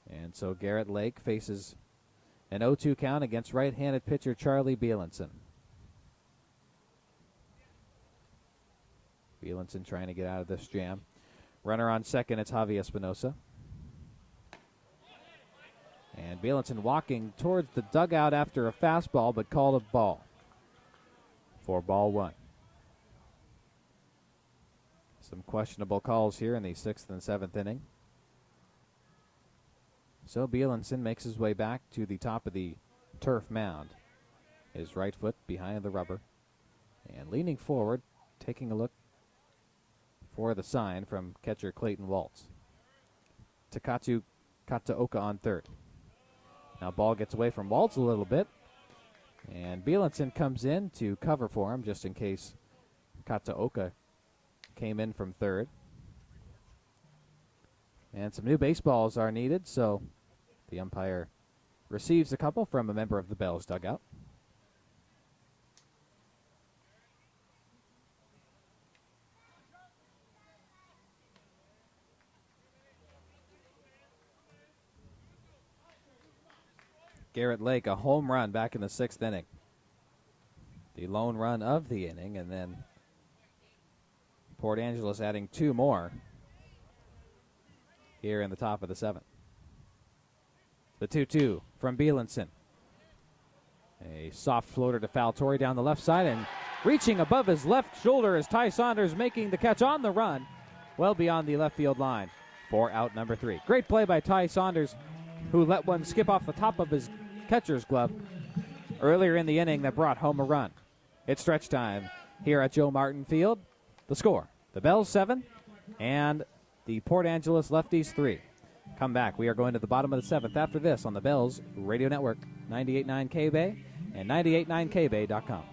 And so Garrett Lake faces an 0-2 count against right-handed pitcher Charlie Bielenson. Bielenson trying to get out of this jam. Runner on second, it's Javi Espinosa. And Bielenson walking towards the dugout after a fastball, but called a ball for ball 1. Some questionable calls here in the 6th and 7th inning. So Bielenson makes his way back to the top of the turf mound. His right foot behind the rubber. And leaning forward, taking a look for the sign from catcher Clayton Waltz. Takatu Kataoka on third. Now ball gets away from Waltz a little bit. And Bielenson comes in to cover for him just in case Kataoka came in from third. And some new baseballs are needed, so the umpire receives a couple from a member of the Bells dugout. Garrett Lake, a home run back in the 6th inning. The lone run of the inning, and then Port Angeles adding 2 more here in the top of the 7th. The 2-2 from Bielenson. A soft floater to Faltori down the left side, and reaching above his left shoulder is Ty Saunders, making the catch on the run well beyond the left field line for out number 3. Great play by Ty Saunders, who let one skip off the top of his catcher's glove earlier in the inning that brought home a run. It's stretch time here at Joe Martin Field. The score, the Bells 7 and the Port Angeles Lefties 3. Come back. We are going to the bottom of the 7th after this on the Bells Radio Network, 98.9 K-Bay and 98.9kbay.com.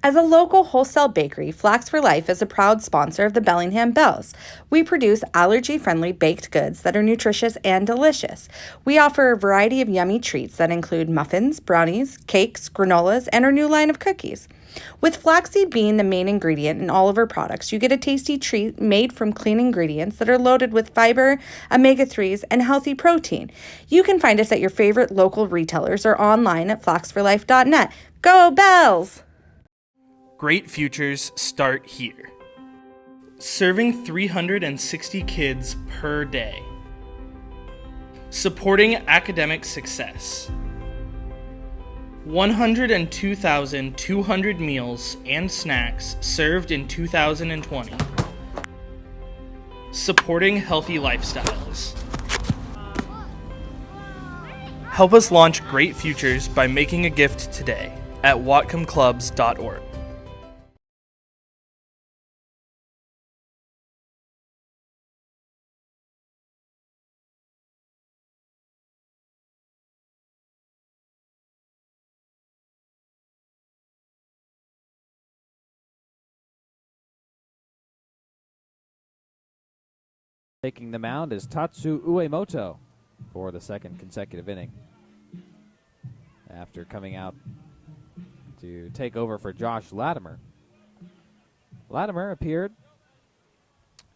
As a local wholesale bakery, Flax for Life is a proud sponsor of the Bellingham Bells. We produce allergy-friendly baked goods that are nutritious and delicious. We offer a variety of yummy treats that include muffins, brownies, cakes, granolas, and our new line of cookies. With flaxseed being the main ingredient in all of our products, you get a tasty treat made from clean ingredients that are loaded with fiber, omega-3s, and healthy protein. You can find us at your favorite local retailers or online at flaxforlife.net. Go Bells! Great futures start here. Serving 360 kids per day. Supporting academic success. 102,200 meals and snacks served in 2020. Supporting healthy lifestyles. Help us launch great futures by making a gift today at whatcomclubs.org. Taking the mound is Tatsu Uemoto for the 2nd consecutive inning, after coming out to take over for Josh Latimer. Latimer appeared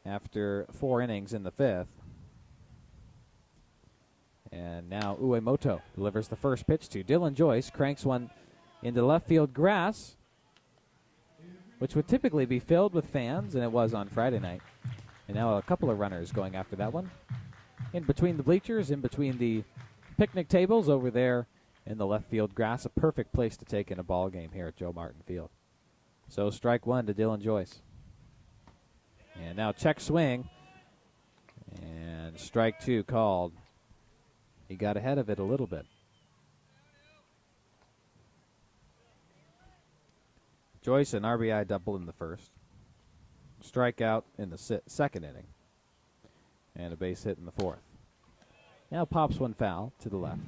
after 4 innings in the 5th. And now Uemoto delivers the first pitch to Dylan Joyce, cranks one into left field grass, which would typically be filled with fans, and it was on Friday night. And now a couple of runners going after that one. In between the bleachers, in between the picnic tables over there in the left field grass. A perfect place to take in a ball game here at Joe Martin Field. So strike 1 to Dylan Joyce. And now check swing. And strike 2 called. He got ahead of it a little bit. Joyce, an RBI double in the first. Strikeout in the 2nd inning. And a base hit in the 4th. Now pops one foul to the left.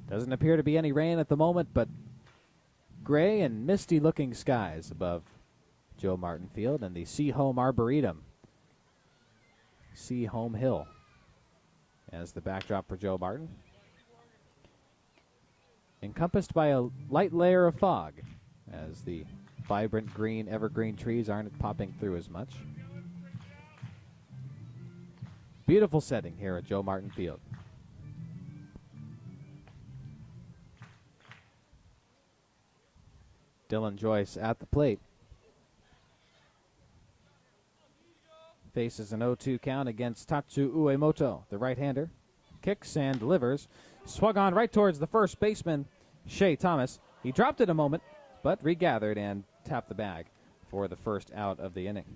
Doesn't appear to be any rain at the moment, but gray and misty looking skies above Joe Martin Field and the Seaholm Arboretum. Seaholm Hill as the backdrop for Joe Martin. Encompassed by a light layer of fog as the vibrant green evergreen trees aren't popping through as much. Beautiful setting here at Joe Martin Field. Dylan Joyce at the plate. Faces an 0-2 count against Tatsu Uemoto, the right-hander. Kicks and delivers. Swung on right towards the first baseman, Shea Thomas. He dropped it a moment, but regathered and tapped the bag for the first out of the inning.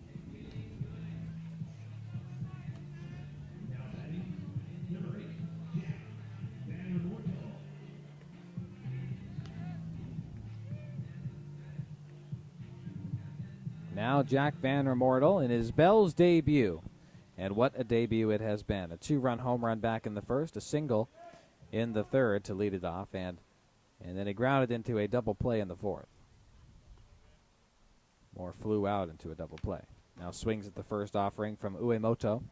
Now Jack Van Remortel in his Bells debut. And what a debut it has been. A 2-run home run back in the first, a single in the 3rd to lead it off, and then he grounded into a double play in the 4th. Moore flew out into a double play. Now swings at the first offering from Uemoto.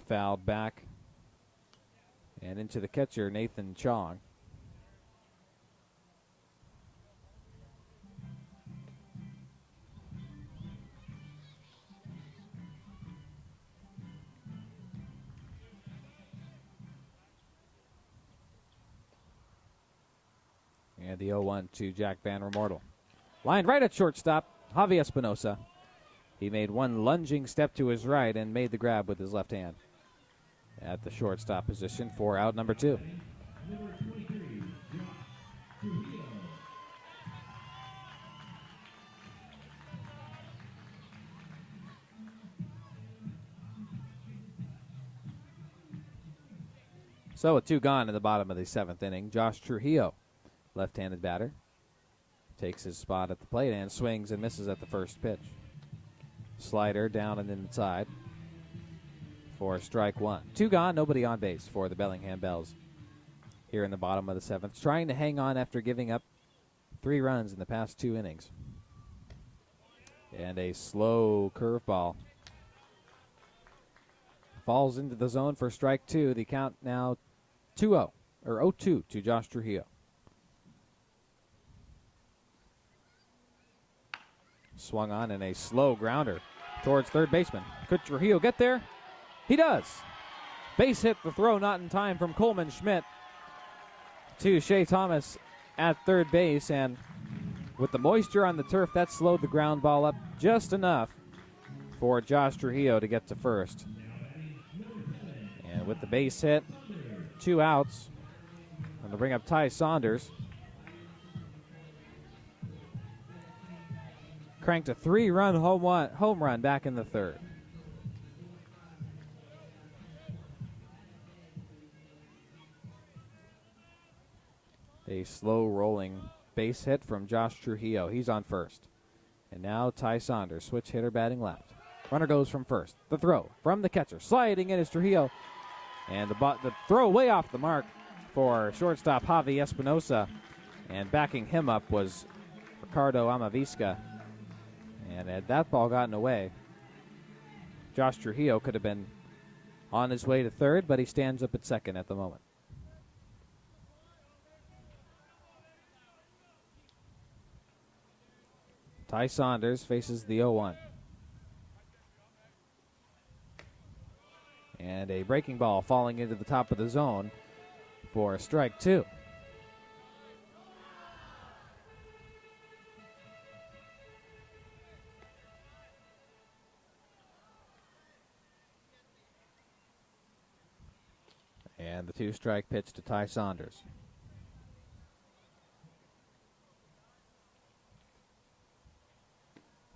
Fouled back and into the catcher, Nathan Chong. And the 0-1 to Jack Van Remortel. Lined right at shortstop, Javi Espinosa. He made one lunging step to his right and made the grab with his left hand at the shortstop position for out number 2. So with 2 gone in the bottom of the 7th inning, Josh Trujillo, left-handed batter, takes his spot at the plate and swings and misses at the first pitch. Slider down and inside for strike 1. 2 gone, nobody on base for the Bellingham Bells here in the bottom of the 7th, trying to hang on after giving up 3 runs in the past 2 innings. And a slow curveball falls into the zone for strike 2. The count now 2-0, or 0-2 to Josh Trujillo. Swung on in a slow grounder towards third baseman. Could Trujillo get there? He does. Base hit, the throw not in time from Coleman Schmidt to Shea Thomas at third base, and with the moisture on the turf, that slowed the ground ball up just enough for Josh Trujillo to get to first. And with the base hit, 2 outs, I'm going to bring up Ty Saunders. Cranked a 3-run home run back in the 3rd. A slow rolling base hit from Josh Trujillo. He's on first. And now Ty Saunders, switch hitter batting left. Runner goes from first. The throw from the catcher. Sliding in is Trujillo. And the throw way off the mark for shortstop Javi Espinosa. And backing him up was Ricardo Amavisca. And had that ball gotten away, Josh Trujillo could have been on his way to third, but he stands up at second at the moment. Ty Saunders faces the 0-1. And a breaking ball falling into the top of the zone for strike 2. And the 2-strike pitch to Ty Saunders.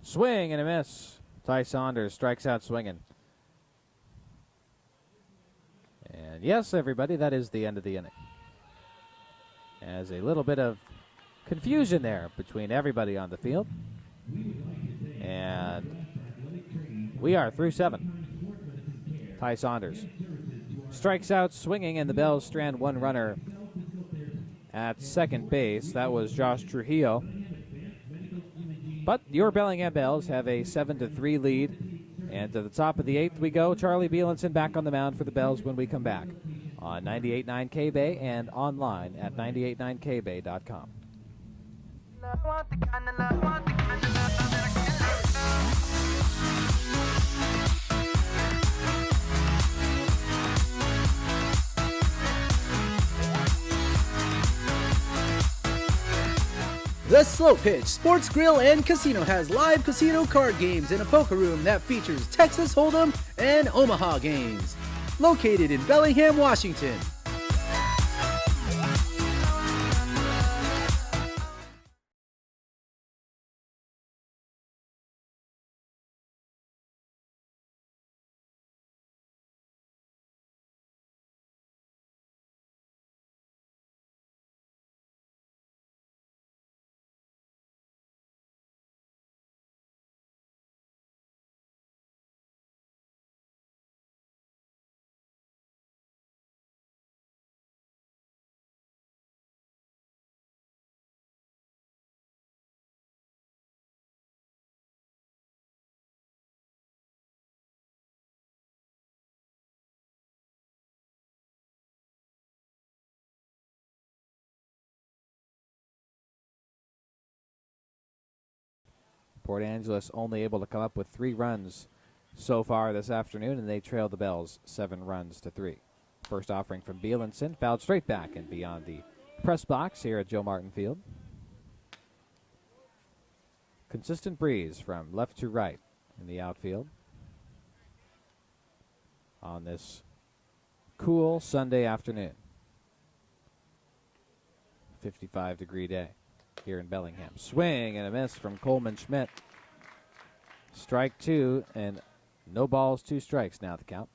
Swing and a miss. Ty Saunders strikes out swinging. And yes, everybody, that is the end of the inning. As a little bit of confusion there between everybody on the field. And we are through 7. Ty Saunders strikes out swinging, and the Bells strand 1 runner at second base. That was Josh Trujillo. But your Bellingham Bells have a 7-3 lead. And to the top of the 8th we go. Charlie Bielenson back on the mound for the Bells when we come back on 98.9 K-Bay and online at 989kbay.com. The Slow Pitch Sports Grill and Casino has live casino card games in a poker room that features Texas Hold'em and Omaha games. Located in Bellingham, Washington. Port Angeles only able to come up with 3 runs so far this afternoon, and they trail the Bells 7 runs to 3. First offering from Bielenson, fouled straight back and beyond the press box here at Joe Martin Field. Consistent breeze from left to right in the outfield on this cool Sunday afternoon. 55-degree day here in Bellingham. Swing and a miss from Coleman Schmidt. Strike two, and no balls, 2 strikes now the count.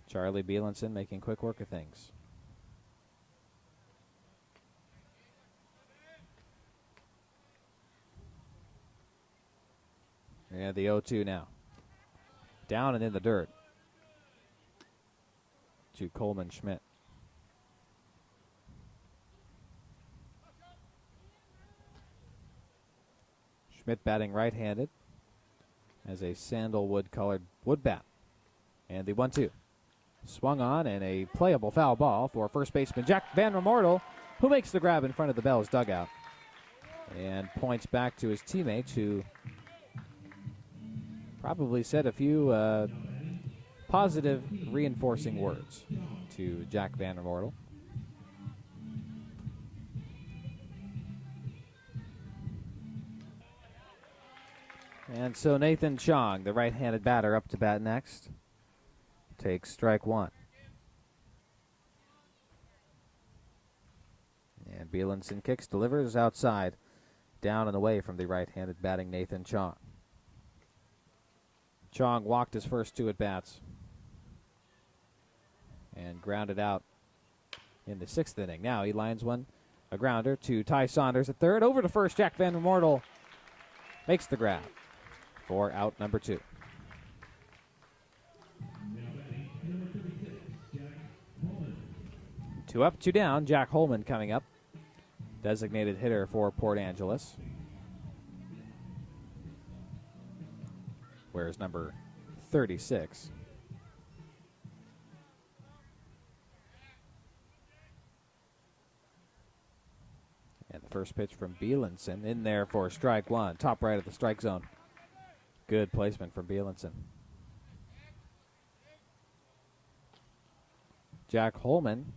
Charlie Bielenson making quick work of things. And the 0-2 now. Down and in the dirt to Coleman Schmidt. Schmidt batting right-handed, has a sandalwood-colored wood bat. And the 1-2. Swung on, and a playable foul ball for first baseman Jack Van Remortel, who makes the grab in front of the Bells dugout. And points back to his teammates, who probably said a few positive reinforcing words to Jack Van Remortel. And so Nathan Chong, the right-handed batter, up to bat next, takes strike one. And Bielenson kicks, delivers outside, down and away from the right-handed batting Nathan Chong. Chong walked his first 2 at-bats and grounded out in the 6th inning. Now he lines one, a grounder to Ty Saunders at third. Over to first, Jack Van Remortel makes the grab for out number 2. Two up, 2 down. Jack Holman coming up. Designated hitter for Port Angeles. Wears number 36. And the first pitch from Bielenson in there for strike one. Top right of the strike zone. Good placement from Bielenson. Jack Holman,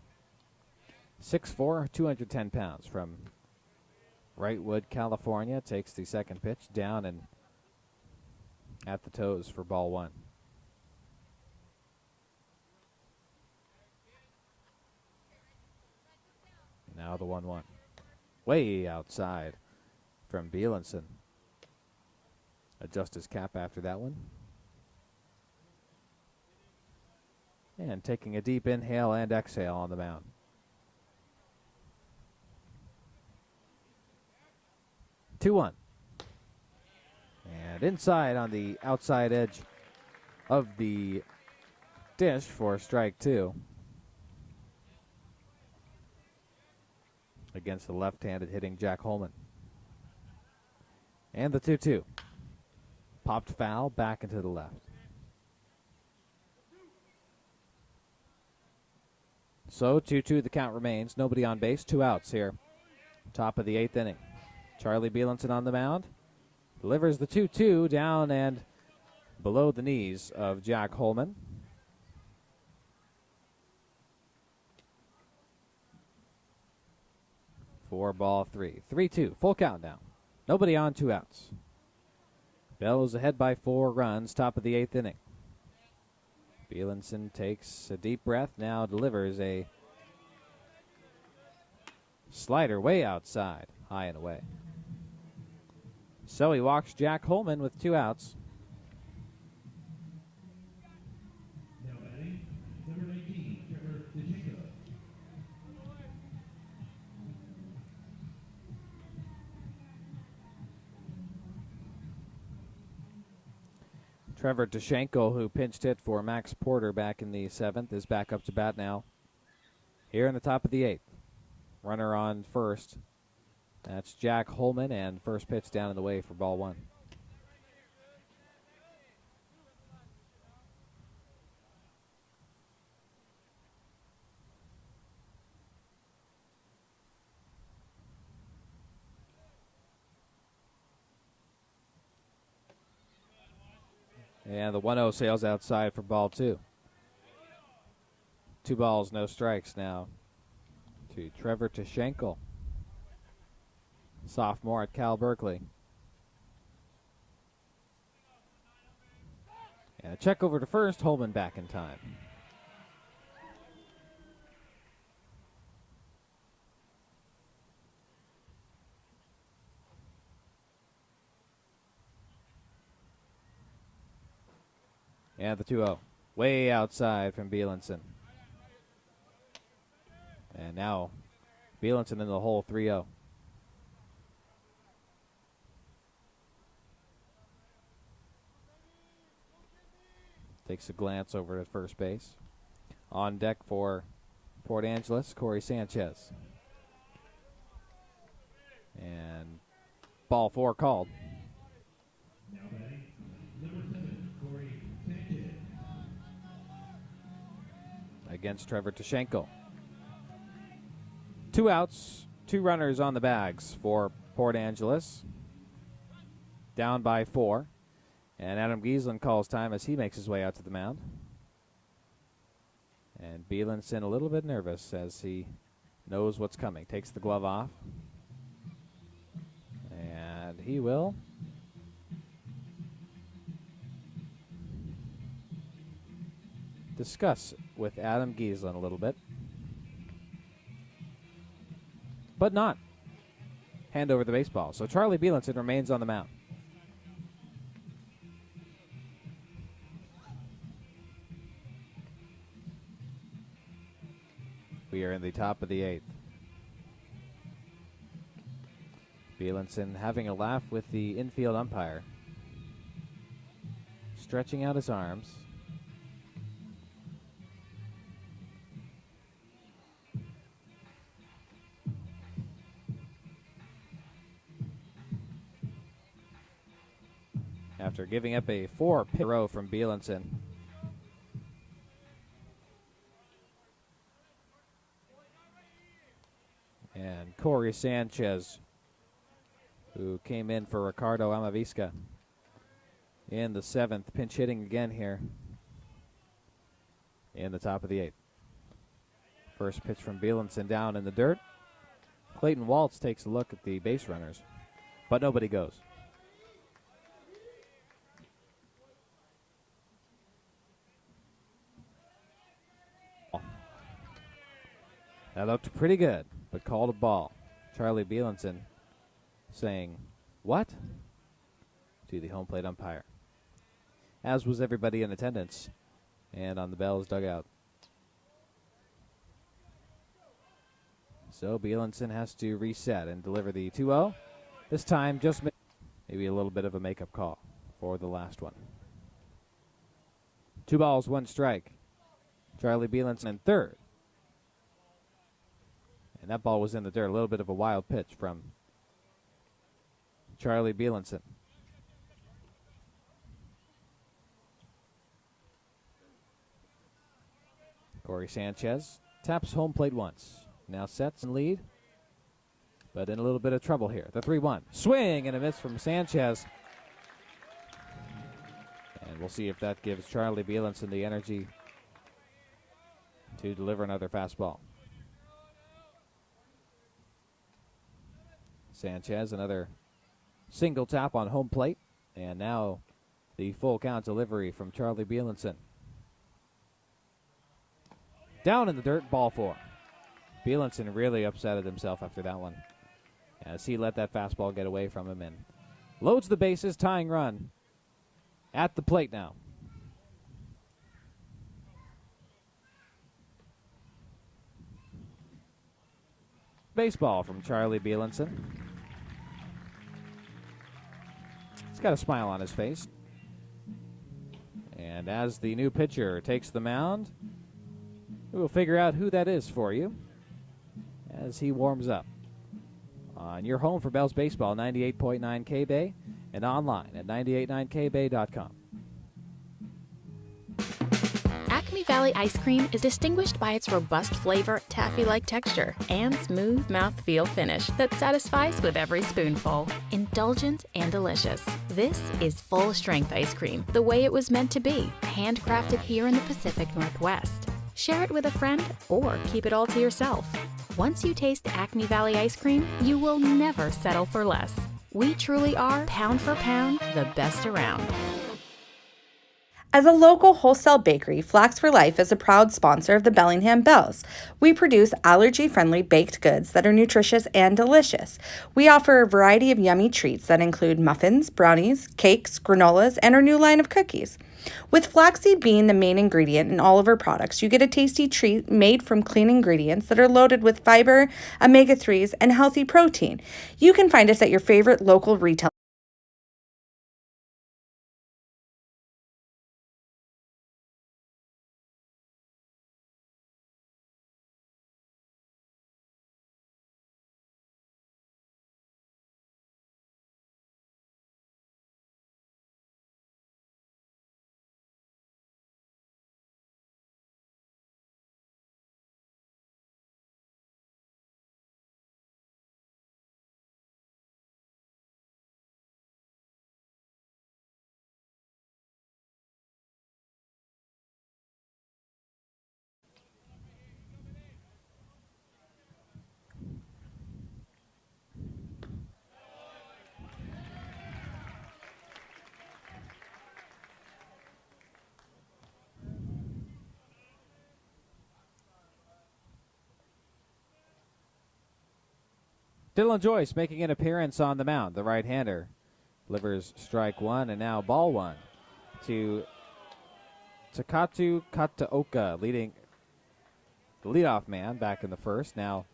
6'4", 210 pounds, from Wrightwood, California, takes the second pitch down and at the toes for ball one. Now the 1-1. Way outside from Bielenson. Adjust his cap after that one. And taking a deep inhale and exhale on the mound. Two-one. And inside on the outside edge of the dish for strike two. Against the left-handed hitting Jack Holman. And the 2-2. Popped foul back into the left. So 2-2 the count remains. Nobody on base. 2 outs here. Top of the 8th inning. Charlie Bielenson on the mound. Delivers the 2-2 down and below the knees of Jack Holman. For ball 3. 3-2. Full count now. Nobody on, 2 outs. Bells ahead by 4 runs. Top of the 8th inning. Bielenson takes a deep breath. Now delivers a slider way outside. High and away. So he walks Jack Holman with 2 outs. Now batting, number 19, Trevor DeJinko. Trevor Dashenko, who pinched hit for Max Porter back in the 7th, is back up to bat now. Here in the top of the 8th. Runner on first. That's Jack Holman, and first pitch down and away for ball 1. And the 1-0 sails outside for ball 2. 2 balls, no strikes now to Trevor Tashenko, sophomore at Cal Berkeley. And a check over to first, Holman back in time. And the 2-0. Way outside from Bielenson. And now Bielenson in the hole, 3-0. Takes a glance over at first base. On deck for Port Angeles, Corey Sanchez. And ball 4 called. Now batting, number 7, Corey Sanchez. Against Trevor Tashenko. 2 outs, 2 runners on the bags for Port Angeles. Down by 4. And Adam Giesland calls time as he makes his way out to the mound. And Bielenson a little bit nervous as he knows what's coming. Takes the glove off. And he will discuss with Adam Giesland a little bit. But not hand over the baseball. So Charlie Bielenson remains on the mound. We are in the top of the 8th. Bielenson having a laugh with the infield umpire. Stretching out his arms. After giving up a 4-pitch row from Bielenson. And Corey Sanchez, who came in for Ricardo Amavisca in the 7th, pinch hitting again here in the top of the 8th. First pitch from Bielenson down in the dirt. Clayton Waltz takes a look at the base runners, but nobody goes. That looked pretty good, but called a ball. Charlie Bielenson saying, "What?" to the home plate umpire. As was everybody in attendance and on the Bells dugout. So Bielenson has to reset and deliver the 2-0. This time just maybe a little bit of a makeup call for the last one. 2 balls, 1 strike. Charlie Bielenson in third. And that ball was in the dirt. A little bit of a wild pitch from Charlie Bielenson. Corey Sanchez taps home plate once. Now sets and lead, but in a little bit of trouble here. The 3-1. Swing and a miss from Sanchez. And we'll see if that gives Charlie Bielenson the energy to deliver another fastball. Sanchez, another single tap on home plate. And now the full count delivery from Charlie Bielenson. Down in the dirt, ball 4. Bielenson really upsetted himself after that one, as he let that fastball get away from him and loads the bases, tying run at the plate now. Baseball from Charlie Bielenson. He's got a smile on his face. And as the new pitcher takes the mound, we will figure out who that is for you as he warms up on your home for Bells Baseball, 98.9 K-Bay, and online at 989kbay.com. Acme Valley ice cream is distinguished by its robust flavor, taffy-like texture, and smooth mouthfeel finish that satisfies with every spoonful. Indulgent and delicious. This is full-strength ice cream, the way it was meant to be, handcrafted here in the Pacific Northwest. Share it with a friend or keep it all to yourself. Once you taste Acme Valley ice cream, you will never settle for less. We truly are, pound for pound, the best around. As a local wholesale bakery, Flax for Life is a proud sponsor of the Bellingham Bells. We produce allergy-friendly baked goods that are nutritious and delicious. We offer a variety of yummy treats that include muffins, brownies, cakes, granolas, and our new line of cookies. With flaxseed being the main ingredient in all of our products, you get a tasty treat made from clean ingredients that are loaded with fiber, omega-3s, and healthy protein. You can find us at your favorite local retailer. Dylan Joyce making an appearance on the mound. The right-hander delivers strike one, and now ball one to Takatu Kataoka, leading the leadoff man back in the first, now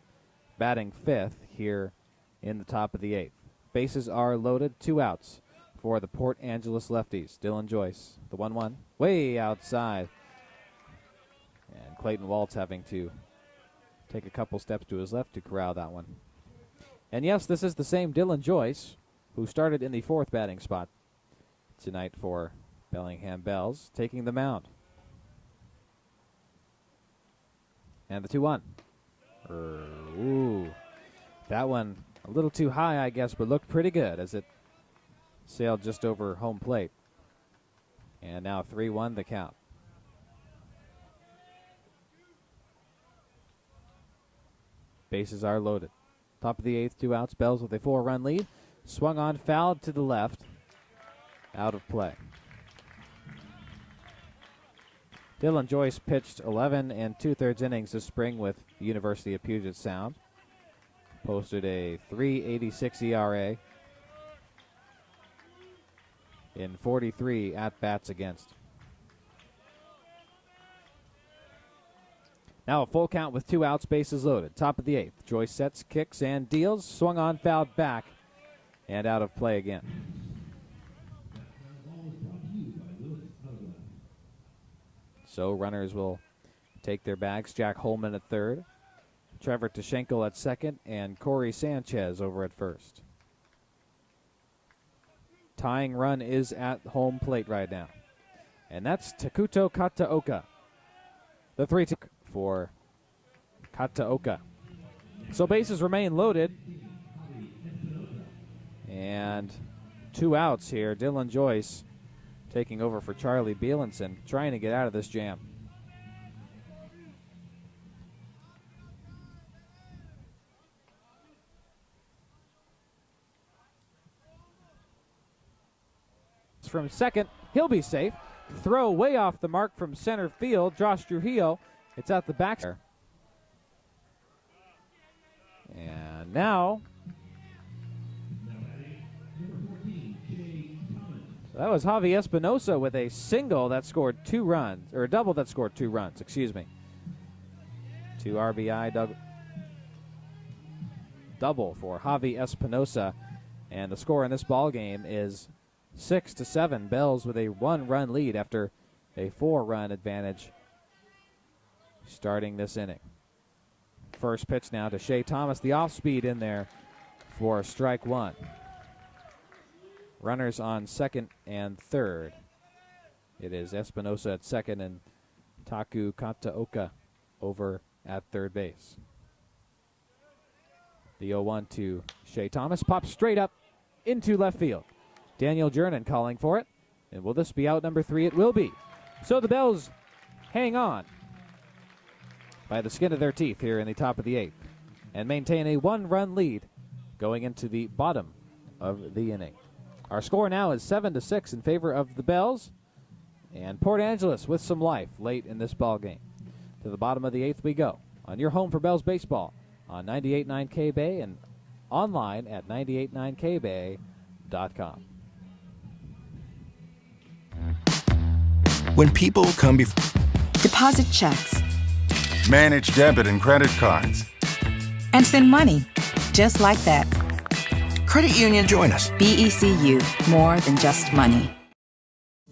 batting fifth here in the top of the eighth. Bases are loaded, 2 outs for the Port Angeles Lefties. Dylan Joyce, the 1-1, way outside. And Clayton Waltz having to take a couple steps to his left to corral that one. And yes, this is the same Dylan Joyce who started in the fourth batting spot tonight for Bellingham Bells, taking the mound. And the 2-1. Ooh, that one a little too high, I guess, but looked pretty good as it sailed just over home plate. And now 3-1 the count. Bases are loaded. Top of the eighth, 2 outs. Bells with a 4-run lead. Swung on, fouled to the left. Out of play. Dylan Joyce pitched 11 2/3 innings this spring with the University of Puget Sound. Posted a .386 ERA in 43 at-bats against. Now a full count with 2 outs, bases loaded. Top of the eighth. Joyce sets, kicks, and deals. Swung on, fouled back, and out of play again. So runners will take their bags. Jack Holman at third. Trevor Tashenko at second, and Corey Sanchez over at first. Tying run is at home plate right now. And that's Takuto Kataoka. The 3-2 for Kataoka. So bases remain loaded. And 2 outs here. Dylan Joyce taking over for Charlie Bielenson, trying to get out of this jam. From second, he'll be safe. Throw way off the mark from center field. Josh Trujillo, it's at the back. And now, so that was Javi Espinosa with a single that scored 2 runs, or a double that scored 2 runs, excuse me. 2 RBI double for Javi Espinosa. And the score in this ball game is 6-7. Bells with a 1-run lead after a 4-run advantage starting this inning. First pitch now to Shea Thomas. The off-speed in there for strike one. Runners on second and third. It is Espinosa at second and Taku Kataoka over at third base. The 0-1 to Shea Thomas. Pops straight up into left field. Daniel Jernan calling for it. And will this be out number 3? It will be. So the Bells hang on by the skin of their teeth here in the top of the 8th. and maintain a 1-run lead going into the bottom of the inning. Our score now is 7-6 in favor of the Bells, and Port Angeles with some life late in this ball game. To the bottom of the 8th we go on your home for Bells baseball on 98.9 K-Bay and online at 989kbay.com. When people come before... Deposit checks. Manage debit and credit cards. And send money. Just like that. Credit union. Join us. BECU. More than just money.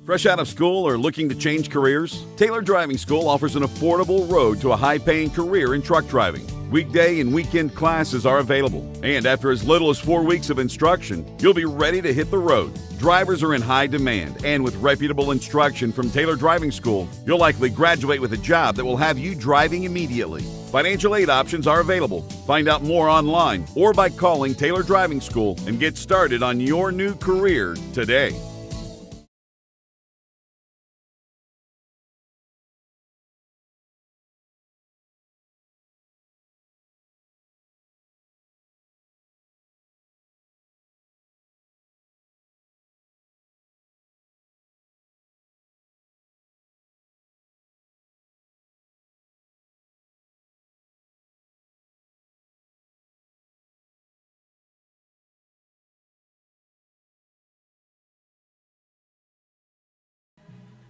Fresh out of school or looking to change careers? Taylor Driving School offers an affordable road to a high-paying career in truck driving. Weekday and weekend classes are available. And after as little as 4 weeks of instruction, you'll be ready to hit the road. Drivers are in high demand, and with reputable instruction from Taylor Driving School, you'll likely graduate with a job that will have you driving immediately. Financial aid options are available. Find out more online or by calling Taylor Driving School and get started on your new career today.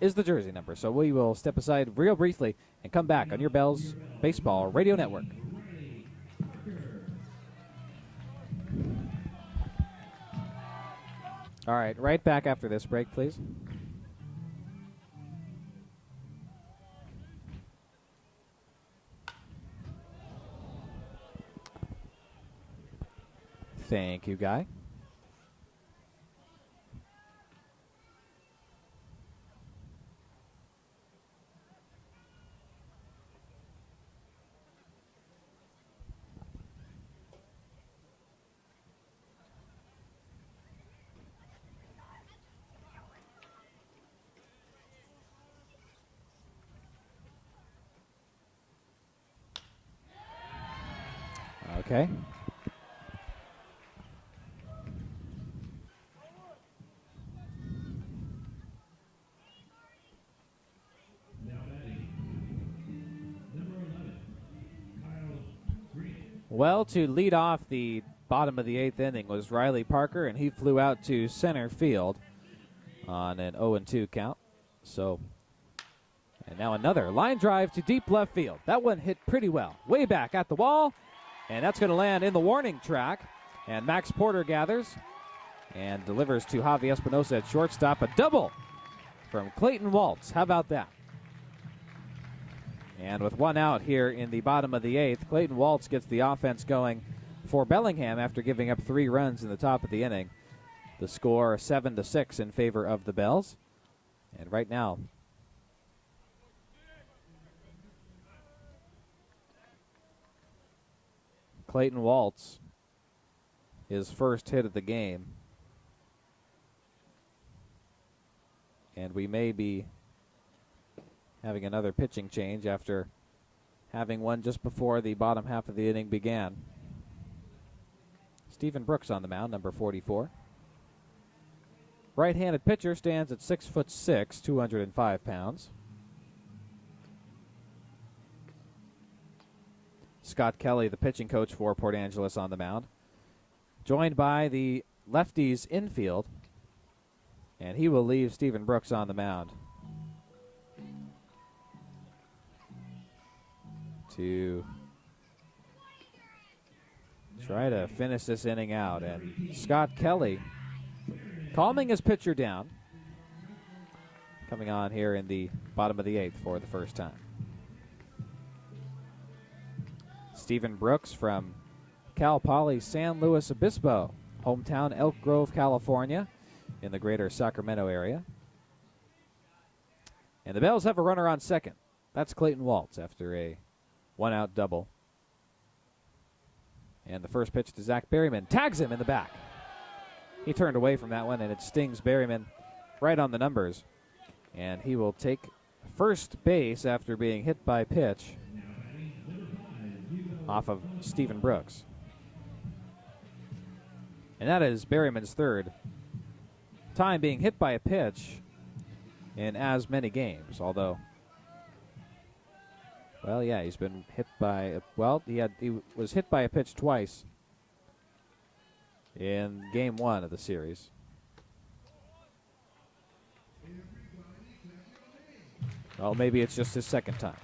Is the jersey number. So we will step aside real briefly and come back on your Bells Baseball Radio Network. All right, right back after this break, please. Thank you, Guy. Okay. Well, to lead off the bottom of the 8th inning was Riley Parker, and he flew out to center field on an 0-2 count. So, and now another line drive to deep left field. That one hit pretty well, way back at the wall, and that's going to land in the warning track. And Max Porter gathers and delivers to Javi Espinosa at shortstop. A double from Clayton Waltz. How about that? And with one out here in the bottom of the 8th, Clayton Waltz gets the offense going for Bellingham after giving up 3 runs in the top of the inning. The score 7-6 in favor of the Bells. And right now, Clayton Waltz, his first hit of the game. And we may be having another pitching change after having one just before the bottom half of the inning began. Stephen Brooks on the mound, number 44. Right-handed pitcher, stands at 6'6", 205 pounds. Scott Kelly, the pitching coach for Port Angeles, on the mound, joined by the lefties infield, and he will leave Stephen Brooks on the mound to try to finish this inning out. And Scott Kelly calming his pitcher down, coming on here in the bottom of the 8th for the first time. Stephen Brooks from Cal Poly San Luis Obispo, hometown Elk Grove, California, in the greater Sacramento area. And the Bells have a runner on second. That's Clayton Waltz after a one-out double. And the first pitch to Zach Berryman tags him in the back. He turned away from that one, and it stings Berryman right on the numbers. And he will take first base after being hit by pitch. off of Stephen Brooks. And that is Berryman's third time being hit by a pitch in as many games, although, well, yeah, he's been hit by, he was hit by a pitch twice in game 1 of the series. Well, maybe it's just his second time.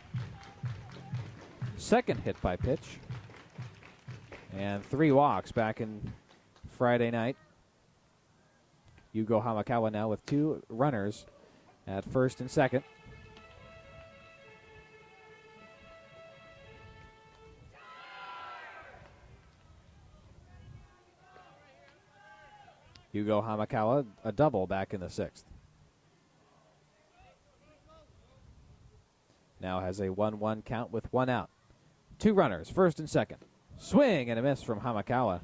Second hit by pitch. And 3 walks back in Friday night. Yugo Hamakawa now with 2 runners at first and second. Yugo Hamakawa, a double back in the 6th. Now has a 1-1 count with 1 out. 2 runners, first and second. Swing and a miss from Hamakawa.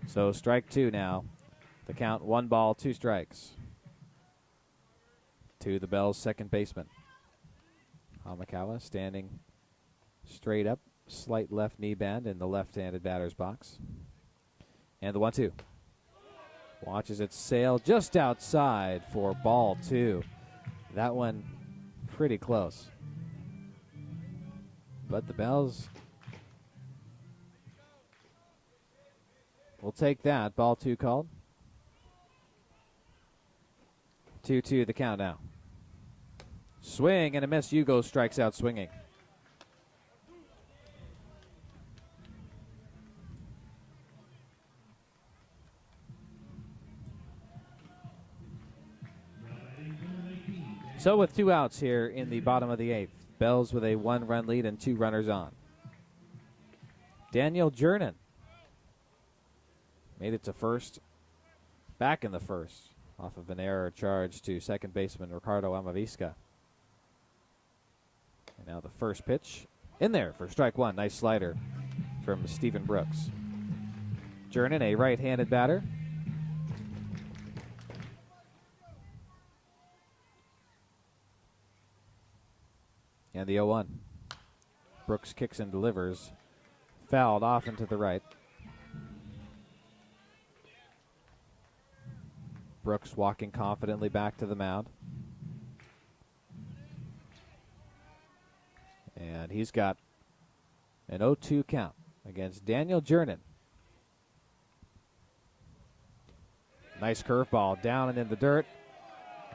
So strike 2 now. The count 1 ball, 2 strikes. To the Bells' second baseman. Hamakawa standing straight up, slight left knee bend in the left-handed batter's box. And the 1-2. Watches it sail just outside for ball 2. That one pretty close. But the Bells will take that. Ball 2 called. 2-2 the count now. Swing and a miss. Yugo strikes out swinging. So with 2 outs here in the bottom of the 8th, Bells with a 1-run lead and 2 runners on. Daniel Jernan made it to first, back in the first, off of an error charge to second baseman Ricardo Amavisca. And now the first pitch in there for strike 1. Nice slider from Stephen Brooks. Jernan, a right-handed batter. And the 0-1. Brooks kicks and delivers. Fouled off into the right. Brooks walking confidently back to the mound. And he's got an 0-2 count against Daniel Jernan. Nice curveball down and in the dirt.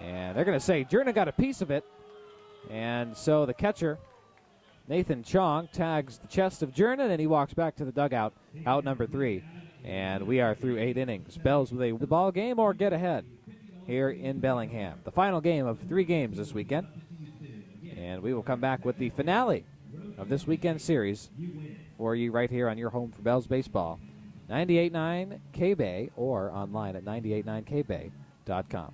And they're going to say Jernan got a piece of it. And so the catcher, Nathan Chong, tags the chest of Jernan, and he walks back to the dugout, out number 3. And we are through 8 innings. Bells with a ball game or get ahead here in Bellingham. The final game of 3 games this weekend. And we will come back with the finale of this weekend series for you right here on your home for Bells Baseball. 98.9 K-Bay or online at 989kbay.com.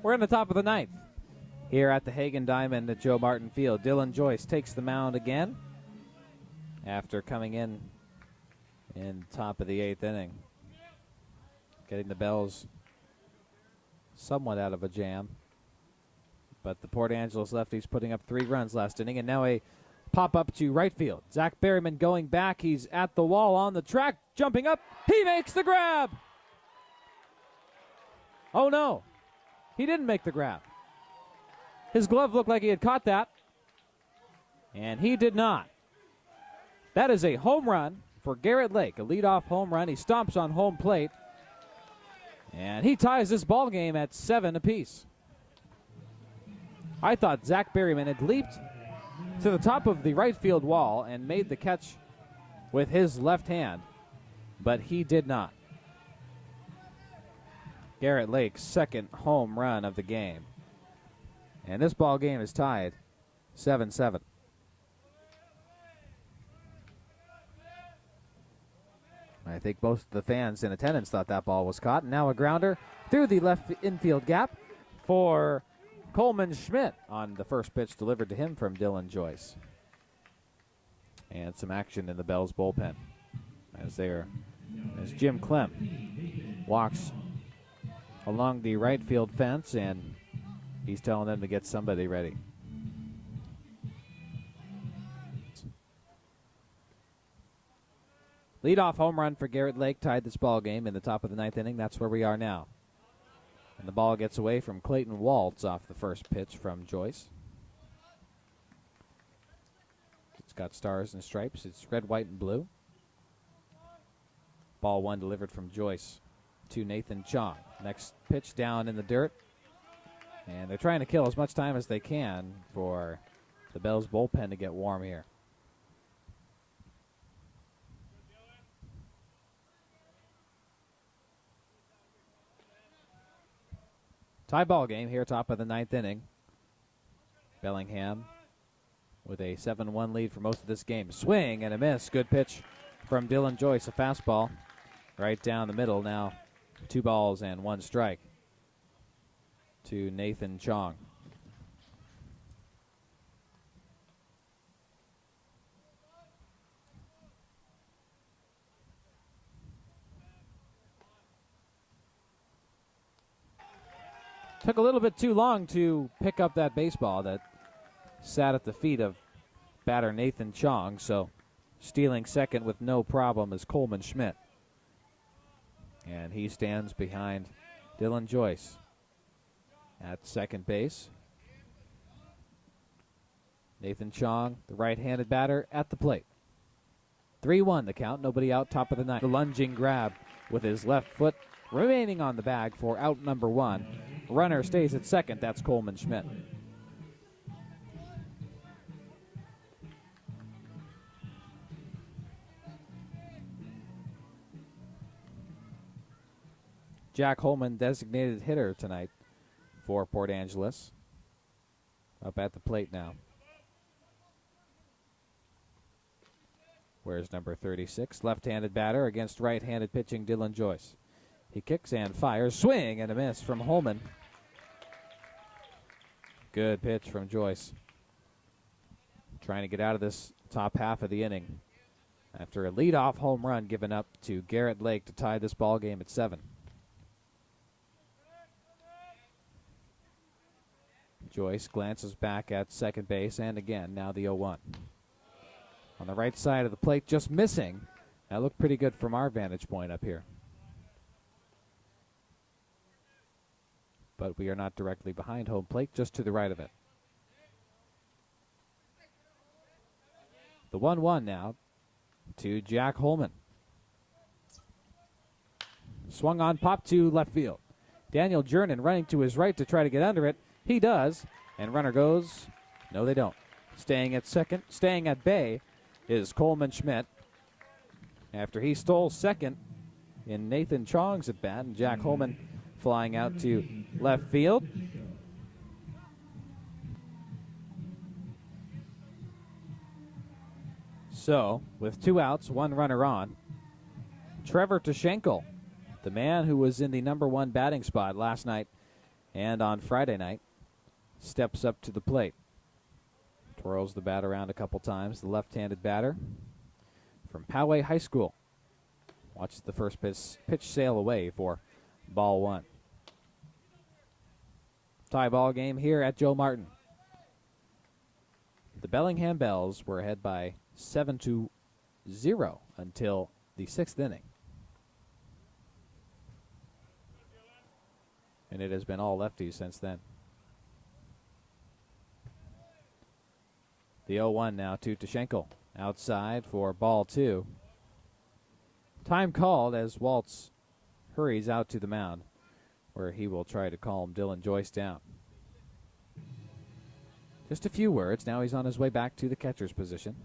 We're in the top of the 9th here at the Hagen Diamond at Joe Martin Field. Dylan Joyce takes the mound again after coming in top of the 8th inning, getting the Bells somewhat out of a jam. But the Port Angeles Lefties putting up 3 runs last inning, and now a pop-up to right field. Zach Berryman going back. He's at the wall on the track, jumping up. He makes the grab. Oh, no. He didn't make the grab. His glove looked like he had caught that, and he did not. That is a home run for Garrett Lake, a leadoff home run. He stomps on home plate, and he ties this ball game at 7 apiece. I thought Zach Berryman had leaped to the top of the right field wall and made the catch with his left hand, but he did not. Garrett Lake's second home run of the game. And this ball game is tied 7-7. I think most of the fans in attendance thought that ball was caught. And now a grounder through the left infield gap for Coleman Schmidt on the first pitch delivered to him from Dylan Joyce. And some action in the Bells bullpen as Jim Clem walks along the right field fence, and he's telling them to get somebody ready. Leadoff home run for Garrett Lake tied this ball game in the top of the 9th inning. That's where we are now. And the ball gets away from Clayton Waltz off the first pitch from Joyce. It's got stars and stripes. It's red, white, and blue. Ball 1 delivered from Joyce to Nathan Chong. Next pitch down in the dirt. And they're trying to kill as much time as they can for the Bells bullpen to get warm here. Tie ball game here, top of the 9th inning. Bellingham with a 7-1 lead for most of this game. Swing and a miss. Good pitch from Dylan Joyce. A fastball right down the middle. Now 2 balls and 1 strike to Nathan Chong. Took a little bit too long to pick up that baseball that sat at the feet of batter Nathan Chong, so stealing second with no problem is Coleman Schmidt. And he stands behind Dylan Joyce at second base. Nathan Chong, the right-handed batter, at the plate. 3-1 the count, nobody out, top of the 9th. The lunging grab with his left foot remaining on the bag for out number 1. Runner stays at second. That's Coleman Schmidt. Jack Holman, designated hitter tonight for Port Angeles. Up at the plate now. Where's number 36? Left-handed batter against right-handed pitching Dylan Joyce. He kicks and fires. Swing and a miss from Holman. Good pitch from Joyce. Trying to get out of this top half of the inning after a leadoff home run given up to Garrett Lake to tie this ball game at 7. Joyce glances back at second base, and again, now the 0-1. On the right side of the plate, just missing. That looked pretty good from our vantage point up here. But we are not directly behind home plate, just to the right of it. The 1-1 now to Jack Holman. Swung on, pop to left field. Daniel Jernin running to his right to try to get under it. He does, and runner goes. No, they don't. Staying at second, staying at bay is Coleman Schmidt. After he stole second in Nathan Chong's at bat, and Jack Holman flying out to left field. So, with 2 outs, 1 runner on, Trevor Tashenko, the man who was in the number 1 batting spot last night and on Friday night, steps up to the plate. Twirls the bat around a couple times. The left-handed batter from Poway High School watches the first pitch sail away for ball 1. Tie ball game here at Joe Martin. The Bellingham Bells were ahead by 7-0 until the 6th inning. And it has been all lefties since then. The 0-1 now to Tashenko. Outside for ball 2. Time called as Waltz hurries out to the mound, where he will try to calm Dylan Joyce down. Just a few words. Now he's on his way back to the catcher's position.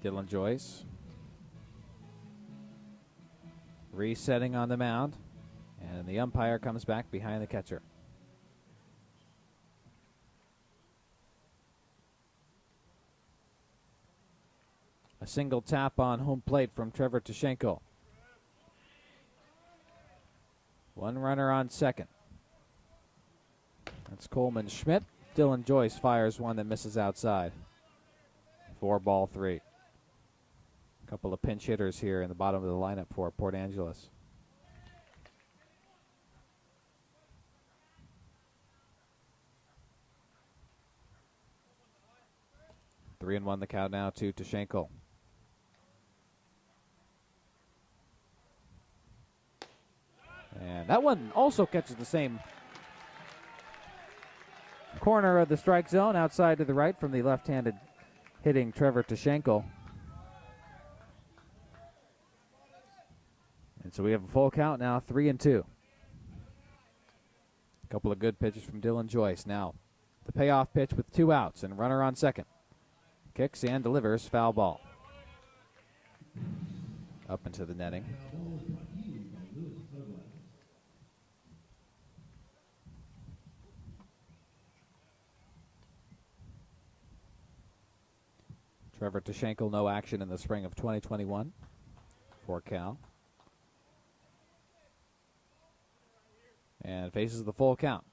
Dylan Joyce resetting on the mound, and the umpire comes back behind the catcher. A single tap on home plate from Trevor Tashenko. One runner on second. That's Coleman Schmidt. Dylan Joyce fires one that misses outside. 4-3. A couple of pinch hitters here in the bottom of the lineup for Port Angeles. Three and one the count now to Tashenko. And that one also catches the same corner of the strike zone, outside to the right from the left-handed hitting Trevor Tashenko. And so we have a full count now, 3-2. A couple of good pitches from Dylan Joyce. Now the payoff pitch with 2 outs and runner on second. Kicks and delivers, foul ball. Up into the netting. Trevor Tashenko, no action in the spring of 2021 for Cal. And faces the full count.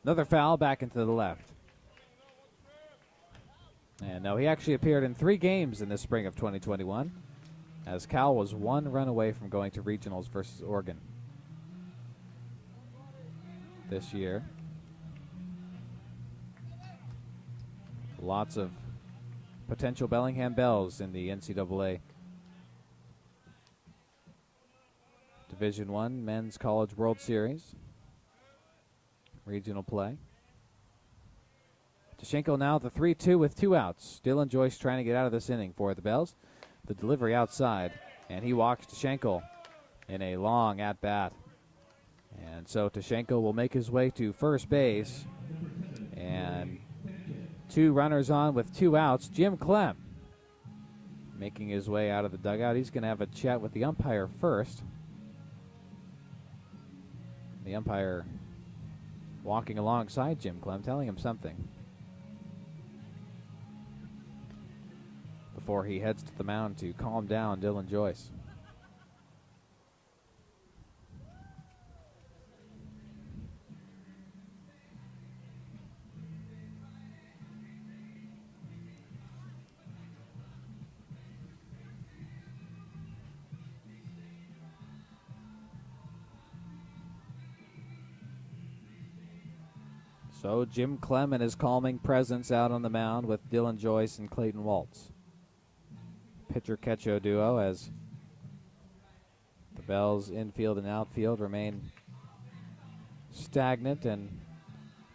Another foul back into the left. And no, he actually appeared in 3 games in the spring of 2021, as Cal was 1 run away from going to regionals versus Oregon this year. Lots of potential Bellingham Bells in the NCAA Division I Men's College World Series regional play. Tashenko now the 3-2 with 2 outs. Dylan Joyce trying to get out of this inning for the Bells. The delivery outside, and he walks Tashenko in a long at-bat. And so Tashenko will make his way to first base. And 2 runners on with 2 outs. Jim Clem making his way out of the dugout. He's going to have a chat with the umpire first. The umpire walking alongside Jim Clem, telling him something before he heads to the mound to calm down Dylan Joyce. So Jim Clem and his calming presence out on the mound with Dylan Joyce and Clayton Waltz. Pitcher-catcher duo as the Bells infield and outfield remain stagnant and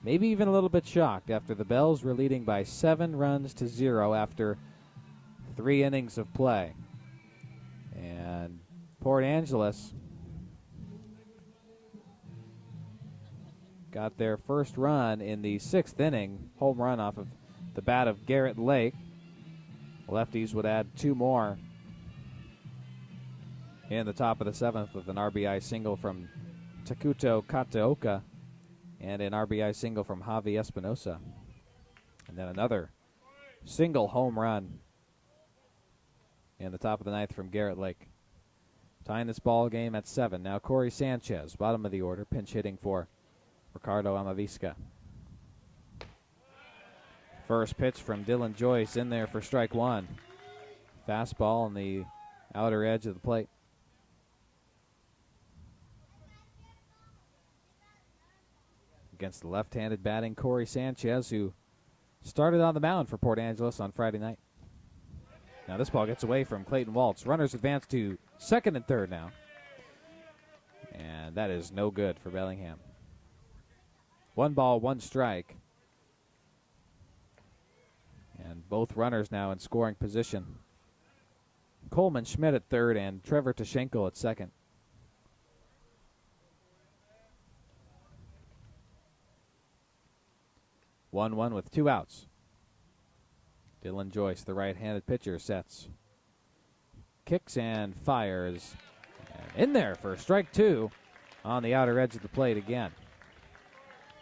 maybe even a little bit shocked after the Bells were leading by 7-0 after 3 innings of play. And Port Angeles got their first run in the 6th inning, home run off of the bat of Garrett Lake. Lefties would add 2 more in the top of the 7th with an RBI single from Takuto Kataoka and an RBI single from Javi Espinosa. And then another single home run in the top of the 9th from Garrett Lake. Tying this ball game at 7. Now Corey Sanchez, bottom of the order, pinch hitting for Ricardo Amavisca. First pitch from Dylan Joyce in there for strike 1. Fastball on the outer edge of the plate. Against the left-handed batting Corey Sanchez, who started on the mound for Port Angeles on Friday night. Now this ball gets away from Clayton Waltz. Runners advance to second and third now. And that is no good for Bellingham. 1 ball, 1 strike. And both runners now in scoring position. Coleman Schmidt at third and Trevor Tashenko at second. One with 2 outs. Dylan Joyce, the right-handed pitcher, sets. Kicks and fires. And in there for strike 2 on the outer edge of the plate again.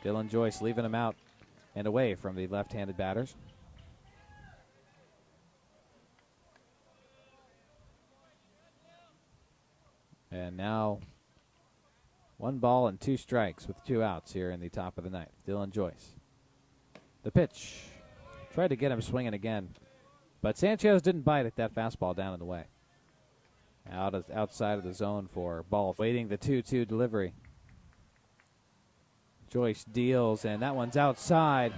Dylan Joyce leaving him out and away from the left-handed batters. And now 1 ball and 2 strikes with 2 outs here in the top of the ninth. Dylan Joyce. The pitch. Tried to get him swinging again, but Sanchez didn't bite at that fastball down in the way. Outside of the zone for ball. Waiting the 2-2 delivery. Joyce deals, and that one's outside.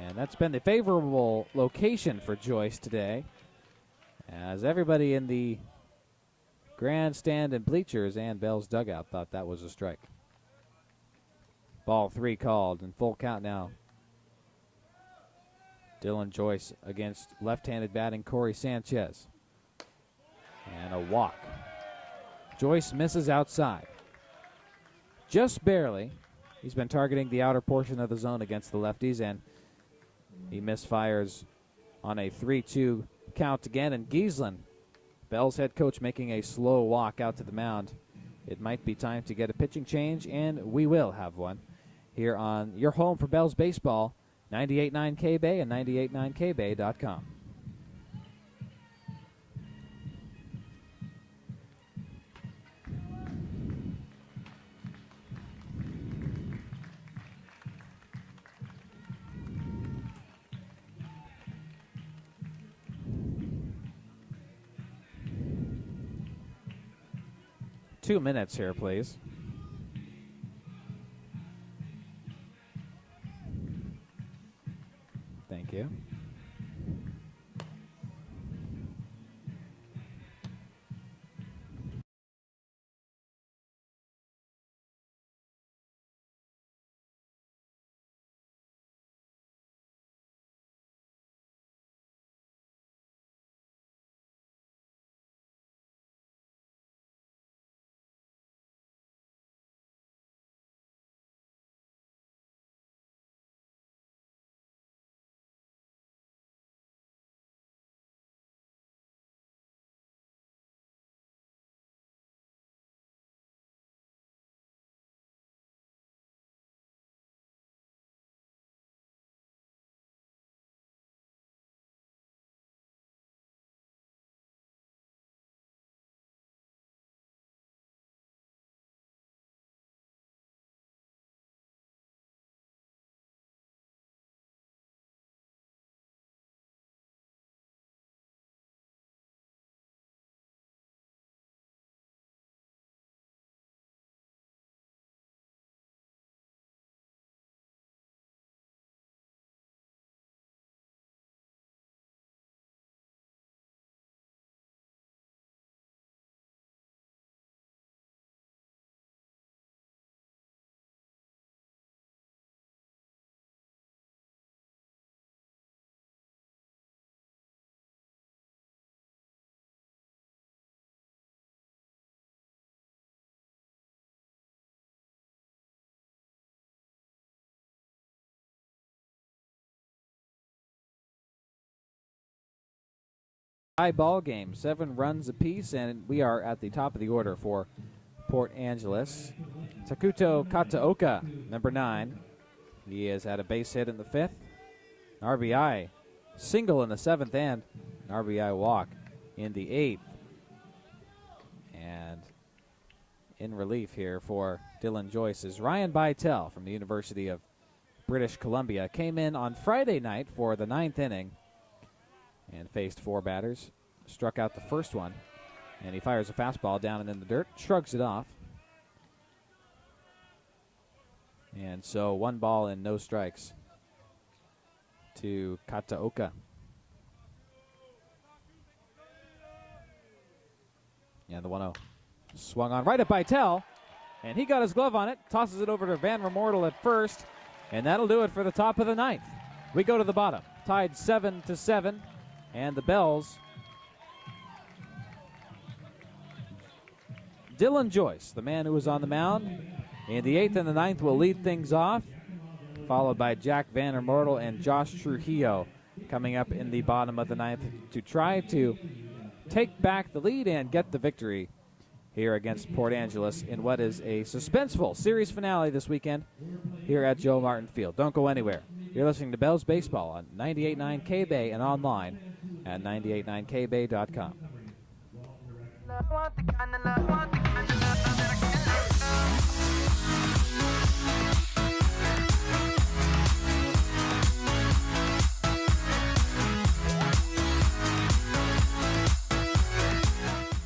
And that's been the favorable location for Joyce today, as everybody in the grandstand and bleachers and Bell's dugout thought that was a strike. Ball 3 called, and full count now. Dylan Joyce against left-handed batting Corey Sanchez. And a walk. Joyce misses outside. Just barely. He's been targeting the outer portion of the zone against the lefties, and he misfires on a 3-2 count again. And Giesland, Bell's head coach, making a slow walk out to the mound. It might be time to get a pitching change, and we will have one here on your home for Bell's baseball, 98.9 K-Bay and 98.9KBay.com. Two minutes here, please. Thank you. High ball game, 7 runs apiece, and we are at the top of the order for Port Angeles. Takuto Kataoka, number 9. He has had a base hit in the 5th, an RBI single in the 7th, and an RBI walk in the 8th. And in relief here for Dylan Joyce is Ryan Bytel from the University of British Columbia. Came in on Friday night for the 9th inning and faced 4 batters. Struck out the first one, and he fires a fastball down and in the dirt, shrugs it off. And so 1 ball and no strikes to Kataoka. And the 1-0 swung on right at Bytel, and he got his glove on it, tosses it over to Van Remortel at first, and that'll do it for the top of the 9th. We go to the bottom, tied 7-7, and the Bells. Dylan Joyce, the man who was on the mound in the 8th and the 9th, will lead things off, followed by Jack Van Remortel and Josh Trujillo coming up in the bottom of the 9th to try to take back the lead and get the victory here against Port Angeles in what is a suspenseful series finale this weekend here at Joe Martin Field. Don't go anywhere. You're listening to Bells Baseball on 98.9 K-Bay and online at 989kbay.com.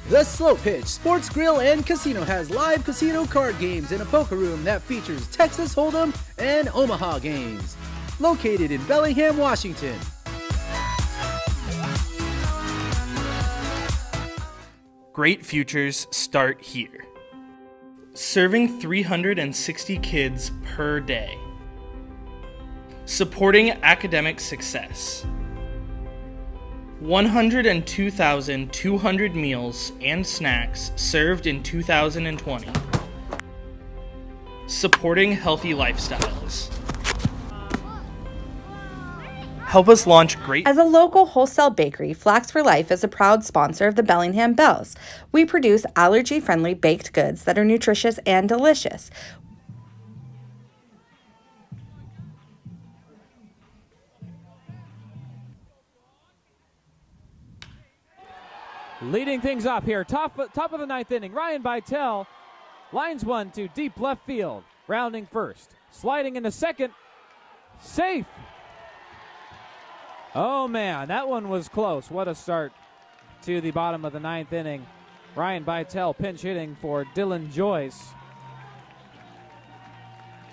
The Slow Pitch Sports Grill and Casino has live casino card games in a poker room that features Texas Hold'em and Omaha games. Located in Bellingham, Washington. Great futures start here. Serving 360 kids per day. Supporting academic success. 102,200 meals and snacks served in 2020. Supporting healthy lifestyles. Help us launch great. As a local wholesale bakery, Flax for Life is a proud sponsor of the Bellingham Bells. We produce allergy-friendly baked goods that are nutritious and delicious. Leading things up here, top of the 9th inning, Ryan Bytel lines one to deep left field, rounding first, sliding into second, safe. Oh man, that one was close. What a start to the bottom of the 9th inning. Ryan Bytel pinch hitting for Dylan Joyce.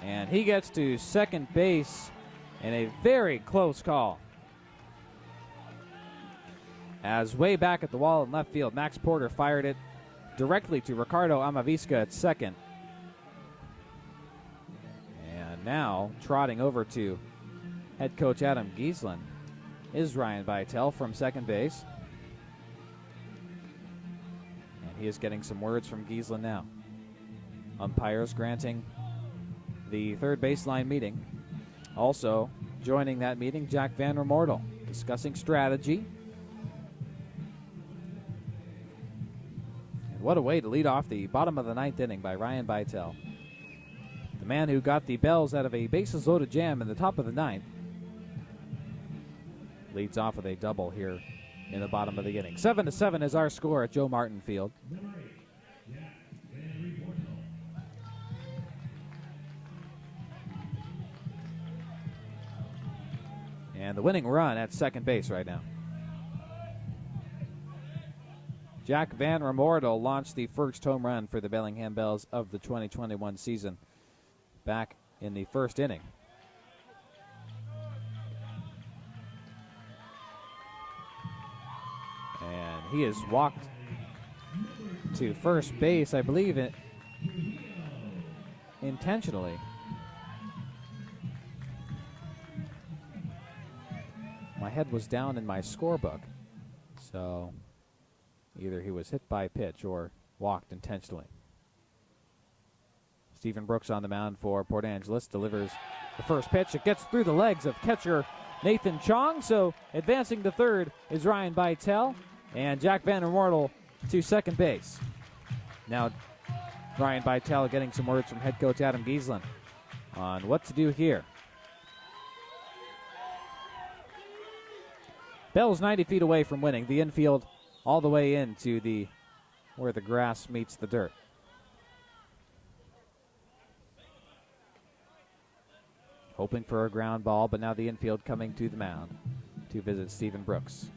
And he gets to second base in a very close call. As way back at the wall in left field, Max Porter fired it directly to Ricardo Amavisca at second. And now trotting over to head coach Adam Giesland is Ryan Bytel from second base. And he is getting some words from Giesland now. Umpires granting the third baseline meeting. Also joining that meeting, Jack Van Remortel, discussing strategy. What a way to lead off the bottom of the 9th inning by Ryan Bytel. The man who got the Bells out of a bases loaded jam in the top of the 9th leads off with a double here in the bottom of the inning. 7-7 is our score at Joe Martin Field. And the winning run at second base right now. Jack Van Remortel launched the first home run for the Bellingham Bells of the 2021 season back in the first inning. And he has walked to first base, I believe, intentionally. My head was down in my scorebook, so either he was hit by a pitch or walked intentionally. Stephen Brooks on the mound for Port Angeles delivers the first pitch. It gets through the legs of catcher Nathan Chong, so advancing to third is Ryan Bytel, and Jack Van Remortel to second base. Now Ryan Bytel getting some words from head coach Adam Giesland on what to do here. Bells 90 feet away from winning. The infield all the way into where the grass meets the dirt. Hoping for a ground ball, but now the infield coming to the mound to visit Stephen Brooks.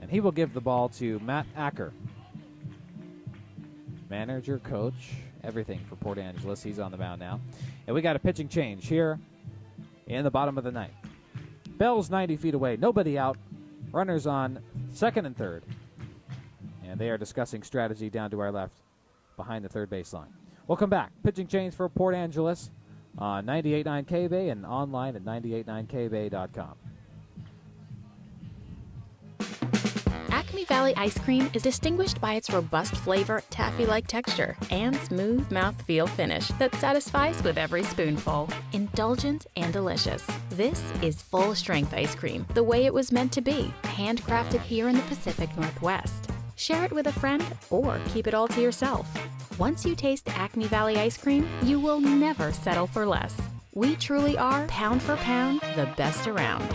And he will give the ball to Matt Acker. Manager, coach, everything for Port Angeles. He's on the mound now. And we got a pitching change here in the bottom of the ninth. Bells 90 feet away, nobody out. Runners on second and third. And they are discussing strategy down to our left behind the third baseline. We'll come back. Pitching change for Port Angeles on 98.9 K-Bay and online at 989kbay.com. Acme Valley ice cream is distinguished by its robust flavor, taffy-like texture, and smooth mouthfeel finish that satisfies with every spoonful. Indulgent and delicious. This is full-strength ice cream, the way it was meant to be, handcrafted here in the Pacific Northwest. Share it with a friend or keep it all to yourself. Once you taste Acme Valley ice cream, you will never settle for less. We truly are, pound for pound, the best around.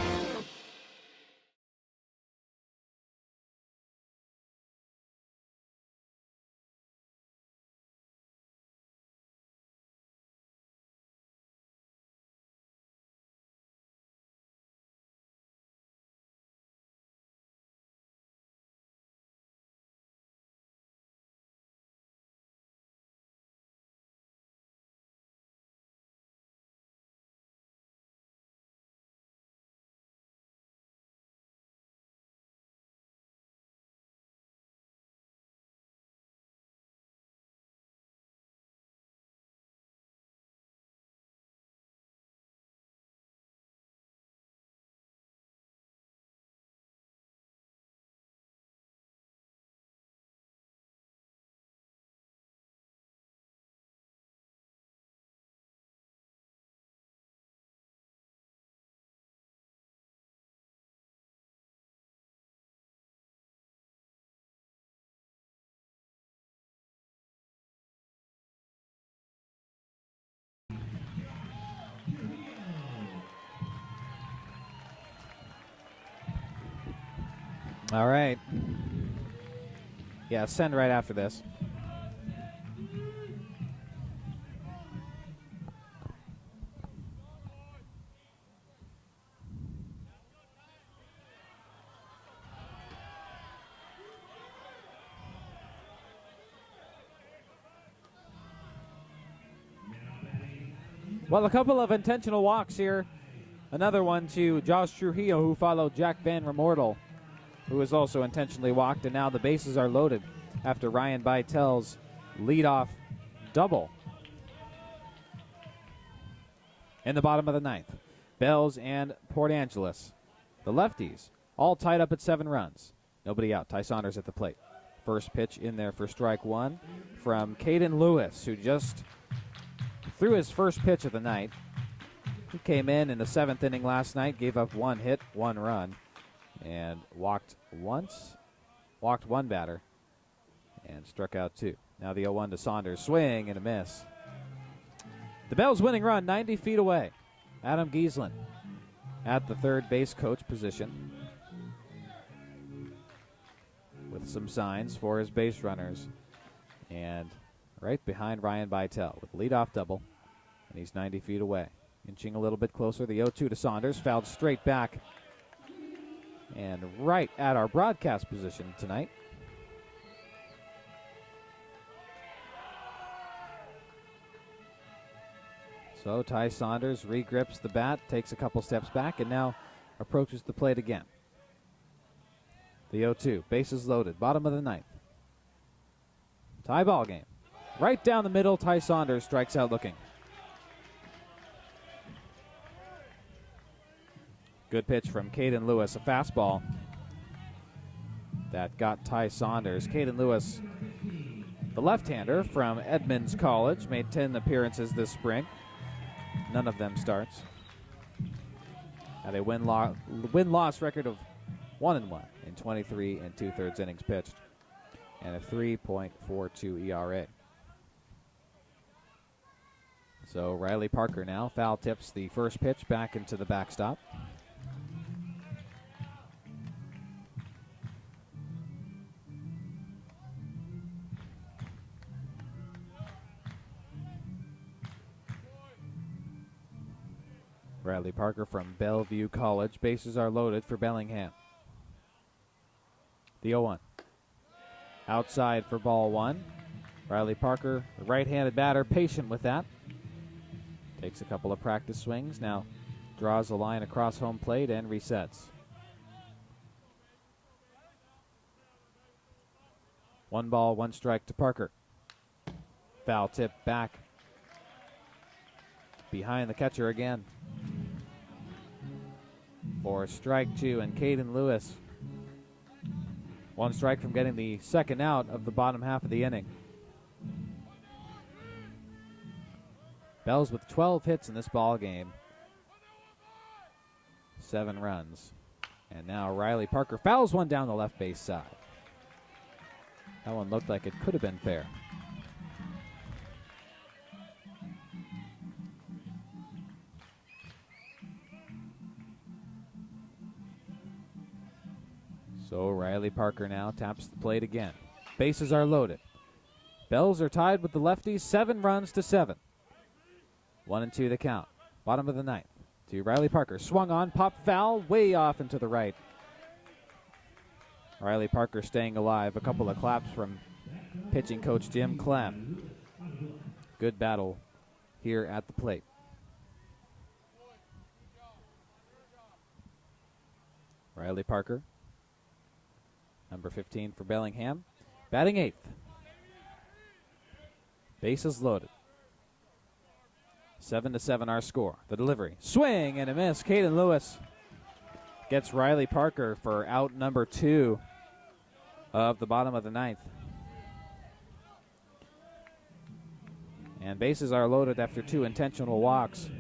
All right. Yeah, send right after this. Well, a couple of intentional walks here. Another one to Josh Trujillo, who followed Jack Van Remortel, who was also intentionally walked, and now the bases are loaded after Ryan Bytel's leadoff double. In the bottom of the ninth, Bells and Port Angeles, the lefties, all tied up at 7 runs. Nobody out. Ty Saunders at the plate. First pitch in there for strike one from Caden Lewis, who just threw his first pitch of the night. He came in the 7th inning last night, gave up 1 hit, 1 run, and walked one batter, and struck out 2. Now the 0-1 to Saunders. Swing and a miss. The Bells winning run 90 feet away. Adam Giesland at the third base coach position with some signs for his base runners. And right behind Ryan Bytel with leadoff double, and he's 90 feet away. Inching a little bit closer, the 0-2 to Saunders, fouled straight back and right at our broadcast position tonight. So Ty Saunders regrips the bat, takes a couple steps back, and now approaches the plate again. The 0-2, bases loaded, bottom of the ninth. Tie ball game. Right down the middle, Ty Saunders strikes out looking. Good pitch from Caden Lewis, a fastball that got Ty Saunders. Caden Lewis, the left-hander from Edmonds College, made 10 appearances this spring. None of them starts. Had a win-loss record of 1-1 in 23 2/3 innings pitched, and a 3.42 ERA. So Riley Parker now foul tips the first pitch back into the backstop. Riley Parker from Bellevue College. Bases are loaded for Bellingham. The 0-1. Outside for ball one. Riley Parker, the right-handed batter, patient with that. Takes a couple of practice swings. Now draws a line across home plate and resets. 1 ball, 1 strike to Parker. Foul tip back behind the catcher again. For strike 2, and Caden Lewis 1 strike from getting the second out of the bottom half of the inning. Bells with 12 hits in this ball game. 7 runs. And now Riley Parker fouls one down the left base side. That one looked like it could have been fair. So Riley Parker now taps the plate again. Bases are loaded. Bells are tied with the Lefties, 7 runs to 7. 1-2 the count. Bottom of the ninth. To Riley Parker. Swung on, popped foul, way off and to the right. Riley Parker staying alive. A couple of claps from pitching coach Jim Clem. Good battle here at the plate. Riley Parker, number 15 for Bellingham, batting 8th. Bases loaded. 7-7 our score. The delivery. Swing and a miss. Caden Lewis gets Riley Parker for out number 2 of the bottom of the ninth. And bases are loaded after 2 intentional walks.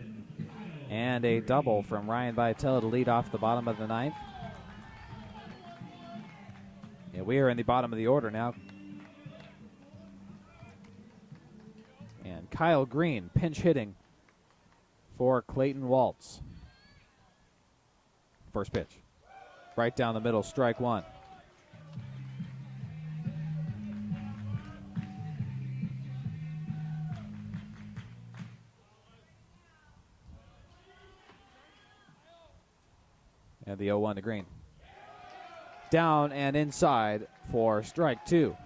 And a double from Ryan Vitale to lead off the bottom of the ninth. Yeah, we are in the bottom of the order now. And Kyle Green pinch hitting for Clayton Waltz. First pitch. Right down the middle, strike 1. And the 0-1 to Green. Down and inside for strike 2.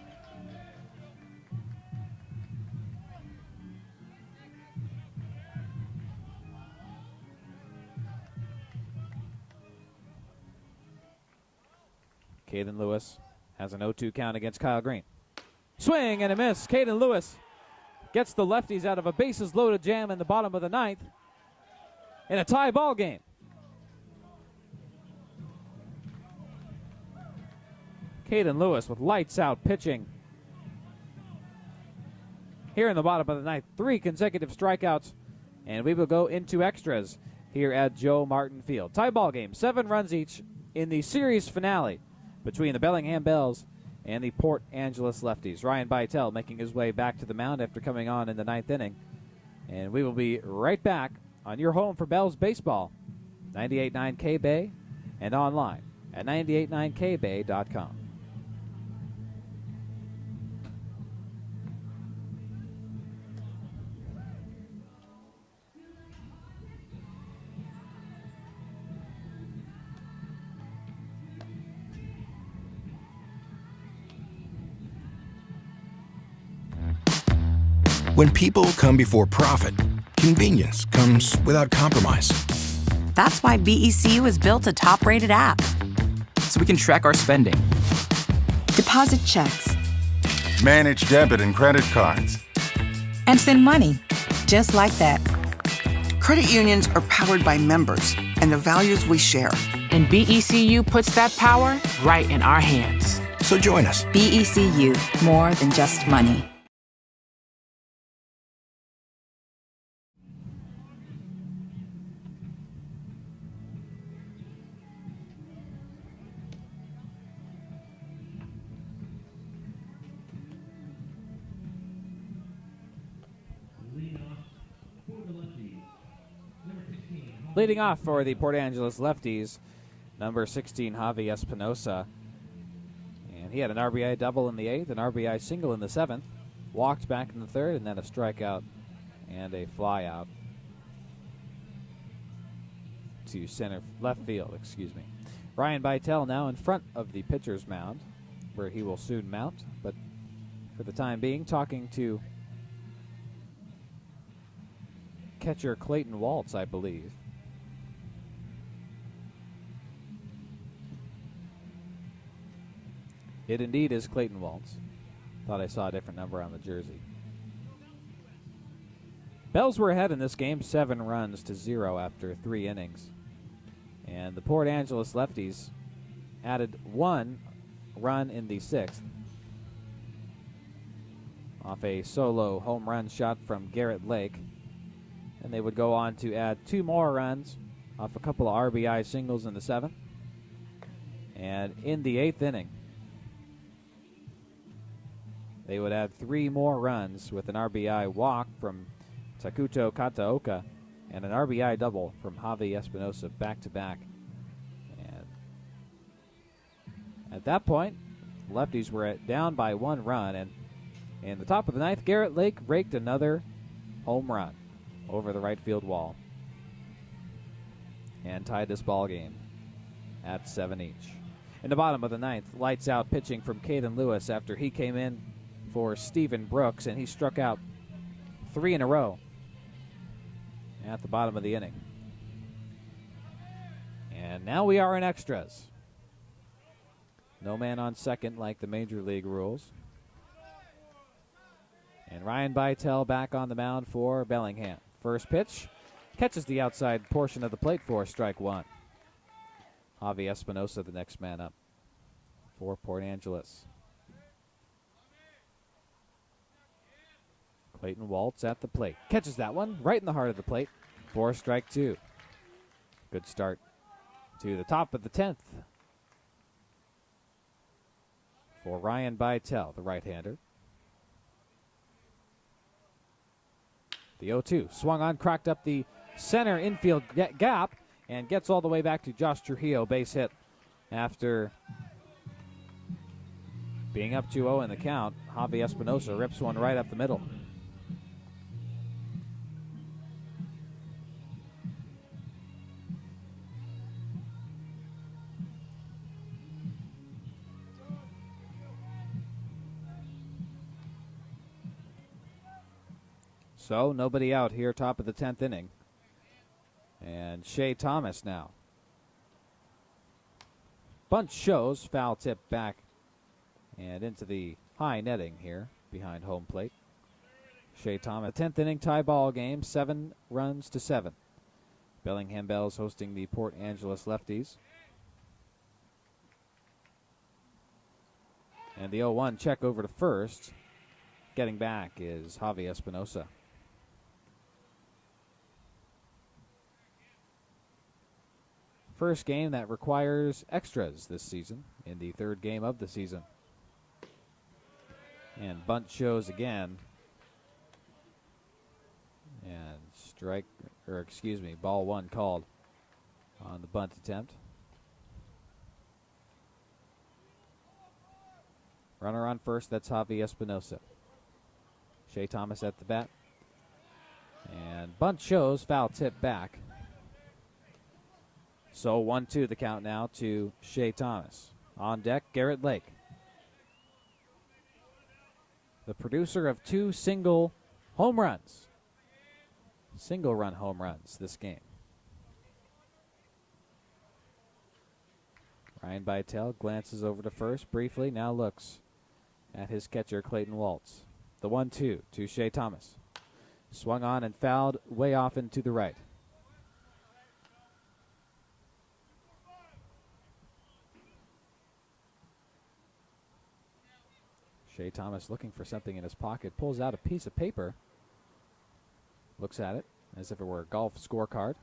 Caden Lewis has an 0-2 count against Kyle Green. Swing and a miss. Caden Lewis gets the Lefties out of a bases loaded jam in the bottom of the ninth in a tie ball game. Caden Lewis with lights out pitching here in the bottom of the ninth. 3 consecutive strikeouts, and we will go into extras here at Joe Martin Field. Tie ball game, 7 runs each in the series finale between the Bellingham Bells and the Port Angeles Lefties. Ryan Vitale making his way back to the mound after coming on in the 9th inning. And we will be right back on your home for Bells baseball, 98.9 K-Bay, and online at 989kbay.com. When people come before profit, convenience comes without compromise. That's why BECU has built a top-rated app. So we can track our spending. Deposit checks. Manage debit and credit cards. And send money. Just like that. Credit unions are powered by members and the values we share. And BECU puts that power right in our hands. So join us. BECU, more than just money. Leading off for the Port Angeles Lefties, number 16, Javi Espinosa. And he had an RBI double in the 8th, an RBI single in the 7th, walked back in the 3rd, and then a strikeout and a fly out to left field. Ryan Vitale now in front of the pitcher's mound. where he will soon mount. But for the time being, talking to catcher Clayton Waltz, I believe. It indeed is Clayton Waltz. Thought I saw a different number on the jersey. Bells were ahead in this game, 7 runs to 0 after 3 innings. And the Port Angeles Lefties added 1 run in the 6th off a solo home run shot from Garrett Lake. And they would go on to add 2 more runs off a couple of RBI singles in the 7th. And in the 8th inning, they would add 3 more runs with an RBI walk from Takuto Kataoka and an RBI double from Javi Espinosa back-to-back. And at that point, lefties were down by 1 run, and in the top of the 9th, Garrett Lake raked another home run over the right field wall and tied this ball game at 7 each. In the bottom of the 9th, lights out pitching from Caden Lewis after he came in for Stephen Brooks, and he struck out 3 in a row at the bottom of the inning. And now we are in extras. No man on second like the Major League rules. And Ryan Bytel back on the mound for Bellingham. First pitch catches the outside portion of the plate for strike 1. Javi Espinosa, the next man up for Port Angeles. Clayton Waltz at the plate. Catches that one right in the heart of the plate for strike 2. Good start to the top of the 10th for Ryan Bytel, the right-hander. The 0-2 swung on, cracked up the center infield gap, and gets all the way back to Josh Trujillo, base hit after being up 2-0 in the count. Javi Espinosa rips one right up the middle. So nobody out here, top of the 10th inning. And Shea Thomas now. Bunt shows, foul tip back and into the high netting here behind home plate. Shea Thomas, 10th inning tie ball game, 7 runs to 7. Bellingham Bells hosting the Port Angeles Lefties. And the 0-1 check over to first. Getting back is Javi Espinosa. First game that requires extras this season in the 3rd game of the season. And bunt shows again. And ball 1 called on the bunt attempt. Runner on first, that's Javi Espinosa. Shea Thomas at the bat. And bunt shows, foul tip back. So 1-2 the count now to Shea Thomas. On deck, Garrett Lake. The producer of 2 single home runs. Single-run home runs this game. Ryan Bytel glances over to first briefly, now looks at his catcher, Clayton Waltz. The 1-2 to Shea Thomas. Swung on and fouled way off and to the right. Shea Thomas looking for something in his pocket, pulls out a piece of paper, looks at it as if it were a golf scorecard,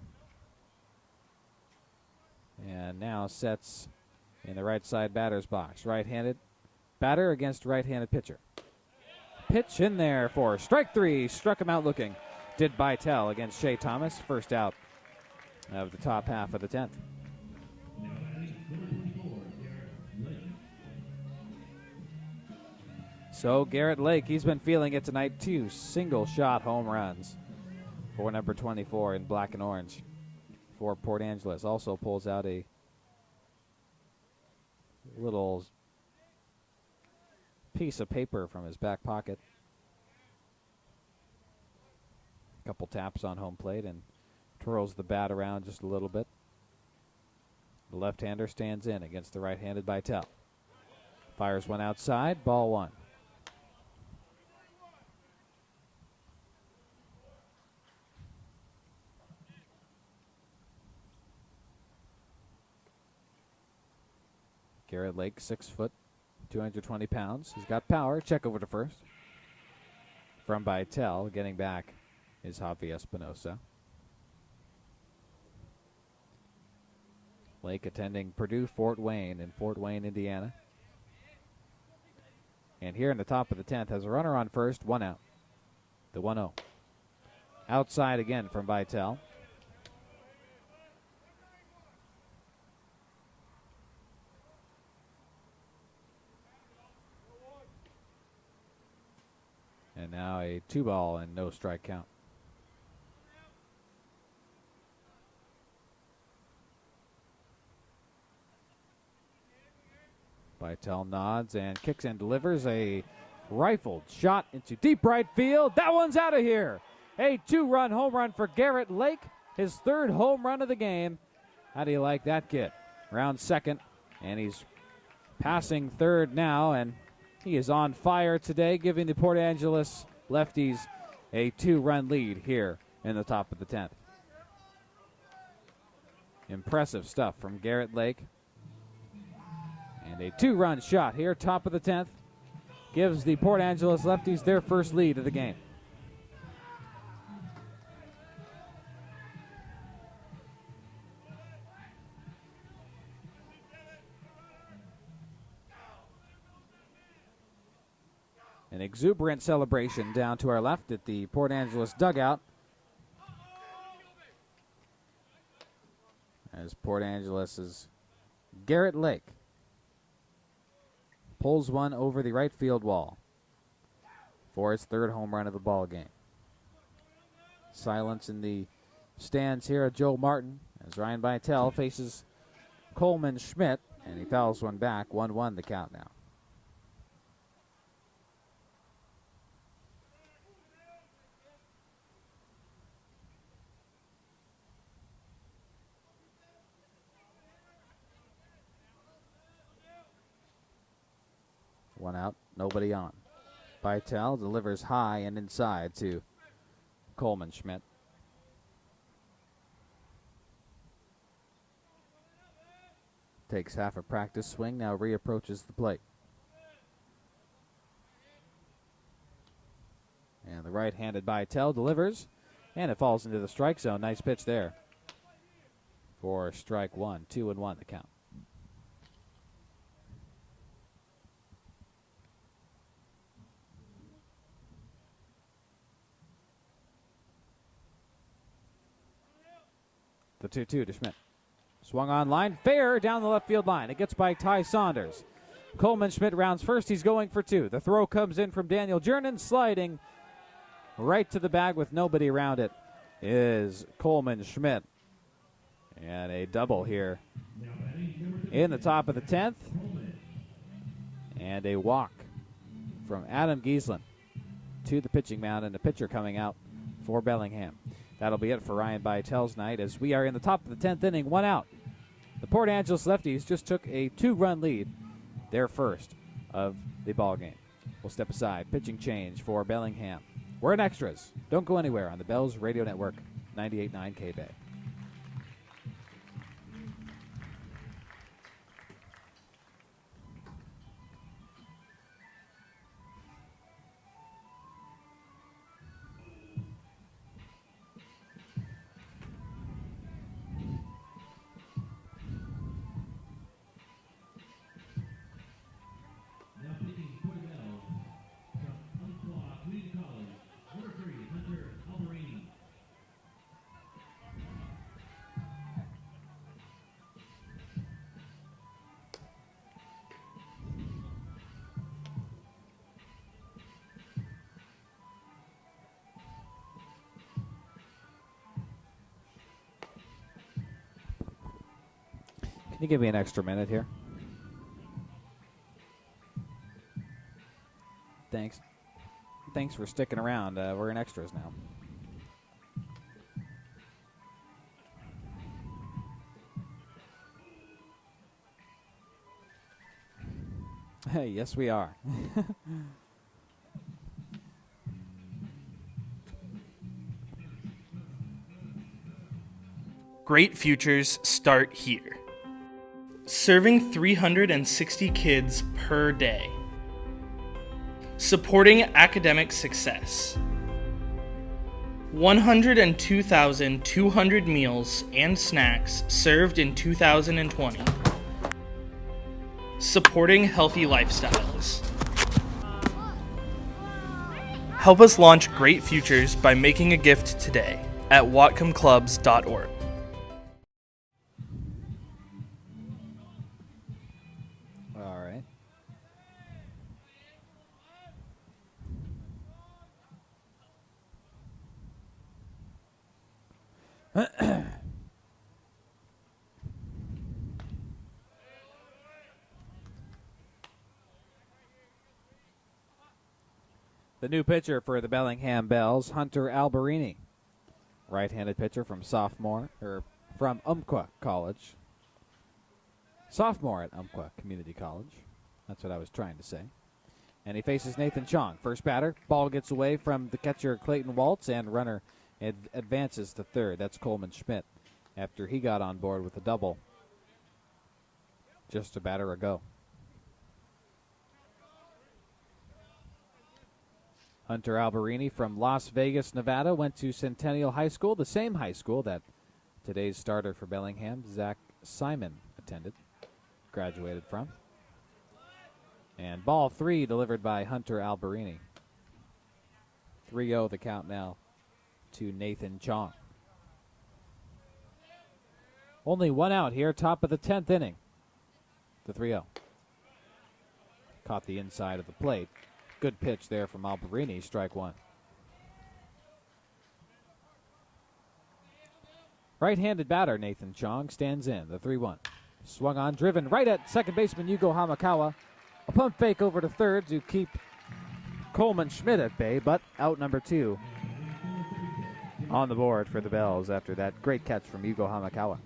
and now sets in the right side batter's box. Right-handed batter against right-handed pitcher. Pitch in there for strike 3. Struck him out looking. Did Bytel against Shea Thomas. First out of the top half of the 10th. So Garrett Lake, he's been feeling it tonight. 2 single-shot home runs for number 24 in black and orange for Port Angeles. Also pulls out a little piece of paper from his back pocket. A couple taps on home plate and twirls the bat around just a little bit. The left-hander stands in against the right-handed Bytel. Fires one outside, ball one. Garrett Lake, 6 foot, 220 pounds. He's got power. Check over to first. From Bytel, getting back is Javi Espinosa. Lake attending Purdue Fort Wayne in Fort Wayne, Indiana. And here in the top of the 10th has a runner on first, one out. The 1-0. Outside again from Bytel. And now a 2-ball and no strike count. Bytel nods and kicks and delivers a rifled shot into deep right field. That one's out of here. A 2-run home run for Garrett Lake, his 3rd home run of the game. How do you like that kid? Round second, and he's passing third now, and he is on fire today, giving the Port Angeles Lefties a 2-run lead here in the top of the 10th. Impressive stuff from Garrett Lake. And a 2-run shot here, top of the 10th, gives the Port Angeles Lefties their first lead of the game. An exuberant celebration down to our left at the Port Angeles dugout, as Port Angeles' Garrett Lake pulls one over the right field wall for his 3rd home run of the ball game. Silence in the stands here at Joe Martin as Ryan Bytel faces Coleman Schmidt, and he fouls one back. 1-1 the count now. One out, nobody on. Bytel delivers high and inside to Coleman Schmidt. Takes half a practice swing, now reapproaches the plate. And the right-handed Bytel delivers, and it falls into the strike zone. Nice pitch there for strike one. 2-1 the count. The 2-2 to Schmidt. Swung on line, fair down the left field line. It gets by Ty Saunders. Coleman Schmidt rounds first. He's going for 2. The throw comes in from Daniel Jernan, sliding right to the bag with nobody around it is Coleman Schmidt. And a double here in the top of the 10th. And a walk from Adam Giesland to the pitching mound, and the pitcher coming out for Bellingham. That'll be it for Ryan Bytel's night as we are in the top of the 10th inning, 1 out. The Port Angeles Lefties just took a 2-run lead, their first of the ball game. We'll step aside. Pitching change for Bellingham. We're in extras. Don't go anywhere on the Bells Radio Network, 98.9 K-Bay. Can you give me an extra minute here? thanks. Thanks for sticking around. We're in extras now. Hey, yes, we are. Great futures start here. Serving 360 kids per day. Supporting academic success. 102,200 meals and snacks served in 2020. Supporting healthy lifestyles. Help us launch great futures by making a gift today at whatcomclubs.org. All right. The new pitcher for the Bellingham Bells, Hunter Alberini. Right-handed pitcher from Umpqua College. Sophomore at Umpqua Community College. That's what I was trying to say. And he faces Nathan Chong. First batter, ball gets away from the catcher Clayton Waltz, and runner advances to third. That's Coleman Schmidt after he got on board with a double just a batter ago. Hunter Alberini from Las Vegas, Nevada, went to Centennial High School, the same high school that today's starter for Bellingham, Zach Simon, graduated from. And ball 3 delivered by Hunter Alberini. 3-0 the count now to Nathan Chong. Only one out here, top of the 10th inning. The 3-0. Caught the inside of the plate. Good pitch there from Alberini, strike one. Right-handed batter Nathan Chong stands in, the 3-1. Swung on, driven right at second baseman Yugo Hamakawa. A pump fake over to third to keep Coleman Schmidt at bay, but out number 2 on the board for the Bells after that great catch from Yugo Hamakawa.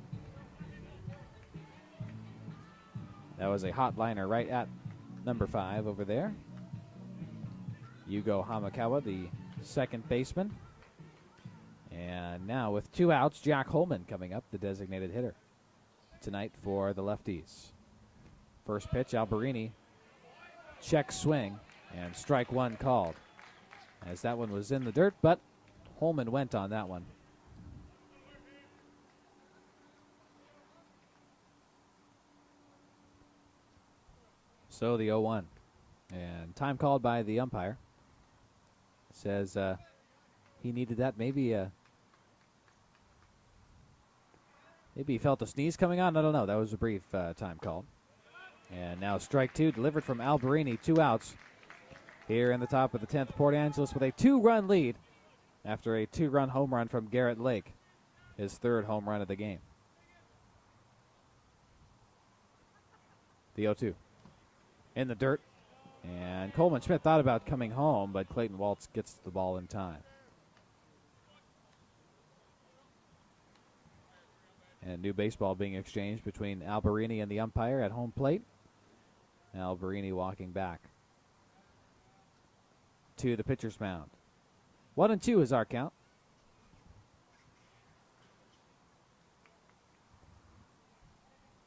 That was a hot liner right at number 5 over there. Yugo Hamakawa, the second baseman. And now with 2 outs, Jack Holman coming up, the designated hitter tonight for the Lefties. First pitch, Alberini, check swing, and strike one called. As that one was in the dirt, but Holman went on that one. So the 0-1. And time called by the umpire. Says he needed that. Maybe he felt a sneeze coming on. I don't know. That was a brief time called. And now strike 2 delivered from Alberini. 2 outs here in the top of the 10th. Port Angeles with a 2-run lead after a 2-run home run from Garrett Lake. His 3rd home run of the game. The 0-2. In the dirt. And Coleman Schmidt thought about coming home, but Clayton Waltz gets the ball in time. And new baseball being exchanged between Alberini and the umpire at home plate. Alberini walking back to the pitcher's mound. 1-2 is our count.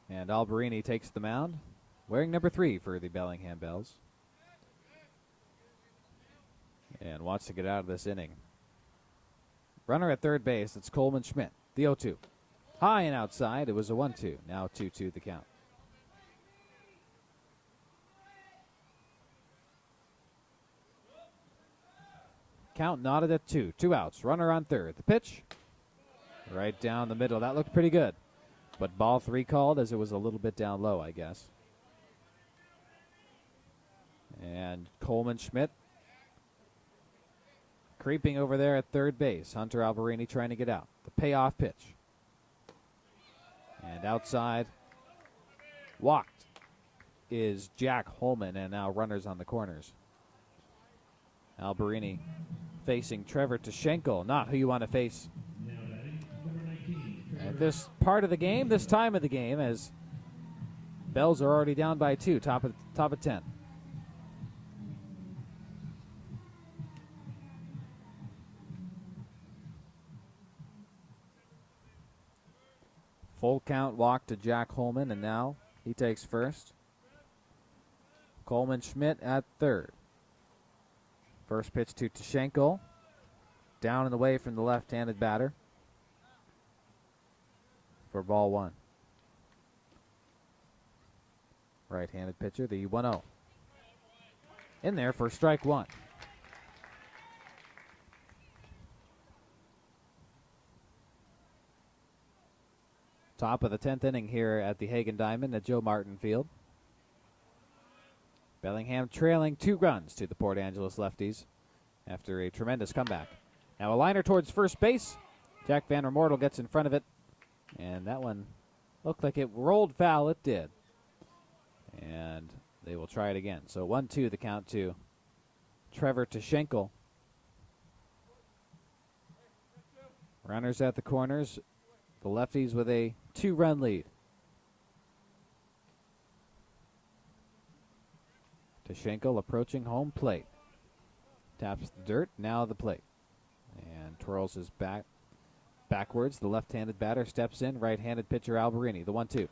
And Alberini takes the mound, wearing number 3 for the Bellingham Bells. And wants to get out of this inning. Runner at third base, it's Coleman Schmidt, the 0-2. High and outside, it was a 1-2. Now 2-2 the count. Count knotted at 2. 2 outs. Runner on third. The pitch, right down the middle. That looked pretty good. But ball 3 called as it was a little bit down low, I guess. And Coleman Schmidt creeping over there at third base. Hunter Alberini trying to get out. The payoff pitch. And outside, walked is Jack Holman, and now runners on the corners. Alberini facing Trevor Tashenko, not who you want to face at this part of the game, this time of the game, as Bells are already down by 2, top of 10. Full count walk to Jack Holman, and now he takes first. Coleman Schmidt at third. First pitch to Tashenko. Down and away from the left-handed batter for ball 1. Right-handed pitcher, the 1-0. In there for strike 1. Top of the 10th inning here at the Hagen Diamond at Joe Martin Field. Bellingham trailing 2 runs to the Port Angeles Lefties after a tremendous comeback. Now a liner towards first base. Jack Van Mortel gets in front of it, and that one looked like it rolled foul. It did. And they will try it again. So 1-2 the count to Trevor Tashenko. Runners at the corners. The Lefties with a 2-run lead. Tashenko approaching home plate. Taps the dirt, now the plate. And twirls his backwards. The left-handed batter steps in. Right-handed pitcher Alberini, the 1-2.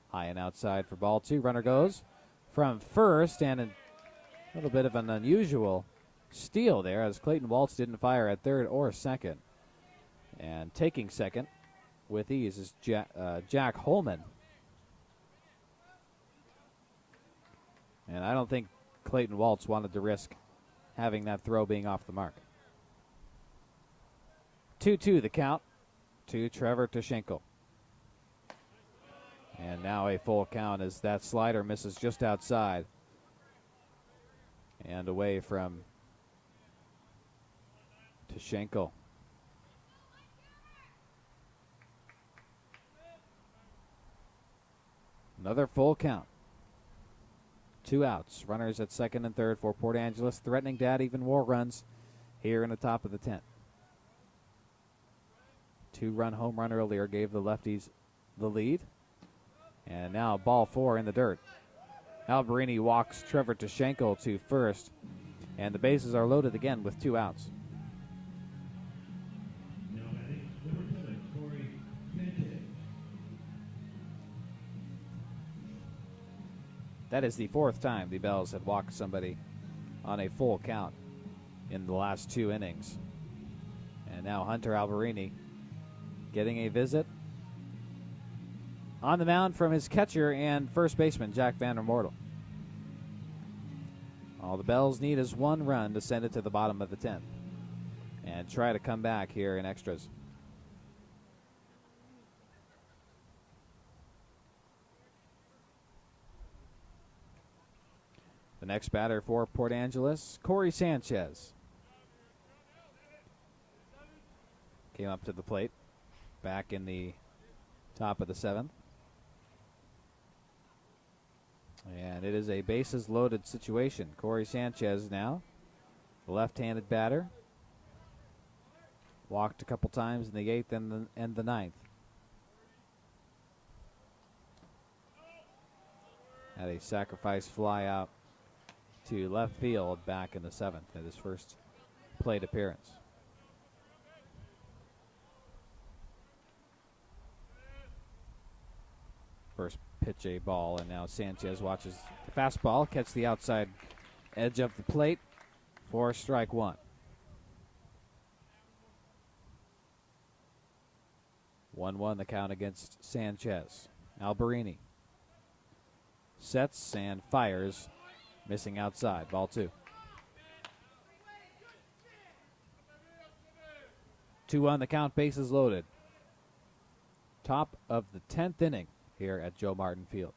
High and outside for ball 2. Runner goes from first, and a little bit of an unusual steal there as Clayton Waltz didn't fire at third or second. And taking second with ease is Jack Holman. And I don't think Clayton Waltz wanted to risk having that throw being off the mark. 2-2 the count to Trevor Tashenko. And now a full count as that slider misses just outside and away from Tashenko. Another full count. 2 outs. Runners at second and third for Port Angeles, threatening to add even more runs here in the top of the 10th. 2-run home run earlier gave the Lefties the lead. And now ball 4 in the dirt. Alberini walks Trevor Tashenko to first. And the bases are loaded again with 2 outs. That is the 4th time the Bells have walked somebody on a full count in the last 2 innings. And now Hunter Alberini getting a visit on the mound from his catcher and first baseman, Jack Van Mortel. All the Bells need is 1 run to send it to the bottom of the 10th and try to come back here in extras. The next batter for Port Angeles, Corey Sanchez. Came up to the plate back in the top of the 7th. And it is a bases loaded situation. Corey Sanchez now, the left-handed batter. Walked a couple times in the 8th and the 9th. Had a sacrifice fly out to left field back in the 7th at his first plate appearance. First pitch a ball, and now Sanchez watches the fastball catch the outside edge of the plate for strike 1. 1-1 the count against Sanchez. Alberini sets and fires. Missing outside, ball 2. 2-1 the count, bases loaded. Top of the 10th inning here at Joe Martin Field.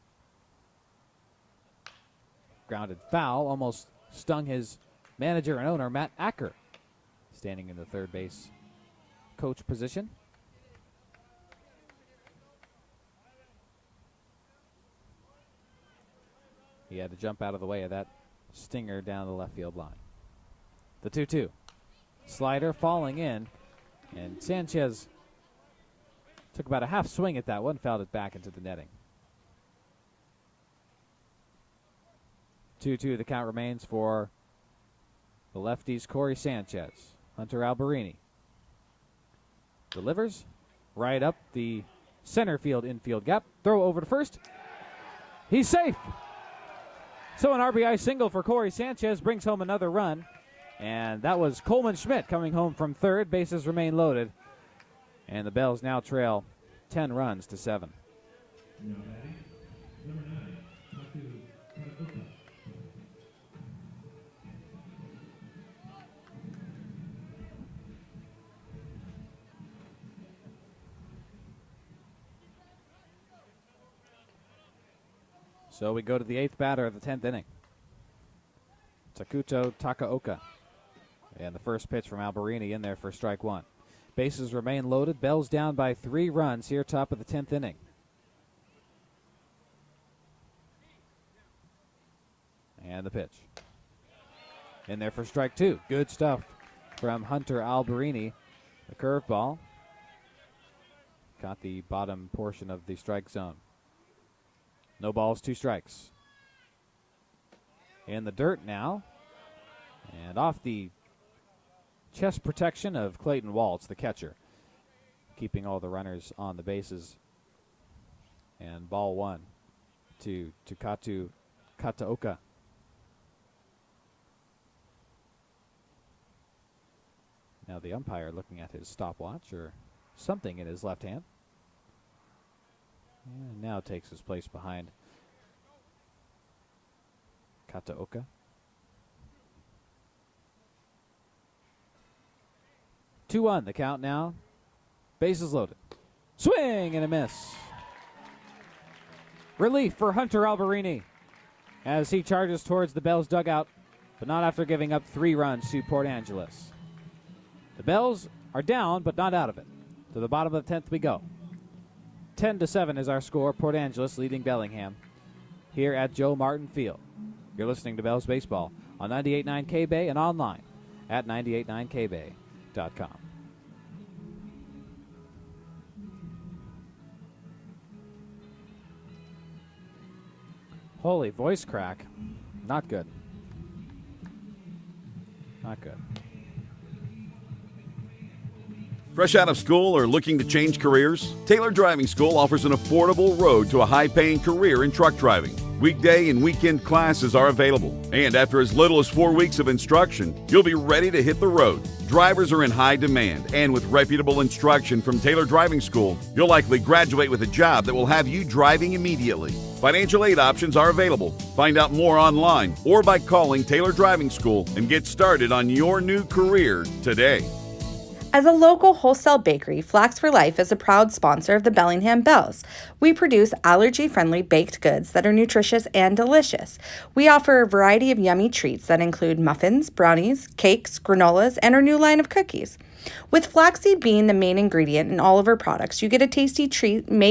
Grounded foul, almost stung his manager and owner, Matt Acker, standing in the third base coach position. He had to jump out of the way of that stinger down the left field line. The 2-2. Slider falling in, and Sanchez took about a half swing at that one, fouled it back into the netting. 2-2, the count remains for the lefties, Corey Sanchez. Hunter Alberini delivers right up the center field infield gap. Throw over to first. He's safe. So an RBI single for Corey Sanchez brings home another run. And that was Coleman Schmidt coming home from third. Bases remain loaded. And the Bells now trail 10 runs to 7. So we go to the 8th batter of the 10th inning. Takuto Takaoka. And the first pitch from Alberini in there for strike one. Bases remain loaded. Bells down by 3 runs here, top of the 10th inning. And the pitch. In there for strike two. Good stuff from Hunter Alberini. The curveball caught the bottom portion of the strike zone. No balls, 2 strikes. In the dirt now. And off the chest protection of Clayton Waltz, the catcher, keeping all the runners on the bases. And ball 1 to Kataoka. Now the umpire looking at his stopwatch or something in his left hand. And now takes his place behind Kataoka. 2-1 the count now. Bases loaded. Swing and a miss. Relief for Hunter Alberini as he charges towards the Bells dugout, but not after giving up 3 runs to Port Angeles. The Bells are down, but not out of it. To the bottom of the 10th we go. 10-7 is our score. Port Angeles leading Bellingham here at Joe Martin Field. You're listening to Bells Baseball on 98.9 K-Bay and online at 989kbay.com. Holy voice crack. Not good. Not good. Fresh out of school or looking to change careers? Taylor Driving School offers an affordable road to a high-paying career in truck driving. Weekday and weekend classes are available. And after as little as 4 weeks of instruction, you'll be ready to hit the road. Drivers are in high demand, and with reputable instruction from Taylor Driving School, you'll likely graduate with a job that will have you driving immediately. Financial aid options are available. Find out more online or by calling Taylor Driving School and get started on your new career today. As a local wholesale bakery, Flax for Life is a proud sponsor of the Bellingham Bells. We produce allergy-friendly baked goods that are nutritious and delicious. We offer a variety of yummy treats that include muffins, brownies, cakes, granolas, and our new line of cookies. With flaxseed being the main ingredient in all of our products, you get a tasty treat made